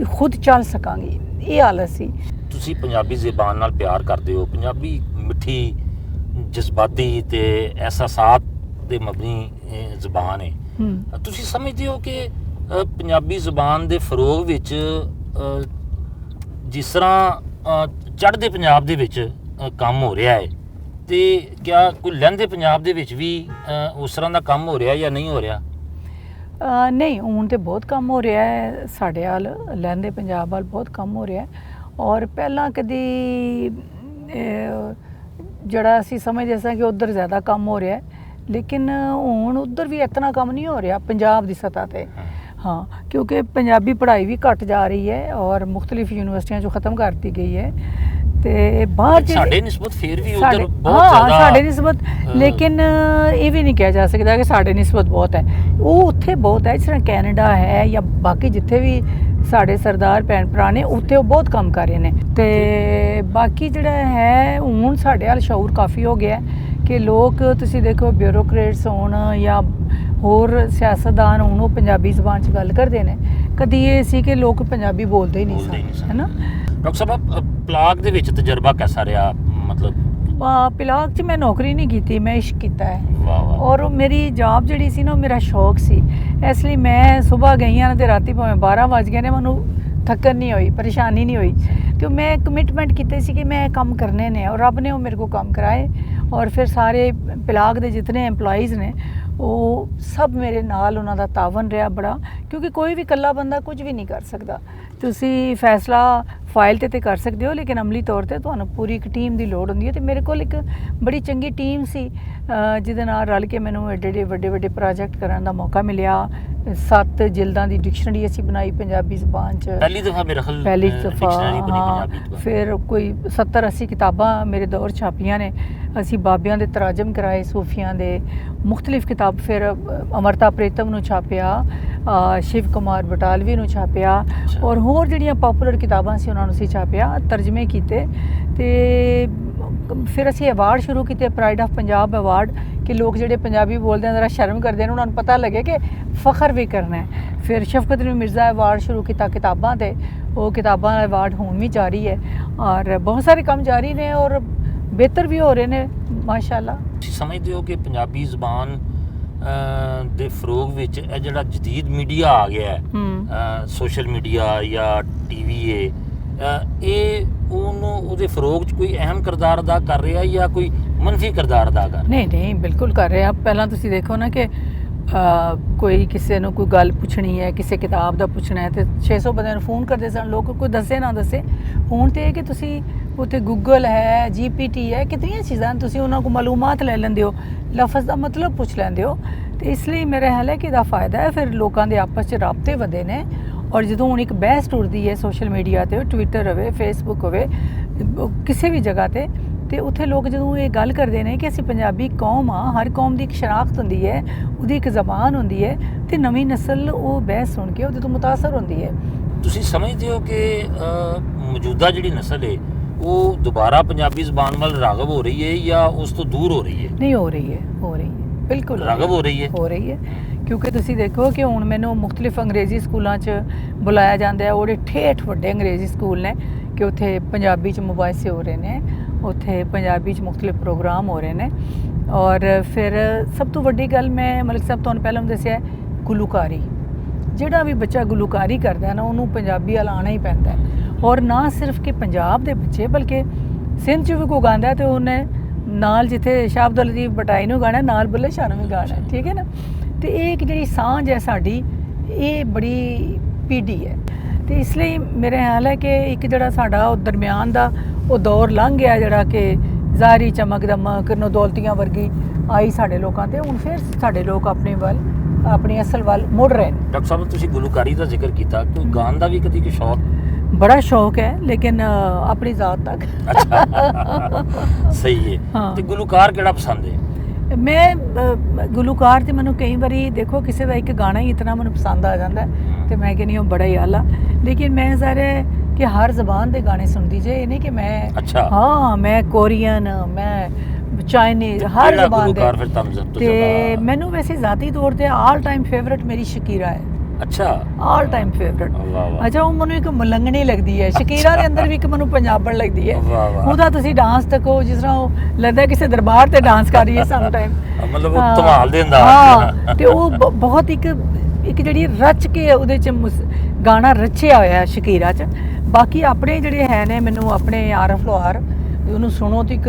ਖੁਦ ਚੱਲ ਸਕਾਂਗੀ, ਇਹ ਹਾਲਤ ਸੀ। ਤੁਸੀਂ ਪੰਜਾਬੀ ਜ਼ਬਾਨ ਨਾਲ ਪਿਆਰ ਕਰਦੇ ਹੋ, ਪੰਜਾਬੀ ਮਿੱਠੀ ਜਜ਼ਬਾਤੀ ਤੇ ਅਹਿਸਾਸਾਤ ਦੇ ਮਬਨੀ ਜ਼ਬਾਨ ਹੈ। ਤੁਸੀਂ ਸਮਝਦੇ ਹੋ ਕਿ ਪੰਜਾਬੀ ਜ਼ਬਾਨ ਦੇ ਫਰੋਗ ਵਿੱਚ ਜਿਸ ਤਰ੍ਹਾਂ ਚੜ੍ਹਦੇ ਪੰਜਾਬ ਦੇ ਵਿੱਚ ਕੰਮ ਹੋ ਰਿਹਾ ਹੈ, ਤੇ ਕਿਆ ਕੋਈ ਲਹਿੰਦੇ ਪੰਜਾਬ ਦੇ ਵਿੱਚ ਵੀ ਉਸ ਤਰ੍ਹਾਂ ਦਾ ਕੰਮ ਹੋ ਰਿਹਾ ਜਾਂ ਨਹੀਂ ਹੋ ਰਿਹਾ? ਨਹੀਂ, ਹੁਣ ਤੇ ਬਹੁਤ ਕੰਮ ਹੋ ਰਿਹਾ ਹੈ ਸਾਡੇ ਵੱਲ, ਲਹਿੰਦੇ ਪੰਜਾਬ ਵੱਲ ਬਹੁਤ ਕੰਮ ਹੋ ਰਿਹਾ ਹੈ। ਔਰ ਪਹਿਲਾਂ ਕਦੀ ਜਿਹੜਾ ਅਸੀਂ ਸਮਝਦੇ ਸਾਂ ਕਿ ਉੱਧਰ ਜ਼ਿਆਦਾ ਕੰਮ ਹੋ ਰਿਹਾ ਹੈ, ਲੇਕਿਨ ਹੁਣ ਉੱਧਰ ਵੀ ਇਤਨਾ ਕੰਮ ਨਹੀਂ ਹੋ ਰਿਹਾ ਪੰਜਾਬ ਦੀ ਸਤ੍ਹਾ 'ਤੇ। ਹਾਂ, ਕਿਉਂਕਿ ਪੰਜਾਬੀ ਪੜ੍ਹਾਈ ਵੀ ਘੱਟ ਜਾ ਰਹੀ ਹੈ ਔਰ ਮੁਖਤਲਿਫ ਯੂਨੀਵਰਸਿਟੀਆਂ 'ਚੋਂ ਖ਼ਤਮ ਕਰ ਦਿੱਤੀ ਗਈ ਹੈ, ਤੇ ਬਾਹਰ ਸਾਡੇ ਨਿਸਬਤ ਫਿਰ ਵੀ ਉੱਧਰ ਬਹੁਤ ਜ਼ਿਆਦਾ ਸਾਡੇ ਨਿਸਬਤ, ਲੇਕਿਨ ਇਹ ਵੀ ਨਹੀਂ ਕਿਹਾ ਜਾ ਸਕਦਾ ਕਿ ਸਾਡੇ ਨਿਸਬਤ ਬਹੁਤ ਹੈ। ਉਹ ਉੱਥੇ ਬਹੁਤ ਹੈ, ਜਿਸ ਤਰ੍ਹਾਂ ਕੈਨੇਡਾ ਹੈ ਜਾਂ ਬਾਕੀ ਜਿੱਥੇ ਵੀ ਸਾਡੇ ਸਰਦਾਰ ਭੈਣ ਭਰਾ ਨੇ, ਉੱਥੇ ਉਹ ਬਹੁਤ ਕੰਮ ਕਰ ਰਹੇ ਨੇ। ਤੇ ਬਾਕੀ ਜਿਹੜਾ ਹੈ ਹੁਣ ਸਾਡੇ ਵੱਲ ਸ਼ਊਰ ਕਾਫੀ ਹੋ ਗਿਆ ਕਿ ਲੋਕ, ਤੁਸੀਂ ਦੇਖੋ ਬਿਊਰੋਕਰੇਟਸ ਹੋਣ ਜਾਂ ਹੋਰ ਸਿਆਸਤਦਾਨ ਹੋਣ, ਉਹ ਪੰਜਾਬੀ ਜ਼ਬਾਨ 'ਚ ਗੱਲ ਕਰਦੇ ਨੇ। ਕਦੀ ਇਹ ਸੀ ਕਿ ਲੋਕ ਪੰਜਾਬੀ ਬੋਲਦੇ ਹੀ ਨਹੀਂ ਸਨ, ਹੈ ਨਾ। ਡਾਕਟਰ ਸਾਹਿਬ, ਪਲਾਕ ਦੇ ਵਿੱਚ ਤਜਰਬਾ ਕਿਹਦਾ ਰਿਹਾ? ਮਤਲਬ ਪਲਾਕ 'ਚ ਮੈਂ ਨੌਕਰੀ ਨਹੀਂ ਕੀਤੀ, ਮੈਂ ਇਸ਼ਕ ਕੀਤਾ ਹੈ। ਵਾਹ ਵਾਹ। ਔਰ ਮੇਰੀ ਜੌਬ ਜਿਹੜੀ ਸੀ ਨਾ, ਉਹ ਮੇਰਾ ਸ਼ੌਕ ਸੀ, ਇਸ ਲਈ ਮੈਂ ਸਵੇਰ ਗਈ ਹਾਂ ਤੇ ਰਾਤੀ ਭਾਵੇਂ 12 ਵੱਜ ਗਏ ਨੇ, ਮੈਨੂੰ ਥੱਕਣ ਨਹੀਂ ਹੋਈ, ਪਰੇਸ਼ਾਨੀ ਨਹੀਂ ਹੋਈ, ਕਿਉਂ ਮੈਂ ਕਮਿਟਮੈਂਟ ਕੀਤੀ ਸੀ ਕਿ ਮੈਂ ਕੰਮ ਕਰਨੇ ਨੇ, ਔਰ ਰੱਬ ਨੇ ਉਹ ਮੇਰੇ ਕੋਲ ਕੰਮ ਕਰਾਏ। ਔਰ ਫਿਰ ਸਾਰੇ ਪਲਾਕ ਦੇ ਜਿਤਨੇ ਐਮਪਲਾਈਜ਼ ਨੇ ਉਹ ਸਭ ਮੇਰੇ ਨਾਲ, ਉਹਨਾਂ ਦਾ ਤਾਵਨ ਰਿਹਾ ਬੜਾ, ਕਿਉਂਕਿ ਕੋਈ ਵੀ ਇਕੱਲਾ ਬੰਦਾ ਕੁਝ ਵੀ ਨਹੀਂ ਕਰ ਸਕਦਾ। ਤੁਸੀਂ ਫੈਸਲਾ ਫਾਈਲ ਤੇ ਕਰ ਸਕਦੇ ਹੋ, ਲੇਕਿਨ ਅਮਲੀ ਤੌਰ ਤੇ ਤੁਹਾਨੂੰ ਪੂਰੀ ਇੱਕ ਟੀਮ ਦੀ ਲੋੜ ਹੁੰਦੀ ਹੈ। ਤੇ ਮੇਰੇ ਕੋਲ ਇੱਕ ਬੜੀ ਚੰਗੀ ਟੀਮ ਸੀ ਜਿਹਦੇ ਨਾਲ ਰਲ ਕੇ ਮੈਨੂੰ ਐਡੇ ਵੱਡੇ ਵੱਡੇ ਪ੍ਰੋਜੈਕਟ ਕਰਨ ਦਾ ਮੌਕਾ ਮਿਲਿਆ। 7 ਜਿਲਦਾਂ ਦੀ ਡਿਕਸ਼ਨਰੀ ਅਸੀਂ ਬਣਾਈ ਪੰਜਾਬੀ ਜ਼ਬਾਨ 'ਚ, ਪਹਿਲੀ ਦਫਾ ਮੇਰੇ ਖਿਆਲ, ਪਹਿਲੀ ਦਫਾ। ਹਾਂ, ਫਿਰ ਕੋਈ 70-80 ਕਿਤਾਬਾਂ ਮੇਰੇ ਦੌਰ ਛਾਪੀਆਂ ਨੇ। ਅਸੀਂ ਬਾਬਿਆਂ ਦੇ ਤਰਾਜਮ ਕਰਾਏ, ਸੂਫੀਆਂ ਦੇ ਮੁਖਤਲਿਫ ਕਿਤਾਬ, ਫਿਰ ਅਮਰਤਾ ਪ੍ਰੀਤਮ ਨੂੰ ਛਾਪਿਆ, ਸ਼ਿਵ ਕੁਮਾਰ ਬਟਾਲਵੀ ਨੂੰ ਛਾਪਿਆ, ਔਰ ਹੋਰ ਜਿਹੜੀਆਂ ਪਪੂਲਰ ਕਿਤਾਬਾਂ ਸੀ ਉਹਨਾਂ ਨੂੰ ਅਸੀਂ ਛਾਪਿਆ, ਤਰਜਮੇ ਕੀਤੇ। ਤੇ ਫਿਰ ਅਸੀਂ ਅਵਾਰਡ ਸ਼ੁਰੂ ਕੀਤੇ, ਪ੍ਰਾਈਡ ਆਫ ਪੰਜਾਬ ਅਵਾਰਡ, ਕਿ ਲੋਕ ਜਿਹੜੇ ਪੰਜਾਬੀ ਬੋਲਦੇ ਹਨ ਜ਼ਰਾ ਸ਼ਰਮ ਕਰਦੇ ਨੇ, ਉਹਨਾਂ ਨੂੰ ਪਤਾ ਲੱਗੇ ਕਿ ਫਖਰ ਵੀ ਕਰਨਾ ਹੈ। ਫਿਰ ਸ਼ਫਕਤ ਅਲੀ ਮਿਰਜ਼ਾ ਅਵਾਰਡ ਸ਼ੁਰੂ ਕੀਤਾ ਕਿਤਾਬਾਂ 'ਤੇ, ਉਹ ਕਿਤਾਬਾਂ ਦਾ ਅਵਾਰਡ ਹੁਣ ਵੀ ਜਾਰੀ ਹੈ, ਔਰ ਬਹੁਤ ਸਾਰੇ ਕੰਮ ਜਾਰੀ ਨੇ ਔਰ ਬਿਹਤਰ ਵੀ ਹੋ ਰਹੇ ਨੇ ਮਾਸ਼ਾਅੱਲਾ। ਤੁਸੀਂ ਸਮਝਦੇ ਹੋ ਕਿ ਪੰਜਾਬੀ ਜ਼ਬਾਨ ਦੇ ਫਰੋਗ ਵਿੱਚ ਇਹ ਜਿਹੜਾ ਜਦੀਦ ਮੀਡੀਆ ਆ ਗਿਆ ਹੈ, ਸੋਸ਼ਲ ਮੀਡੀਆ ਜਾਂ ਟੀਵੀ ਹੈ, ਇਹ ਉਹਦੇ ਫਰੋਗ 'ਚ ਕੋਈ ਅਹਿਮ ਕਿਰਦਾਰ ਅਦਾ ਕਰ ਰਿਹਾ ਜਾਂ ਕੋਈ ਮੰਨਫੀ ਕਿਰਦਾਰ ਅਦਾ ਕਰ ਰਿਹਾ? ਨਹੀਂ, ਬਿਲਕੁਲ ਕਰ ਰਿਹਾ। ਪਹਿਲਾਂ ਤੁਸੀਂ ਦੇਖੋ ਨਾ ਕਿ ਕੋਈ ਕਿਸੇ ਨੂੰ ਕੋਈ ਗੱਲ ਪੁੱਛਣੀ ਹੈ, ਕਿਸੇ ਕਿਤਾਬ ਦਾ ਪੁੱਛਣਾ ਹੈ ਤੇ 600 ਬੰਦਿਆਂ ਨੂੰ ਫੋਨ ਕਰਦੇ ਸਨ ਲੋਕ, ਕੋਈ ਦੱਸੇ ਨਾ ਦੱਸੇ। ਹੁਣ ਤੇ ਇਹ ਕਿ ਤੁਸੀਂ ਉੱਥੇ ਗੂਗਲ ਹੈ, GPT ਹੈ, ਕਿਤਨੀਆਂ ਚੀਜ਼ਾਂ ਤੁਸੀਂ ਉਹਨਾਂ ਕੋਲ ਮਾਲੂਮਾਤ ਲੈ ਲੈਂਦੇ ਹੋ, ਲਫ਼ਜ਼ ਦਾ ਮਤਲਬ ਪੁੱਛ ਲੈਂਦੇ ਹੋ। ਤੇ ਇਸ ਲਈ ਮੇਰਾ ਖਿਆਲ ਹੈ ਕਿ ਇਹਦਾ ਫਾਇਦਾ ਹੈ, ਫਿਰ ਲੋਕਾਂ ਦੇ ਆਪਸ 'ਚ ਰਾਬਤੇ ਵਧੇ ਨੇ। ਔਰ ਜਦੋਂ ਹੁਣ ਇੱਕ ਬਹਿਸ ਟੁਰਦੀ ਹੈ ਸੋਸ਼ਲ ਮੀਡੀਆ 'ਤੇ, ਟਵਿੱਟਰ ਹੋਵੇ, ਫੇਸਬੁੱਕ ਹੋਵੇ, ਕਿਸੇ ਵੀ ਜਗ੍ਹਾ 'ਤੇ ਉੱਥੇ ਲੋਕ ਜਦੋਂ ਇਹ ਗੱਲ ਕਰਦੇ ਨੇ ਕਿ ਅਸੀਂ ਪੰਜਾਬੀ ਕੌਮ ਆ, ਹਰ ਕੌਮ ਦੀ ਇੱਕ ਸ਼ਨਾਖਤ ਹੁੰਦੀ ਹੈ, ਉਹਦੀ ਇੱਕ ਜ਼ਬਾਨ ਹੁੰਦੀ ਹੈ, ਤੇ ਨਵੀਂ ਨਸਲ ਉਹ ਬਹਿਸ ਸੁਣ ਕੇ ਉਹਦੇ ਤੋਂ ਮੁਤਾਸਰ ਹੁੰਦੀ ਹੈ। ਤੁਸੀਂ ਸਮਝਦੇ ਹੋ ਕਿ ਮੌਜੂਦਾ ਜਿਹੜੀ ਨਸਲ ਹੈ ਉਹ ਦੁਬਾਰਾ ਪੰਜਾਬੀ ਜ਼ਬਾਨ ਵੱਲ ਰਾਗਬ ਹੋ ਰਹੀ ਹੈ ਜਾਂ ਉਸ ਤੋਂ ਦੂਰ ਹੋ ਰਹੀ ਹੈ? ਨਹੀਂ, ਹੋ ਰਹੀ ਹੈ, ਬਿਲਕੁਲ ਰਾਗਬ ਹੋ ਰਹੀ ਹੈ। ਕਿਉਂਕਿ ਤੁਸੀਂ ਦੇਖੋ ਕਿ ਹੁਣ ਮੈਨੂੰ ਮੁਖਤਲਿਫ ਅੰਗਰੇਜ਼ੀ ਸਕੂਲਾਂ 'ਚ ਬੁਲਾਇਆ ਜਾਂਦਾ ਹੈ। ਉਹਦੇ ਠੇਠ ਵੱਡੇ ਅੰਗਰੇਜ਼ੀ ਸਕੂਲ ਨੇ ਕਿ ਉੱਥੇ ਪੰਜਾਬੀ 'ਚ ਮੁਬਾਹਿਸੇ ਹੋ ਰਹੇ ਨੇ, ਉੱਥੇ ਪੰਜਾਬੀ 'ਚ ਮੁਖਤਲਿਫ ਪ੍ਰੋਗਰਾਮ ਹੋ ਰਹੇ ਨੇ। ਔਰ ਫਿਰ ਸਭ ਤੋਂ ਵੱਡੀ ਗੱਲ ਮੈਂ ਮਲਿਕ ਸਾਹਿਬ ਤੁਹਾਨੂੰ ਪਹਿਲਾਂ ਦੱਸਿਆ, ਗੁਲੂਕਾਰੀ। ਜਿਹੜਾ ਵੀ ਬੱਚਾ ਗੁਲੂਕਾਰੀ ਕਰਦਾ ਨਾ ਉਹਨੂੰ ਪੰਜਾਬੀ ਵੱਲ ਆਉਣਾ ਹੀ ਪੈਂਦਾ ਹੈ। ਔਰ ਨਾ ਸਿਰਫ ਕਿ ਪੰਜਾਬ ਦੇ ਬੱਚੇ ਬਲਕਿ ਸਿੰਧ 'ਚ ਵੀ ਕੋਈ ਗਾਉਂਦਾ ਤੇ ਉਹਨੇ ਨਾਲ ਜਿੱਥੇ ਸ਼ਾਹ ਅਬਦੁਲ ਲਤੀਫ ਬਟਾਈ ਨੂੰ ਗਾਣਾ, ਨਾਲ ਬੁੱਲੇ ਸ਼ਾਹ ਨੂੰ ਵੀ ਗਾਣਾ, ਠੀਕ ਹੈ ਨਾ। ਤੇ ਇਹ ਇੱਕ ਜਿਹੜੀ ਸਾਂਝ ਹੈ ਸਾਡੀ, ਇਹ ਬੜੀ ਪੀढ़ी ਹੈ। ਤੇ ਇਸ ਲਈ ਮੇਰੇ ਖਿਆਲ ਹੈ ਕਿ ਇੱਕ ਜਿਹੜਾ ਸਾਡਾ ਉਹ ਦਰਮਿਆਨ ਦਾ ਉਹ ਦੌਰ ਲੰਘ ਗਿਆ, ਜਿਹੜਾ ਕਿ ਜ਼ਾਹਰੀ ਚਮਕ ਦਮਕ ਨਦੌਲਤੀਆਂ ਵਰਗੀ ਆਈ ਸਾਡੇ ਲੋਕਾਂ 'ਤੇ। ਹੁਣ ਫਿਰ ਸਾਡੇ ਲੋਕ ਆਪਣੀ ਅਸਲ ਵੱਲ ਮੁੜ ਰਹੇ ਨੇ। ਡਾਕਟਰ ਸਾਹਿਬ, ਤੁਸੀਂ ਗੁਲੂਕਾਰੀ ਦਾ ਜ਼ਿਕਰ ਕੀਤਾ, ਕੋਈ ਗਾਣ ਦਾ ਵੀ ਕਦੀ ਕੋਈ ਸ਼ੌਕ? ਬੜਾ ਸ਼ੌਕ ਹੈ, ਲੇਕਿਨ ਆਪਣੀ ਜ਼ਾਤ ਤੱਕ। ਅੱਛਾ, ਸਹੀ ਹੈ। ਤੇ ਗੁਲੂਕਾਰ ਕਿਹੜਾ ਪਸੰਦ ਹੈ? ਮੈਂ ਗੁਲੂਕਾਰ ਤੇ ਮੈਨੂੰ ਕਈ ਵਾਰੀ ਦੇਖੋ ਕਿਸੇ ਦਾ ਇੱਕ ਗਾਣਾ ਹੀ ਇਤਨਾ ਮੈਨੂੰ ਪਸੰਦ ਆ ਜਾਂਦਾ ਤੇ ਮੈਂ ਕਹਿੰਦੀ ਉਹ ਬੜਾ ਹੀ ਆਲਾ। ਲੇਕਿਨ ਮੈਂ ਜ਼ਾਰੇ ਕਿ ਹਰ ਜ਼ਬਾਨ ਦੇ ਗਾਣੇ ਸੁਣਦੀ ਜੇ, ਇਹ ਨਹੀਂ ਕਿ ਮੈਂ ਮੈਂ ਕੋਰੀਅਨ, ਮੈਂ ਚਾਈਨੀਜ਼, ਹਰ ਜ਼ਬਾਨ ਦੇ। ਤੇ ਮੈਨੂੰ ਵੈਸੇ ਜ਼ਾਤੀ ਤੌਰ ਤੇ ਆਲ ਟਾਈਮ ਫੇਵਰਿਟ ਮੇਰੀ ਸ਼ਕੀਰਾ ਹੈ। ਅੱਛਾ, ਆਲ ਟਾਈਮ ਫੇਵਰਿਟ। ਅੱਛਾ, ਉਹ ਮੈਨੂੰ ਇੱਕ ਮਲੰਗਣੀ ਲੱਗਦੀ ਹੈ। ਸ਼ਕੀਰਾ ਦੇ ਅੰਦਰ ਵੀ ਇੱਕ ਮੈਨੂੰ ਪੰਜਾਬਣ ਲੱਗਦੀ ਹੈ। ਉਹਦਾ ਤੁਸੀਂ ਡਾਂਸ ਤੱਕੋ ਜਿਸ ਤਰ੍ਹਾਂ ਉਹ ਲੱਗਦਾ ਕਿਸੇ ਦਰਬਾਰ ਤੇ ਡਾਂਸ ਕਰ ਰਹੀ ਹੈ ਸਮ ਟਾਈਮ, ਮਤਲਬ ਉਹ ਧਮਾਲ ਦੇ ਅੰਦਾਜ਼। ਹਾਂ, ਤੇ ਉਹ ਬਹੁਤ ਇੱਕ ਜਿਹੜੀ ਰਚ ਕੇ ਉਹਦੇ ਚ ਗਾਣਾ ਰਚਿਆ ਹੋਇਆ ਸ਼ਕੀਰਾ ਚ। ਬਾਕੀ ਆਪਣੇ ਜਿਹੜੇ ਹੈ ਨੇ, ਮੈਨੂੰ ਆਪਣੇ ਆਰਫ ਲੋਹਾਰ ਉਹਨੂੰ ਸੁਣੋ ਤਾਂ ਇੱਕ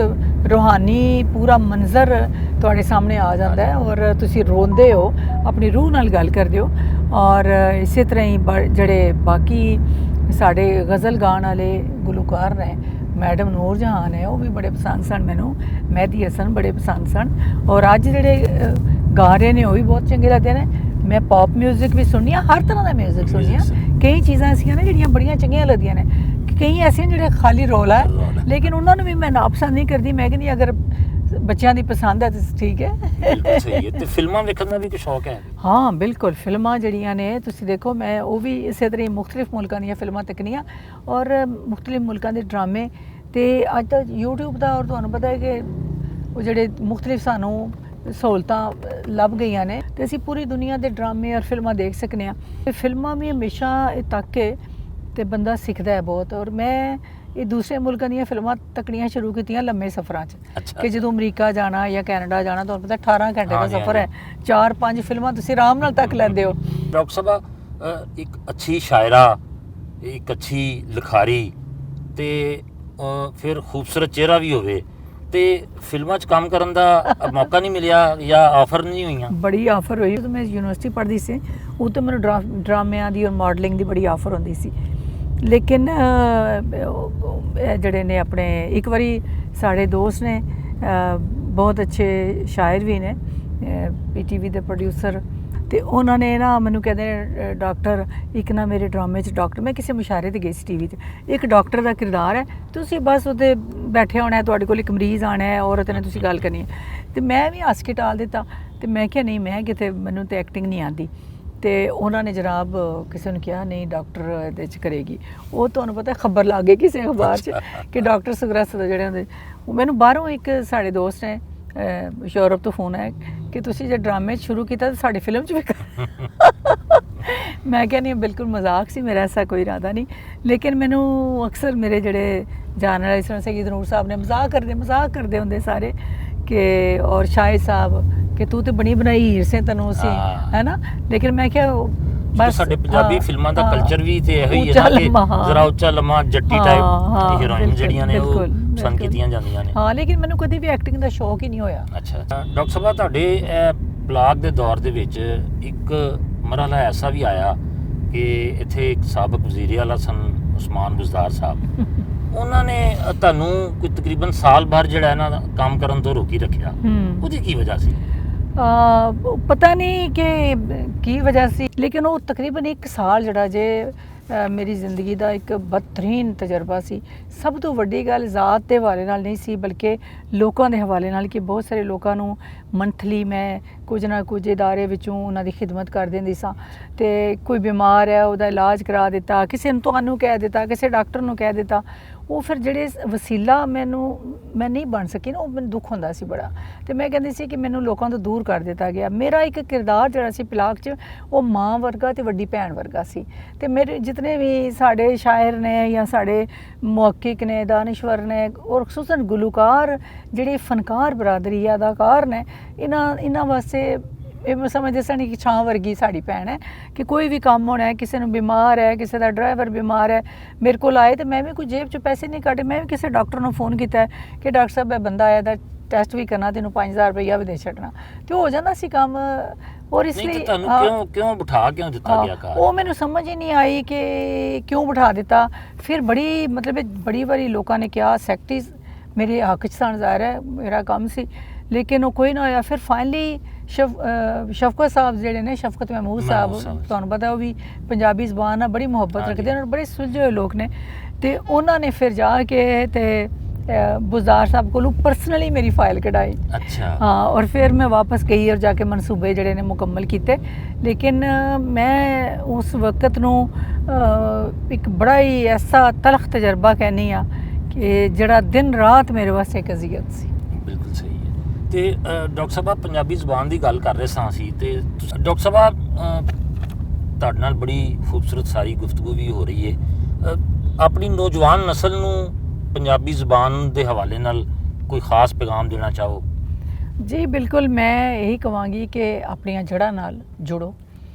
ਰੂਹਾਨੀ ਪੂਰਾ ਮੰਜ਼ਰ ਤੁਹਾਡੇ ਸਾਹਮਣੇ ਆ ਜਾਂਦਾ ਹੈ ਔਰ ਤੁਸੀਂ ਰੋਂਦੇ ਹੋ, ਆਪਣੀ ਰੂਹ ਨਾਲ ਗੱਲ ਕਰਦੇ ਹੋ। ਔਰ ਇਸੇ ਤਰ੍ਹਾਂ ਹੀ ਜਿਹੜੇ ਬਾਕੀ ਸਾਡੇ ਗਜ਼ਲ ਗਾਣ ਵਾਲੇ ਗੁਲੂਕਾਰ ਨੇ, ਮੈਡਮ ਨੂਰ ਜਹਾਨ ਹੈ, ਉਹ ਵੀ ਬੜੇ ਪਸੰਦ ਸਨ ਮੈਨੂੰ, ਮਹਿਦੀ ਹਸਨ ਬੜੇ ਪਸੰਦ ਸਨ। ਔਰ ਅੱਜ ਜਿਹੜੇ ਗਾ ਰਹੇ ਨੇ ਉਹ ਵੀ ਬਹੁਤ ਚੰਗੇ ਲੱਗਦੇ ਨੇ। ਮੈਂ ਪੌਪ ਮਿਊਜ਼ਿਕ ਵੀ ਸੁਣਨੀ ਹਾਂ, ਹਰ ਤਰ੍ਹਾਂ ਦਾ ਮਿਊਜ਼ਿਕ ਸੁਣਨੀ ਹਾਂ। ਕਈ ਚੀਜ਼ਾਂ ਐਸੀਆਂ ਨੇ ਜਿਹੜੀਆਂ ਬੜੀਆਂ ਚੰਗੀਆਂ ਲੱਗਦੀਆਂ ਨੇ, ਕਈ ਐਸੀਆਂ ਜਿਹੜੇ ਖਾਲੀ ਰੌਲਾ ਹੈ, ਲੇਕਿਨ ਉਹਨਾਂ ਨੂੰ ਵੀ ਮੈਂ ਨਾਪਸੰਦ ਨਹੀਂ ਕਰਦੀ। ਮੈਂ ਕਹਿੰਦੀ ਅਗਰ ਬੱਚਿਆਂ ਦੀ ਪਸੰਦ ਹੈ ਤਾਂ ਠੀਕ ਹੈ। ਸਹੀ ਹੈ। ਤੇ ਫਿਲਮਾਂ ਵੇਖਣ ਦਾ ਵੀ ਕੋਈ ਸ਼ੌਕ ਹੈ? ਹਾਂ, ਬਿਲਕੁਲ। ਫਿਲਮਾਂ ਜਿਹੜੀਆਂ ਨੇ ਤੁਸੀਂ ਦੇਖੋ, ਮੈਂ ਉਹ ਵੀ ਇਸੇ ਤਰ੍ਹਾਂ ਮੁਖਤਲਿਫ ਮੁਲਕਾਂ ਦੀਆਂ ਫਿਲਮਾਂ ਤੱਕਣੀਆਂ ਔਰ ਮੁਖਤਲਿਫ ਮੁਲਕਾਂ ਦੇ ਡਰਾਮੇ। ਤੇ ਅੱਜ ਤਾਂ YouTube ਦਾ, ਔਰ ਤੁਹਾਨੂੰ ਪਤਾ ਹੈ ਕਿ ਉਹ ਜਿਹੜੇ ਮੁਖਤਲਿਫ ਸਾਨੂੰ ਸਹੂਲਤਾਂ ਲੱਭ ਗਈਆਂ ਨੇ ਤੇ ਅਸੀਂ ਪੂਰੀ ਦੁਨੀਆ ਦੇ ਡਰਾਮੇ ਔਰ ਫਿਲਮਾਂ ਦੇਖ ਸਕਨੇ ਹਾਂ। ਤੇ ਫਿਲਮਾਂ ਵੀ ਹਮੇਸ਼ਾ ਇਹ ਤੱਕ ਕੇ ਤੇ ਬੰਦਾ ਸਿੱਖਦਾ ਹੈ ਬਹੁਤ। ਔਰ ਮੈਂ ਇਹ ਦੂਸਰੇ ਮੁਲਕਾਂ ਦੀਆਂ ਫਿਲਮਾਂ ਤੱਕਣੀਆਂ ਸ਼ੁਰੂ ਕੀਤੀਆਂ ਲੰਮੇ ਸਫ਼ਰਾਂ 'ਚ, ਕਿ ਜਦੋਂ ਅਮਰੀਕਾ ਜਾਣਾ ਜਾਂ ਕੈਨੇਡਾ ਜਾਣਾ, ਤੁਹਾਨੂੰ ਪਤਾ 18 ਘੰਟੇ ਦਾ ਸਫ਼ਰ ਹੈ, 4-5 ਫਿਲਮਾਂ ਤੁਸੀਂ ਆਰਾਮ ਨਾਲ ਤੱਕ ਲੈਂਦੇ ਹੋ। ਡਾਕਟਰ ਸਾਹਿਬ, ਇੱਕ ਅੱਛੀ ਸ਼ਾਇਰਾ, ਇੱਕ ਅੱਛੀ ਲਿਖਾਰੀ ਤੇ ਫਿਰ ਖੂਬਸੂਰਤ ਚਿਹਰਾ ਵੀ ਹੋਵੇ ਤੇ ਫਿਲਮਾਂ 'ਚ ਕੰਮ ਕਰਨ ਦਾ ਮੌਕਾ ਨਹੀਂ ਮਿਲਿਆ ਜਾਂ ਆਫਰ ਨਹੀਂ ਹੋਈਆਂ? ਬੜੀ ਆਫਰ ਹੋਈ। ਜਦੋਂ ਮੈਂ ਯੂਨੀਵਰਸਿਟੀ ਪੜ੍ਹਦੀ ਸੀ ਉਹ ਤਾਂ ਮੈਨੂੰ ਡਰਾਮਿਆਂ ਦੀ ਔਰ ਮਾਡਲਿੰਗ ਦੀ ਬੜੀ ਆਫਰ ਹੁੰਦੀ ਸੀ। ਲੇਕਿਨ ਜਿਹੜੇ ਨੇ ਆਪਣੇ ਇੱਕ ਵਾਰੀ ਸਾਡੇ ਦੋਸਤ ਨੇ, ਬਹੁਤ ਅੱਛੇ ਸ਼ਾਇਰ ਵੀ ਨੇ, PTV ਦੇ ਪ੍ਰੋਡਿਊਸਰ, ਤੇ ਉਹਨਾਂ ਨੇ ਨਾ ਮੈਨੂੰ ਕਹਿੰਦੇ ਡਾਕਟਰ ਇੱਕ ਨਾ ਮੇਰੇ ਡਰਾਮੇ 'ਚ ਡਾਕਟਰ, ਮੈਂ ਕਿਸੇ ਮੁਸ਼ਾਇਰੇ 'ਤੇ ਗਈ ਸੀ TV 'ਤੇ, ਇੱਕ ਡਾਕਟਰ ਦਾ ਕਿਰਦਾਰ ਹੈ, ਤੁਸੀਂ ਬਸ ਉਹਦੇ ਬੈਠੇ ਹੋਣਾ, ਤੁਹਾਡੇ ਕੋਲ ਇੱਕ ਮਰੀਜ਼ ਆਉਣਾ ਹੈ, ਔਰਤ ਨੇ ਤੁਸੀਂ ਗੱਲ ਕਰਨੀ ਹੈ। ਤੇ ਮੈਂ ਵੀ ਹੱਸ ਕੇ ਟਾਲ ਦਿੱਤਾ ਤੇ ਮੈਂ ਕਿਹਾ ਨਹੀਂ, ਮੈਂ ਕਿਤੇ, ਮੈਨੂੰ ਤਾਂ ਐਕਟਿੰਗ ਨਹੀਂ ਆਉਂਦੀ। ਤੇ ਉਹਨਾਂ ਨੇ ਜਨਾਬ ਕਿਸੇ ਨੂੰ ਕਿਹਾ ਨਹੀਂ ਡਾਕਟਰ ਇਹਦੇ 'ਚ ਕਰੇਗੀ। ਉਹ ਤੁਹਾਨੂੰ ਪਤਾ ਖਬਰ ਲੱਗ ਗਈ ਕਿਸੇ ਅਖਬਾਰ 'ਚ ਕਿ ਡਾਕਟਰ ਸੁਗਰਸ ਜਿਹੜੇ ਹੁੰਦੇ। ਮੈਨੂੰ ਬਾਹਰੋਂ ਇੱਕ ਸਾਡੇ ਦੋਸਤ ਨੇ ਯੂਰਪ ਤੋਂ ਫੋਨ ਆਇਆ ਕਿ ਤੁਸੀਂ ਜੇ ਡਰਾਮੇ ਸ਼ੁਰੂ ਕੀਤਾ ਤਾਂ ਸਾਡੀ ਫਿਲਮ 'ਚ ਵੀ ਕਰ। ਮੈਂ ਕਿਹਾ ਨਹੀਂ, ਬਿਲਕੁਲ ਮਜ਼ਾਕ ਸੀ, ਮੇਰਾ ਐਸਾ ਕੋਈ ਇਰਾਦਾ ਨਹੀਂ। ਲੇਕਿਨ ਮੈਨੂੰ ਅਕਸਰ ਮੇਰੇ ਜਿਹੜੇ ਜਾਣ ਵਾਲੇ, ਇਸ ਤਰ੍ਹਾਂ ਸਈਦ ਨੂਰ ਸਾਹਿਬ ਨੇ ਮਜ਼ਾਕ ਕਰਦੇ ਹੁੰਦੇ ਸਾਰੇ ਕਿ, ਔਰ ਸ਼ਾਹਿਦ ਸਾਹਿਬ ਕਿ ਤੂੰ ਤੇ ਬਣੀ ਬਣਾਈ ਹੀਰ ਸੇ ਤੈਨੂੰ ਅਸੀਂ, ਹੈ ਨਾ। ਲੇਕਿਨ ਮੈਂ ਕਿਹਾ ਬਸ ਸਾਡੇ ਪੰਜਾਬੀ ਫਿਲਮਾਂ ਦਾ ਕਲਚਰ ਵੀ ਤੇ ਇਹੋ ਹੀ ਹੈ ਨਾ ਕਿ ਜ਼ਰਾ ਉੱਚਾ ਲੰਮਾ ਜੱਟੀ ਟਾਈਪ ਹੀਰੋਇਨ ਜਿਹੜੀਆਂ ਨੇ ਉਹ ਪਸੰਦ ਕੀਤੀਆਂ ਜਾਂਦੀਆਂ ਨੇ। ਹਾਂ, ਲੇਕਿਨ ਮੈਨੂੰ ਕਦੀ ਵੀ ਐਕਟਿੰਗ ਦਾ ਸ਼ੌਕ ਹੀ ਨਹੀਂ ਹੋਇਆ। ਅੱਛਾ ਡਾਕਟਰ ਸਾਹਿਬ, ਤੁਹਾਡੇ ਪਲਾਕ ਦੇ ਦੌਰ ਦੇ ਵਿੱਚ ਇੱਕ ਮਰਹਲਾ ਐਸਾ ਵੀ ਆਇਆ ਕਿ ਇੱਥੇ ਇੱਕ ਸਾਬਕ ਵਜ਼ੀਰ ਆਲਾ ਸਨ ਉਸਮਾਨ ਬੁਜ਼ਦਾਰ ਸਾਹਿਬ, ਉਹਨਾਂ ਨੇ ਤੁਹਾਨੂੰ ਕੋਈ ਤਕਰੀਬਨ ਸਾਲ ਭਰ ਜਿਹੜਾ ਇਹਨਾਂ ਦਾ ਕੰਮ ਕਰਨ ਤੋਂ ਰੋਕੀ ਰੱਖਿਆ। ਉਹਦੀ ਕੀ ਵਜ੍ਹਾ ਸੀ? ਪਤਾ ਨਹੀਂ ਕਿ ਕੀ ਵਜ੍ਹਾ ਸੀ, ਲੇਕਿਨ ਉਹ ਤਕਰੀਬਨ 1 ਸਾਲ ਜਿਹੜਾ ਜੇ ਮੇਰੀ ਜ਼ਿੰਦਗੀ ਦਾ ਇੱਕ ਬਦਤਰੀਨ ਤਜਰਬਾ ਸੀ। ਸਭ ਤੋਂ ਵੱਡੀ ਗੱਲ ਜ਼ਾਤ ਦੇ ਹਵਾਲੇ ਨਾਲ ਨਹੀਂ ਸੀ, ਬਲਕਿ ਲੋਕਾਂ ਦੇ ਹਵਾਲੇ ਨਾਲ, ਕਿ ਬਹੁਤ ਸਾਰੇ ਲੋਕਾਂ ਨੂੰ ਮੰਥਲੀ ਮੈਂ ਕੁਝ ਨਾ ਕੁਝ ਇਦਾਰੇ ਵਿੱਚੋਂ ਉਹਨਾਂ ਦੀ ਖਿਦਮਤ ਕਰ ਦਿੰਦੀ ਸਾਂ। ਅਤੇ ਕੋਈ ਬਿਮਾਰ ਹੈ ਉਹਦਾ ਇਲਾਜ ਕਰਾ ਦਿੱਤਾ, ਕਿਸੇ ਨੂੰ ਤੁਹਾਨੂੰ ਕਹਿ ਦਿੱਤਾ, ਕਿਸੇ ਡਾਕਟਰ ਨੂੰ ਕਹਿ ਦਿੱਤਾ। ਉਹ ਫਿਰ ਜਿਹੜੇ ਵਸੀਲਾ ਮੈਂ ਨਹੀਂ ਬਣ ਸਕੀ ਨਾ, ਉਹ ਮੈਨੂੰ ਦੁੱਖ ਹੁੰਦਾ ਸੀ ਬੜਾ। ਅਤੇ ਮੈਂ ਕਹਿੰਦੀ ਸੀ ਕਿ ਮੈਨੂੰ ਲੋਕਾਂ ਤੋਂ ਦੂਰ ਕਰ ਦਿੱਤਾ ਗਿਆ। ਮੇਰਾ ਇੱਕ ਕਿਰਦਾਰ ਜਿਹੜਾ ਸੀ ਪਲਾਕ 'ਚ, ਉਹ ਮਾਂ ਵਰਗਾ ਅਤੇ ਵੱਡੀ ਭੈਣ ਵਰਗਾ ਸੀ। ਅਤੇ ਮੇਰੇ ਜਿਤਨੇ ਵੀ ਸਾਡੇ ਸ਼ਾਇਰ ਨੇ ਜਾਂ ਸਾਡੇ ਮੁਹੱਕਿਕ ਨੇ, ਦਾਨਿਸ਼ਵਰ ਨੇ, ਔਰ ਖਸੂਸਨ ਗੁਲੂਕਾਰ ਜਿਹੜੇ ਫਨਕਾਰ ਬਰਾਦਰੀ ਹੈ, ਅਦਾਕਾਰ ਨੇ, ਇਹਨਾਂ ਵਾਸਤੇ ਇਹ ਮੈਂ ਸਮਝਦੇ ਸਨ ਕਿ ਛਾਂ ਵਰਗੀ ਸਾਡੀ ਭੈਣ ਹੈ। ਕਿ ਕੋਈ ਵੀ ਕੰਮ ਹੋਣਾ ਹੈ, ਕਿਸੇ ਨੂੰ ਬਿਮਾਰ ਹੈ, ਕਿਸੇ ਦਾ ਡਰਾਈਵਰ ਬਿਮਾਰ ਹੈ, ਮੇਰੇ ਕੋਲ ਆਏ, ਅਤੇ ਮੈਂ ਵੀ ਕੋਈ ਜੇਬ 'ਚ ਪੈਸੇ ਨਹੀਂ ਕੱਢੇ। ਮੈਂ ਵੀ ਕਿਸੇ ਡਾਕਟਰ ਨੂੰ ਫੋਨ ਕੀਤਾ ਕਿ ਡਾਕਟਰ ਸਾਹਿਬ ਇਹ ਬੰਦਾ ਆਇਆ ਦਾ ਟੈਸਟ ਵੀ ਕਰਨਾ, ਤੈਨੂੰ 5000 ਰੁਪਈਆ ਵੀ ਦੇ ਛੱਡਣਾ, ਅਤੇ ਹੋ ਜਾਂਦਾ ਸੀ ਕੰਮ। ਔਰ ਇਸ ਲਈ ਤੁਹਾਨੂੰ ਕਿਉਂ ਬਿਠਾ ਦਿੱਤਾ ਗਿਆ ਘਰ? ਉਹ ਮੈਨੂੰ ਸਮਝ ਹੀ ਨਹੀਂ ਆਈ ਕਿ ਕਿਉਂ ਬਿਠਾ ਦਿੱਤਾ। ਫਿਰ ਬੜੀ ਵਾਰੀ ਲੋਕਾਂ ਨੇ ਕਿਹਾ, ਸੈਕਟਰੀਜ਼ ਮੇਰੇ ਹੱਕ 'ਚ ਸਨ, ਜ਼ਾਹਿਰ ਹੈ ਮੇਰਾ ਕੰਮ ਸੀ, ਲੇਕਿਨ ਉਹ ਕੋਈ ਨਾ ਹੋਇਆ। ਫਿਰ ਫਾਈਨਲੀ ਸ਼ਫਕਤ ਸਾਹਿਬ ਜਿਹੜੇ ਨੇ, ਸ਼ਫਕਤ ਮਹਿਮੂਦ ਸਾਹਿਬ, ਤੁਹਾਨੂੰ ਪਤਾ ਉਹ ਵੀ ਪੰਜਾਬੀ ਜ਼ਬਾਨ ਨਾਲ ਬੜੀ ਮੁਹੱਬਤ ਰੱਖਦੇ ਨੇ ਔਰ ਬੜੇ ਸੁਲਝੇ ਹੋਏ ਲੋਕ ਨੇ। ਅਤੇ ਉਹਨਾਂ ਨੇ ਫਿਰ ਜਾ ਕੇ ਅਤੇ ਬੁਜ਼ਦਾਰ ਸਾਹਿਬ ਕੋਲੋਂ ਪਰਸਨਲੀ ਮੇਰੀ ਫਾਈਲ ਕਢਾਈ। ਅੱਛਾ। ਹਾਂ, ਔਰ ਫਿਰ ਮੈਂ ਵਾਪਸ ਗਈ ਔਰ ਜਾ ਕੇ ਮਨਸੂਬੇ ਜਿਹੜੇ ਨੇ ਮੁਕੰਮਲ ਕੀਤੇ। ਲੇਕਿਨ ਮੈਂ ਉਸ ਵਕਤ ਨੂੰ ਇੱਕ ਬੜਾ ਹੀ ਐਸਾ ਤਲਖ ਤਜਰਬਾ ਕਹਿੰਦੀ ਹਾਂ ਕਿ ਜਿਹੜਾ ਦਿਨ ਰਾਤ ਮੇਰੇ ਵਾਸਤੇ ਇੱਕ ਅਜ਼ੀਅਤ ਸੀ। ਬਿਲਕੁਲ ਸਹੀ ਹੈ। ਅਤੇ ਡਾਕਟਰ ਸਾਹਿਬ ਪੰਜਾਬੀ ਜ਼ੁਬਾਨ ਦੀ ਗੱਲ ਕਰ ਰਹੇ ਸਾਂ ਅਸੀਂ, ਅਤੇ ਡਾਕਟਰ ਸਾਹਿਬ ਤੁਹਾਡੇ ਨਾਲ ਬੜੀ ਖੂਬਸੂਰਤ ਸਾਰੀ ਗੁਫ਼ਤਗੂ ਵੀ ਹੋ ਰਹੀ ਹੈ। ਆਪਣੀ ਨੌਜਵਾਨ ਨਸਲ ਨੂੰ ਪੰਜਾਬੀ ਜ਼ੁਬਾਨ ਦੇ ਹਵਾਲੇ ਨਾਲ ਕੋਈ ਖਾਸ ਪੈਗਾਮ ਦੇਣਾ ਚਾਹੋ? ਜੀ ਬਿਲਕੁਲ, ਮੈਂ ਇਹੀ ਕਹਾਂਗੀ ਕਿ ਆਪਣੀਆਂ ਜੜ੍ਹਾਂ ਨਾਲ ਜੁੜੋ,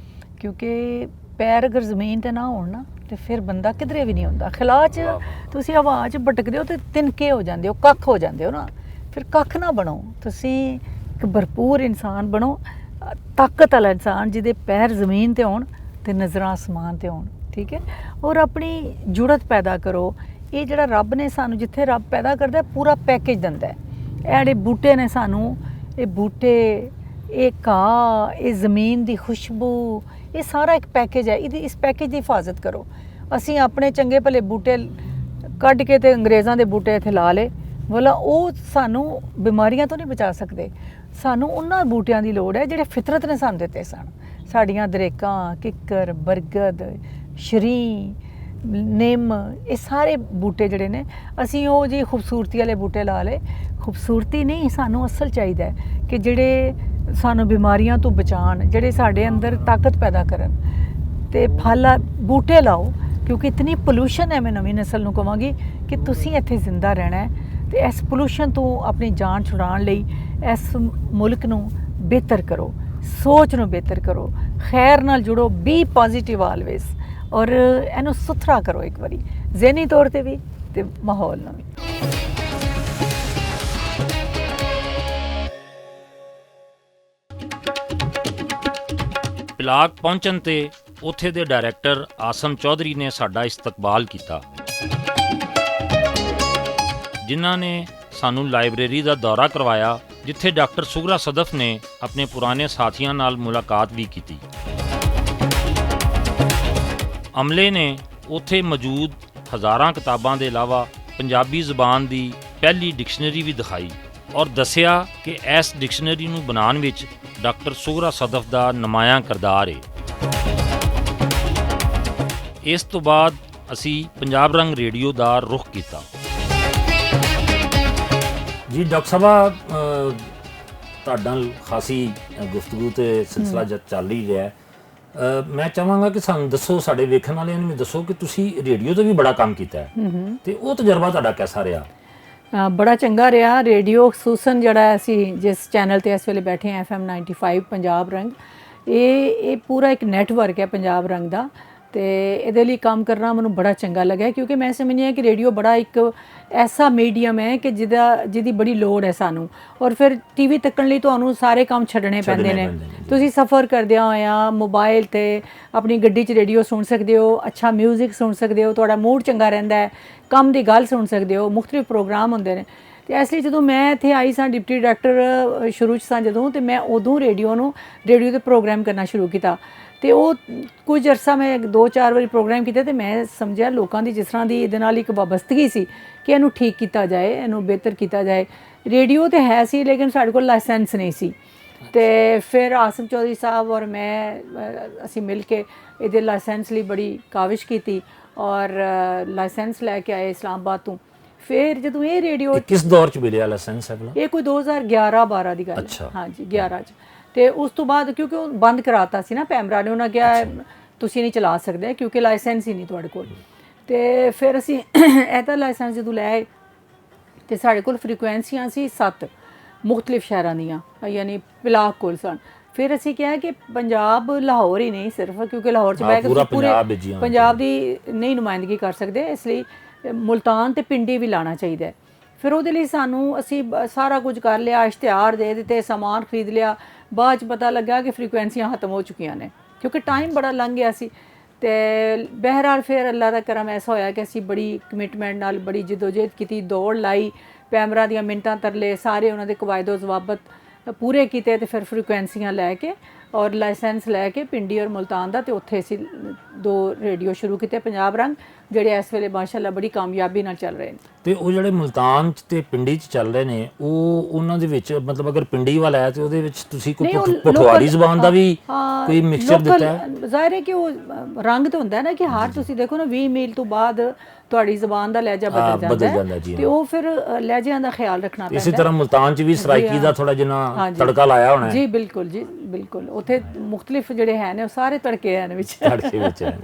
ਕਿਉਂਕਿ ਪੈਰ ਅਗਰ ਜ਼ਮੀਨ 'ਤੇ ਨਾ ਹੋਣ ਨਾ, ਤੇ ਫਿਰ ਬੰਦਾ ਕਿਧਰੇ ਵੀ ਨਹੀਂ ਹੁੰਦਾ। ਖਿਲਾਅ 'ਚ ਤੁਸੀਂ ਹਵਾ 'ਚ ਭਟਕਦੇ ਹੋ ਅਤੇ ਤਿਨਕੇ ਹੋ ਜਾਂਦੇ ਹੋ, ਕੱਖ ਹੋ ਜਾਂਦੇ ਹੋ ਨਾ। ਫਿਰ ਕੱਖ ਨਾ ਬਣੋ, ਤੁਸੀਂ ਇੱਕ ਭਰਪੂਰ ਇਨਸਾਨ ਬਣੋ, ਤਾਕਤ ਵਾਲਾ ਇਨਸਾਨ, ਜਿਹਦੇ ਪੈਰ ਜ਼ਮੀਨ 'ਤੇ ਹੋਣ ਅਤੇ ਨਜ਼ਰਾਂ ਆਸਮਾਨ 'ਤੇ ਹੋਣ। ਠੀਕ ਹੈ। ਔਰ ਆਪਣੀ ਜੁੜਤ ਪੈਦਾ ਕਰੋ। ਇਹ ਜਿਹੜਾ ਰੱਬ ਨੇ ਸਾਨੂੰ, ਜਿੱਥੇ ਰੱਬ ਪੈਦਾ ਕਰਦਾ ਪੂਰਾ ਪੈਕੇਜ ਦਿੰਦਾ ਹੈ। ਇਹ ਜਿਹੜੇ ਬੂਟੇ ਨੇ ਸਾਨੂੰ, ਇਹ ਬੂਟੇ, ਇਹ ਘਾਹ, ਇਹ ਜ਼ਮੀਨ ਦੀ ਖੁਸ਼ਬੂ, ਇਹ ਸਾਰਾ ਇੱਕ ਪੈਕੇਜ ਹੈ। ਇਸ ਪੈਕੇਜ ਦੀ ਹਿਫਾਜ਼ਤ ਕਰੋ। ਅਸੀਂ ਆਪਣੇ ਚੰਗੇ ਭਲੇ ਬੂਟੇ ਕੱਢ ਕੇ ਅਤੇ ਅੰਗਰੇਜ਼ਾਂ ਦੇ ਬੂਟੇ ਇੱਥੇ ਲਾ ਲਏ, ਬੋਲਾ ਉਹ ਸਾਨੂੰ ਬਿਮਾਰੀਆਂ ਤੋਂ ਨਹੀਂ ਬਚਾ ਸਕਦੇ। ਸਾਨੂੰ ਉਹਨਾਂ ਬੂਟਿਆਂ ਦੀ ਲੋੜ ਹੈ ਜਿਹੜੇ ਫਿਤਰਤ ਨੇ ਸਾਨੂੰ ਦਿੱਤੇ ਸਨ। ਸਾਡੀਆਂ ਦਰੇਕਾਂ, ਕਿੱਕਰ, ਬਰਗਦ, ਸ਼ਰੀ, ਨਿੰਮ, ਇਹ ਸਾਰੇ ਬੂਟੇ ਜਿਹੜੇ ਨੇ, ਅਸੀਂ ਉਹ ਜੀ ਖੂਬਸੂਰਤੀ ਵਾਲੇ ਬੂਟੇ ਲਾ ਲਏ। ਖੂਬਸੂਰਤੀ ਨਹੀਂ, ਸਾਨੂੰ ਅਸਲ ਚਾਹੀਦਾ ਹੈ ਕਿ ਜਿਹੜੇ ਸਾਨੂੰ ਬਿਮਾਰੀਆਂ ਤੋਂ ਬਚਾਉਣ, ਜਿਹੜੇ ਸਾਡੇ ਅੰਦਰ ਤਾਕਤ ਪੈਦਾ ਕਰਨ। ਅਤੇ ਫਲ ਬੂਟੇ ਲਾਓ, ਕਿਉਂਕਿ ਇਤਨੀ ਪੋਲੂਸ਼ਨ ਹੈ। ਮੈਂ ਨਵੀਂ ਨਸਲ ਨੂੰ ਕਹਾਂਗੀ ਕਿ ਤੁਸੀਂ ਇੱਥੇ ਜ਼ਿੰਦਾ ਰਹਿਣਾ ਹੈ, ਅਤੇ ਇਸ ਪੋਲੂਸ਼ਨ ਤੋਂ ਆਪਣੀ ਜਾਨ ਛੁਡਾਉਣ ਲਈ ਇਸ ਮੁਲਕ ਨੂੰ ਬਿਹਤਰ ਕਰੋ, ਸੋਚ ਨੂੰ ਬਿਹਤਰ ਕਰੋ, ਖੈਰ ਨਾਲ ਜੁੜੋ, ਬੀ ਪੋਜ਼ੀਟਿਵ ਆਲਵੇਜ਼, ਔਰ ਇਹਨੂੰ ਸੁਥਰਾ ਕਰੋ ਇੱਕ ਵਾਰੀ, ਜ਼ਹਿਨੀ ਤੌਰ 'ਤੇ ਵੀ ਅਤੇ ਮਾਹੌਲ ਨੂੰ ਵੀ। ਪਲਾਕ ਪਹੁੰਚਣ 'ਤੇ ਉੱਥੇ ਦੇ ਡਾਇਰੈਕਟਰ ਆਸਮ ਚੌਧਰੀ ਨੇ ਸਾਡਾ ਇਸਤਕਬਾਲ ਕੀਤਾ, ਜਿਨ੍ਹਾਂ ਨੇ ਸਾਨੂੰ ਲਾਇਬ੍ਰੇਰੀ ਦਾ ਦੌਰਾ ਕਰਵਾਇਆ, ਜਿੱਥੇ ਡਾਕਟਰ ਸੁਗਰਾ ਸਦਫ ਨੇ ਆਪਣੇ ਪੁਰਾਣੇ ਸਾਥੀਆਂ ਨਾਲ ਮੁਲਾਕਾਤ ਵੀ ਕੀਤੀ। ਅਮਲੇ ਨੇ ਉੱਥੇ ਮੌਜੂਦ ਹਜ਼ਾਰਾਂ ਕਿਤਾਬਾਂ ਦੇ ਇਲਾਵਾ ਪੰਜਾਬੀ ਜ਼ੁਬਾਨ ਦੀ ਪਹਿਲੀ ਡਿਕਸ਼ਨਰੀ ਵੀ ਦਿਖਾਈ ਔਰ ਦੱਸਿਆ ਕਿ ਇਸ ਡਿਕਸ਼ਨਰੀ ਨੂੰ ਬਣਾਉਣ ਵਿੱਚ ਡਾਕਟਰ ਸੁਗਰਾ ਸਦਫ ਦਾ ਨਮਾਇਆ ਕਿਰਦਾਰ ਹੈ। ਇਸ ਤੋਂ ਬਾਅਦ ਅਸੀਂ ਪੰਜਾਬ ਰੰਗ ਰੇਡੀਓ ਦਾ ਰੁਖ ਕੀਤਾ। ਜੀ ਡਾਕਟਰ ਸਾਹਿਬ, ਤੁਹਾਡੇ ਨਾਲ ਖਾਸੀ ਗੁਫ਼ਤਗੂ ਤੇ ਸਿਲਸਿਲਾ ਚੱਲ ਹੀ ਰਿਹਾ। ਮੈਂ ਚਾਹਾਂਗਾ ਕਿ ਸਾਨੂੰ ਦੱਸੋ, ਸਾਡੇ ਵੇਖਣ ਵਾਲਿਆਂ ਨੂੰ ਵੀ ਦੱਸੋ ਕਿ ਤੁਸੀਂ ਰੇਡੀਓ 'ਤੇ ਵੀ ਬੜਾ ਕੰਮ ਕੀਤਾ ਹੈ, ਅਤੇ ਉਹ ਤਜਰਬਾ ਤੁਹਾਡਾ ਕਿਹਦਾ ਰਿਹਾ? ਬੜਾ ਚੰਗਾ ਰਿਹਾ। ਰੇਡੀਓ ਖਸੂਸਨ ਜਿਹੜਾ ਅਸੀਂ ਜਿਸ ਚੈਨਲ 'ਤੇ ਇਸ ਵੇਲੇ ਬੈਠੇ ਹਾਂ, FM 95 ਪੰਜਾਬ ਰੰਗ, ਇਹ ਪੂਰਾ ਇੱਕ ਨੈਟਵਰਕ ਹੈ ਪੰਜਾਬ ਰੰਗ ਦਾ। ਤੇ ਇਹਦੇ ਲਈ ਕੰਮ ਕਰਨਾ ਮੈਨੂੰ ਬੜਾ ਚੰਗਾ ਲੱਗਿਆ, ਕਿਉਂਕਿ ਮੈਂ ਸਮਝਦੀ ਹਾਂ ਕਿ ਰੇਡੀਓ ਬੜਾ ਇੱਕ ਐਸਾ ਮੀਡੀਅਮ ਹੈ ਕਿ ਜਿਹਦੀ ਬੜੀ ਲੋੜ ਹੈ ਸਾਨੂੰ। ਔਰ ਫਿਰ ਟੀਵੀ ਤੱਕਣ ਲਈ ਤੁਹਾਨੂੰ ਸਾਰੇ ਕੰਮ ਛੱਡਣੇ ਪੈਂਦੇ ਨੇ। ਤੁਸੀਂ ਸਫ਼ਰ ਕਰਦਿਆਂ ਹੋਇਆਂ ਮੋਬਾਈਲ ਤੇ ਆਪਣੀ ਗੱਡੀ 'ਚ ਰੇਡੀਓ ਸੁਣ ਸਕਦੇ ਹੋ, ਅੱਛਾ ਮਿਊਜ਼ਿਕ ਸੁਣ ਸਕਦੇ ਹੋ, ਤੁਹਾਡਾ ਮੂਡ ਚੰਗਾ ਰਹਿੰਦਾ ਹੈ, ਕੰਮ ਦੀ ਗੱਲ ਸੁਣ ਸਕਦੇ ਹੋ, ਮੁਖਤਲਿਫ ਪ੍ਰੋਗਰਾਮ ਹੁੰਦੇ ਨੇ। ਤੇ ਇਸ ਲਈ ਜਦੋਂ ਮੈਂ ਇੱਥੇ ਆਈ ਸਾਂ ਡਿਪਟੀ ਡਾਇਰੈਕਟਰ ਸ਼ੁਰੂ 'ਚ ਸਾਂ ਜਦੋਂ, ਤੇ ਮੈਂ ਉਦੋਂ ਰੇਡੀਓ ਤੇ ਪ੍ਰੋਗਰਾਮ ਕਰਨਾ ਸ਼ੁਰੂ ਕੀਤਾ। ਤੇ ਉਹ ਕੁਝ ਅਰਸਾ ਮੈਂ 2-4 ਵਾਰੀ ਪ੍ਰੋਗਰਾਮ ਕੀਤੇ, ਤੇ ਮੈਂ ਸਮਝਿਆ ਲੋਕਾਂ ਦੀ ਜਿਸ ਤਰ੍ਹਾਂ ਦੀ ਇਹਦੇ ਨਾਲ ਇੱਕ ਵਾਬਸਤਗੀ ਸੀ ਕਿ ਇਹਨੂੰ ਠੀਕ ਕੀਤਾ ਜਾਏ, ਇਹਨੂੰ ਬਿਹਤਰ ਕੀਤਾ ਜਾਏ। ਰੇਡੀਓ ਤੇ ਹੈ ਸੀ, ਲੇਕਿਨ ਸਾਡੇ ਕੋਲ ਲਾਇਸੈਂਸ ਨਹੀਂ ਸੀ। ਤੇ ਫਿਰ ਆਸਿਮ ਚੌਧਰੀ ਸਾਹਿਬ ਔਰ ਮੈਂ ਅਸੀਂ ਮਿਲ ਕੇ ਇਹਦੇ ਲਾਇਸੈਂਸ ਲਈ ਬੜੀ ਕਾਵਿਸ਼ ਕੀਤੀ ਔਰ ਲਾਇਸੈਂਸ ਲੈ ਕੇ ਆਏ ਇਸਲਾਮਾਬਾਦ ਤੋਂ। ਫਿਰ ਜਦੋਂ ਇਹ ਰੇਡੀਓ ਕਿਸ ਦੌਰ 'ਚ ਮਿਲਿਆ ਲਾਇਸੈਂਸ ਅਗਲਾ? ਇਹ ਕੋਈ 2011-12 ਦੀ ਗੱਲ ਹੈ। ਹਾਂਜੀ 11 'ਚ। ਤੇ ਉਸ ਤੋਂ ਬਾਅਦ ਕਿਉਂਕਿ ਉਹ ਬੰਦ ਕਰਾਤਾ ਸੀ ਨਾ ਪੈਮਰਾ ਨੇ, ਉਹਨਾਂ ਕਿਹਾ ਤੁਸੀਂ ਨਹੀਂ ਚਲਾ ਸਕਦੇ ਕਿਉਂਕਿ ਲਾਇਸੈਂਸ ਹੀ ਨਹੀਂ ਤੁਹਾਡੇ ਕੋਲ। ਤੇ ਫਿਰ ਅਸੀਂ ਇਹਦਾ ਲਾਇਸੈਂਸ ਜਦੋਂ ਲੈ ਆਏ ਤੇ ਸਾਡੇ ਕੋਲ ਫ੍ਰੀਕੁਐਂਸੀਆਂ ਸੀ 7 ਮੁਖਤਲਿਫ ਸ਼ਹਿਰਾਂ ਦੀਆਂ, ਯਾਨੀ ਪਲਾਕ ਕੋਲ ਸਨ। ਫਿਰ ਅਸੀਂ ਕਿਹਾ ਕਿ ਪੰਜਾਬ ਲਾਹੌਰ ਹੀ ਨਹੀਂ ਸਿਰਫ, ਕਿਉਂਕਿ ਲਾਹੌਰ 'ਚ ਬਹਿ ਕੇ ਤੁਸੀਂ ਪੂਰੇ ਪੰਜਾਬ ਦੀ ਨਹੀਂ ਨੁਮਾਇੰਦਗੀ ਕਰ ਸਕਦੇ, ਇਸ ਲਈ ਮੁਲਤਾਨ ਤੇ ਪਿੰਡੀ ਵੀ ਲਾਣਾ ਚਾਹੀਦਾ। ਫਿਰ ਉਹਦੇ ਲਈ ਸਾਨੂੰ ਅਸੀਂ ਸਾਰਾ ਕੁਝ ਕਰ ਲਿਆ, ਇਸ਼ਤਿਹਾਰ ਦੇ ਦਿੱਤੇ, ਸਮਾਨ ਖਰੀਦ ਲਿਆ। ਬਾਅਦ 'ਚ ਪਤਾ ਲੱਗਾ ਕਿ ਫ੍ਰੀਕੁਐਂਸੀਆਂ ਖਤਮ ਹੋ ਚੁੱਕੀਆਂ ਨੇ, ਕਿਉਂਕਿ ਟਾਈਮ ਬੜਾ ਲੰਘ ਗਿਆ ਸੀ। ਤੇ ਬਹਿਰਹਾਲ ਫਿਰ ਅੱਲਾ ਦਾ ਕਰਮ ਐਸਾ ਹੋਇਆ ਕਿ ਅਸੀਂ ਬੜੀ ਕਮਿਟਮੈਂਟ ਨਾਲ ਬੜੀ ਜਿੱਦੋਜਹਿਦ ਕੀਤੀ, ਦੌੜ ਲਾਈ, ਪੈਮਰਾ ਦੀਆਂ ਮਿੰਟਾਂ ਤਰਲੇ ਸਾਰੇ ਉਹਨਾਂ ਦੇ ਕਵਾਇਦੋ ਜ਼ਵਾਬਤ ਪੂਰੇ ਕੀਤੇ। ਤੇ ਫਿਰ ਫ੍ਰੀਕੁਐਂਸੀਆਂ ਲੈ ਕੇ ਔਰ ਲਾਇਸੈਂਸ ਲੈ ਕੇ ਪਿੰਡੀ ਔਰ ਮੁਲਤਾਨ ਦਾ, ਤੇ ਉੱਥੇ ਅਸੀਂ 2 ਰੇਡੀਓ ਸ਼ੁਰੂ ਕੀਤੇ, ਪੰਜਾਬ ਰੰਗ, ਜਿਹੜੇ ਇਸ ਵੇਲੇ ਮਾਸ਼ਾਅੱਲਾ ਬੜੀ ਕਾਮਯਾਬੀ ਨਾਲ ਚੱਲ ਰਹੇ ਨੇ। ਤੇ ਉਹ ਜਿਹੜੇ ਮੁਲਤਾਨ 'ਚ ਤੇ ਪਿੰਡੀ 'ਚ ਚੱਲ ਰਹੇ ਨੇ, ਉਹਨਾਂ ਦੇ ਵਿੱਚ ਮਤਲਬ ਅਗਰ ਪਿੰਡੀ ਵਾਲਾ ਹੈ ਤੇ ਉਹਦੇ ਵਿੱਚ ਤੁਸੀਂ ਕੋਈ ਪਠਵਾਰੀ ਜ਼ਬਾਨ ਦਾ ਵੀ ਕੋਈ ਮਿਕਸਚਰ ਦਿੱਤਾ ਹੈ? ਜ਼ਾਹਿਰ ਹੈ ਕਿ ਉਹ ਰੰਗ ਤਾਂ ਹੁੰਦਾ ਹੈ ਨਾ ਕਿ ਹਰ ਤੁਸੀਂ ਦੇਖੋ ਨਾ 20 ਮੀਲ ਤੋਂ ਬਾਅਦ ਤੁਹਾਡੀ ਜ਼ਬਾਨ ਦਾ ਲਹਿਜਾ ਬਦਲ ਜਾਂਦਾ ਹੈ, ਤੇ ਉਹ ਫਿਰ ਲਹਿਜਿਆਂ ਦਾ ਖਿਆਲ ਰੱਖਣਾ ਪੈਂਦਾ। ਇਸੇ ਤਰ੍ਹਾਂ ਮੁਲਤਾਨ 'ਚ ਵੀ ਸਰਾਇਕੀ ਦਾ ਥੋੜਾ ਜਿਹਾ ਤੜਕਾ ਲਾਇਆ ਹੋਣਾ ਹੈ। ਜੀ ਬਿਲਕੁਲ ਜੀ ਬਿਲਕੁਲ, ਉੱਥੇ ਮੁਖਤਲਿਫ ਜਿਹੜੇ ਹੈ ਨੇ ਉਹ ਸਾਰੇ ਤੜਕੇ ਹਨ ਵਿੱਚ। ਤੜਕੇ ਵਿੱਚ ਹੈ।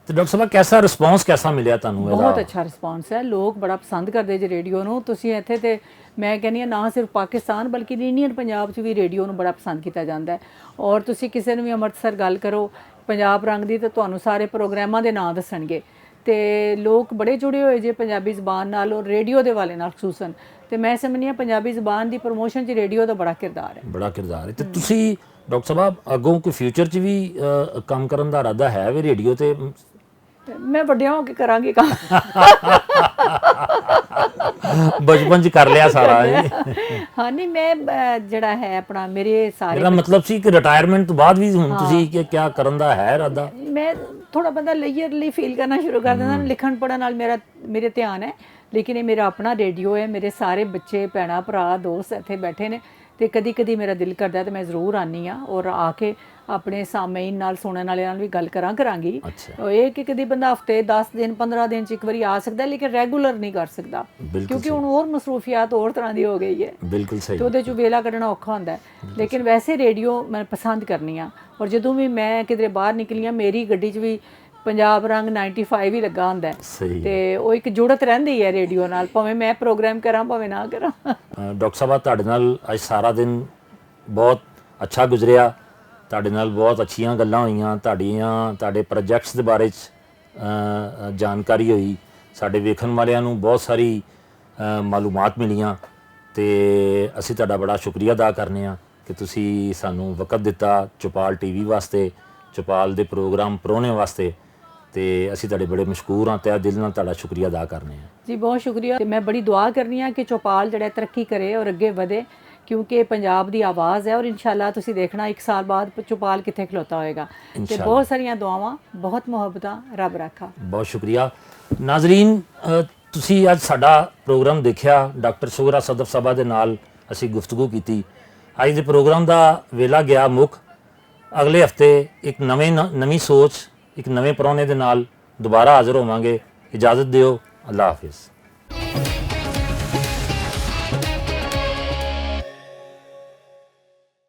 ਤੇ ਡਾਕਟਰ ਸਾਹਿਬ ਕੈਸਾ ਰਿਸਪੌਂਸ ਕੈਸਾ ਮਿਲਿਆ ਤੁਹਾਨੂੰ ਇਹਦਾ? ਬਹੁਤ ਅੱਛਾ ਰਿਸਪੌਂਸ ਹੈ, ਲੋਕ ਬੜਾ ਪਸੰਦ ਕਰਦੇ ਜੇ ਰੇਡੀਓ ਨੂੰ। ਤੁਸੀਂ ਇੱਥੇ ਤੇ ਮੈਂ ਕਹਿੰਦੀ ਹਾਂ ਨਾ ਸਿਰਫ ਪਾਕਿਸਤਾਨ ਬਲਕਿ ਇੰਡੀਅਨ ਪੰਜਾਬ 'ਚ ਵੀ ਰੇਡੀਓ ਨੂੰ ਬੜਾ ਪਸੰਦ ਕੀਤਾ ਜਾਂਦਾ ਹੈ। ਔਰ ਤੁਸੀਂ ਕਿਸੇ ਨੂੰ ਵੀ ਅੰਮ੍ਰਿਤਸਰ ਗੱਲ ਕਰੋ ਪੰਜਾਬ ਰੰਗ ਦੀ, ਤਾਂ ਤੁਹਾਨੂੰ ਸਾਰੇ ਪ੍ਰੋਗਰਾਮਾਂ ਦੇ ਨਾਂ ਦੱਸਣਗੇ। ਤੇ ਲੋਕ ਬੜੇ ਜੁੜੇ ਹੋਏ ਜੇ ਪੰਜਾਬੀ ਜ਼ਬਾਨ ਨਾਲ ਔਰ ਰੇਡੀਓ ਦੇ ਵਾਲੇ ਨਾਲ ਖਸੂਸਨ। ਤੇ ਮੈਂ ਸਮਝਦੀ ਹਾਂ ਪੰਜਾਬੀ ਜ਼ਬਾਨ ਦੀ ਪ੍ਰਮੋਸ਼ਨ 'ਚ ਰੇਡੀਓ ਦਾ ਬੜਾ ਕਿਰਦਾਰ ਹੈ। ਬੜਾ ਕਿਰਦਾਰ ਹੈ। ਤੇ ਤੁਸੀਂ ਡਾਕਟਰ ਸਾਹਿਬ ਅੱਗੋਂ ਕੋਈ ਫਿਊਚਰ 'ਚ ਵੀ ਕੰਮ ਕਰਨ ਦਾ ਇਰਾਦਾ ਹੈ ਵੀ ਰੇਡੀਓ ਤੇ? ਮੈਂ ਵੱਡਿਆਂ ਹੋ ਕੇ ਕਰਾਂਗੀ ਕੰਮ। ਬਚਪਨ 'ਚ ਕਰ ਲਿਆ ਸਾਰਾ ਜੀ। ਹਾਂ ਨਹੀਂ, ਮੈਂ ਜਿਹੜਾ ਹੈ ਆਪਣਾ ਮੇਰੇ ਸਾਰੇ ਇਹਦਾ ਮਤਲਬ ਸੀ ਕਿ ਰਿਟਾਇਰਮੈਂਟ ਤੋਂ ਬਾਅਦ ਵੀ ਹੁਣ ਤੁਸੀਂ ਕੀ ਕਰਨ ਦਾ ਹੈ ਇਰਾਦਾ? ਮੈਂ ਥੋੜਾ ਬੰਦਾ ਲੇਅਰਲੀ ਫੀਲ ਕਰਨਾ ਸ਼ੁਰੂ ਕਰ ਦਿੰਦਾ। ਲਿਖਣ ਪੜ੍ਹਨ ਨਾਲ ਮੇਰੇ ਧਿਆਨ ਹੈ, ਲੇਕਿਨ ਇਹ ਮੇਰਾ ਆਪਣਾ ਰੇਡੀਓ ਹੈ। ਮੇਰੇ ਸਾਰੇ ਬੱਚੇ ਭੈਣਾਂ ਭਰਾ ਦੋਸਤ ਇੱਥੇ ਬੈਠੇ ਨੇ, ਤੇ ਕਦੀ ਮੇਰਾ ਦਿਲ ਕਰਦਾ ਤੇ ਮੈਂ ਜ਼ਰੂਰ ਆਨੀ ਆ ਔਰ ਆ ਕੇ ਆਪਣੇ ਸਾਮਈਨ ਨਾਲ ਸੁਣਨ ਵਾਲਿਆਂ ਨਾਲ ਵੀ ਗੱਲ ਕਰਾਂਗੀ। ਇਹ ਕਿ ਕਦੀ ਬੰਦਾ ਹਫਤੇ 10 ਦਿਨ 15 ਦਿਨ 'ਚ ਇੱਕ ਵਾਰੀ ਆ ਸਕਦਾ, ਲੇਕਿਨ ਰੈਗੂਲਰ ਨਹੀਂ ਕਰ ਸਕਦਾ, ਕਿਉਂਕਿ ਹੁਣ ਹੋਰ ਮਸਰੂਫੀਆਤ ਹੋਰ ਤਰ੍ਹਾਂ ਦੀ ਹੋ ਗਈ ਹੈ। ਬਿਲਕੁਲ ਸਹੀ। ਤੇ ਉਹਦੇ 'ਚ ਵੇਲਾ ਕੱਢਣਾ ਔਖਾ ਹੁੰਦਾ। ਲੇਕਿਨ ਵੈਸੇ ਰੇਡੀਓ ਮੈਂ ਪਸੰਦ ਕਰਨੀ ਆ। ਔਰ ਜਦੋਂ ਵੀ ਮੈਂ ਕਿਧਰੇ ਬਾਹਰ ਨਿਕਲੀ ਆ, ਮੇਰੀ ਗੱਡੀ 'ਚ ਵੀ ਪੰਜਾਬ ਰੰਗ 95 ਹੀ ਲੱਗਾ ਹੁੰਦਾ ਹੈ। ਤੇ ਉਹ ਇੱਕ ਜੁੜਤ ਰਹਿੰਦੀ ਹੈ ਰੇਡੀਓ ਨਾਲ, ਭਾਵੇਂ ਮੈਂ ਪ੍ਰੋਗਰਾਮ ਕਰਾਂ ਭਾਵੇਂ ਨਾ ਕਰਾਂ। ਡਾਕਟਰ ਸਾਹਿਬ ਤੁਹਾਡੇ ਨਾਲ ਅੱਜ ਸਾਰਾ ਦਿਨ ਬਹੁਤ ਅੱਛਾ ਗੁਜ਼ਰਿਆ, ਤੁਹਾਡੇ ਨਾਲ ਬਹੁਤ ਅੱਛੀਆਂ ਗੱਲਾਂ ਹੋਈਆਂ, ਤੁਹਾਡੇ ਪ੍ਰੋਜੈਕਟਸ ਦੇ ਬਾਰੇ 'ਚ ਜਾਣਕਾਰੀ ਹੋਈ, ਸਾਡੇ ਵੇਖਣ ਵਾਲਿਆਂ ਨੂੰ ਬਹੁਤ ਸਾਰੀ ਮਾਲੂਮਾਤ ਮਿਲੀਆਂ। ਤੇ ਅਸੀਂ ਤੁਹਾਡਾ ਬੜਾ ਸ਼ੁਕਰੀਆ ਅਦਾ ਕਰਨੇ ਆ ਕਿ ਤੁਸੀਂ ਸਾਨੂੰ ਵਕਤ ਦਿੱਤਾ ਚੌਪਾਲ ਟੀਵੀ ਵਾਸਤੇ, ਚੌਪਾਲ ਦੇ ਪ੍ਰੋਗਰਾਮ ਪਰੋਣੇ ਵਾਸਤੇ। ਤੇ ਅਸੀਂ ਤੁਹਾਡੇ ਬੜੇ ਮਸ਼ਕੂਰ ਹਾਂ, ਤੇ ਦਿਲ ਨਾਲ ਤੁਹਾਡਾ ਸ਼ੁਕਰੀਆ ਅਦਾ ਕਰਨੇ ਆ ਜੀ। ਬਹੁਤ ਸ਼ੁਕਰੀਆ। ਤੇ ਮੈਂ ਬੜੀ ਦੁਆ ਕਰਨੀ ਆ ਕਿ ਚੌਪਾਲ ਜਿਹੜਾ ਤਰੱਕੀ ਕਰੇ ਔਰ ਅੱਗੇ ਵਧੇ, ਕਿਉਂਕਿ ਇਹ ਪੰਜਾਬ ਦੀ ਆਵਾਜ਼ ਹੈ। ਔਰ ਇਨਸ਼ਾਅੱਲਾ ਤੁਸੀਂ ਦੇਖਣਾ 1 ਸਾਲ ਬਾਅਦ ਚੌਪਾਲ ਕਿੱਥੇ ਖਲੋਤਾ ਹੋਏਗਾ। ਤੇ ਬਹੁਤ ਸਾਰੀਆਂ ਦੁਆਵਾਂ, ਬਹੁਤ ਮੁਹੱਬਤਾਂ, ਰੱਬ ਰਾਖਾ। ਬਹੁਤ ਸ਼ੁਕਰੀਆ। ਨਾਜ਼ਰੀਨ, ਤੁਸੀਂ ਅੱਜ ਸਾਡਾ ਪ੍ਰੋਗਰਾਮ ਦੇਖਿਆ, ਡਾਕਟਰ ਸ਼ੁਗਰਾ ਸਦਫ ਸਾਹਿਬਾ ਦੇ ਨਾਲ ਅਸੀਂ ਗੁਫ਼ਤਗੂ ਕੀਤੀ। ਅੱਜ ਦੇ ਪ੍ਰੋਗਰਾਮ ਦਾ ਵੇਲਾ ਗਿਆ ਮੁੱਕ। ਅਗਲੇ ਹਫਤੇ ਇੱਕ ਨਵੀਂ ਸੋਚ, ਇੱਕ ਨਵੇਂ ਪ੍ਰਾਹੁਣੇ ਦੇ ਨਾਲ ਦੁਬਾਰਾ ਹਾਜ਼ਰ ਹੋਵਾਂਗੇ। ਇਜਾਜ਼ਤ ਦਿਓ। ਅੱਲਾ ਹਾਫਿਜ਼।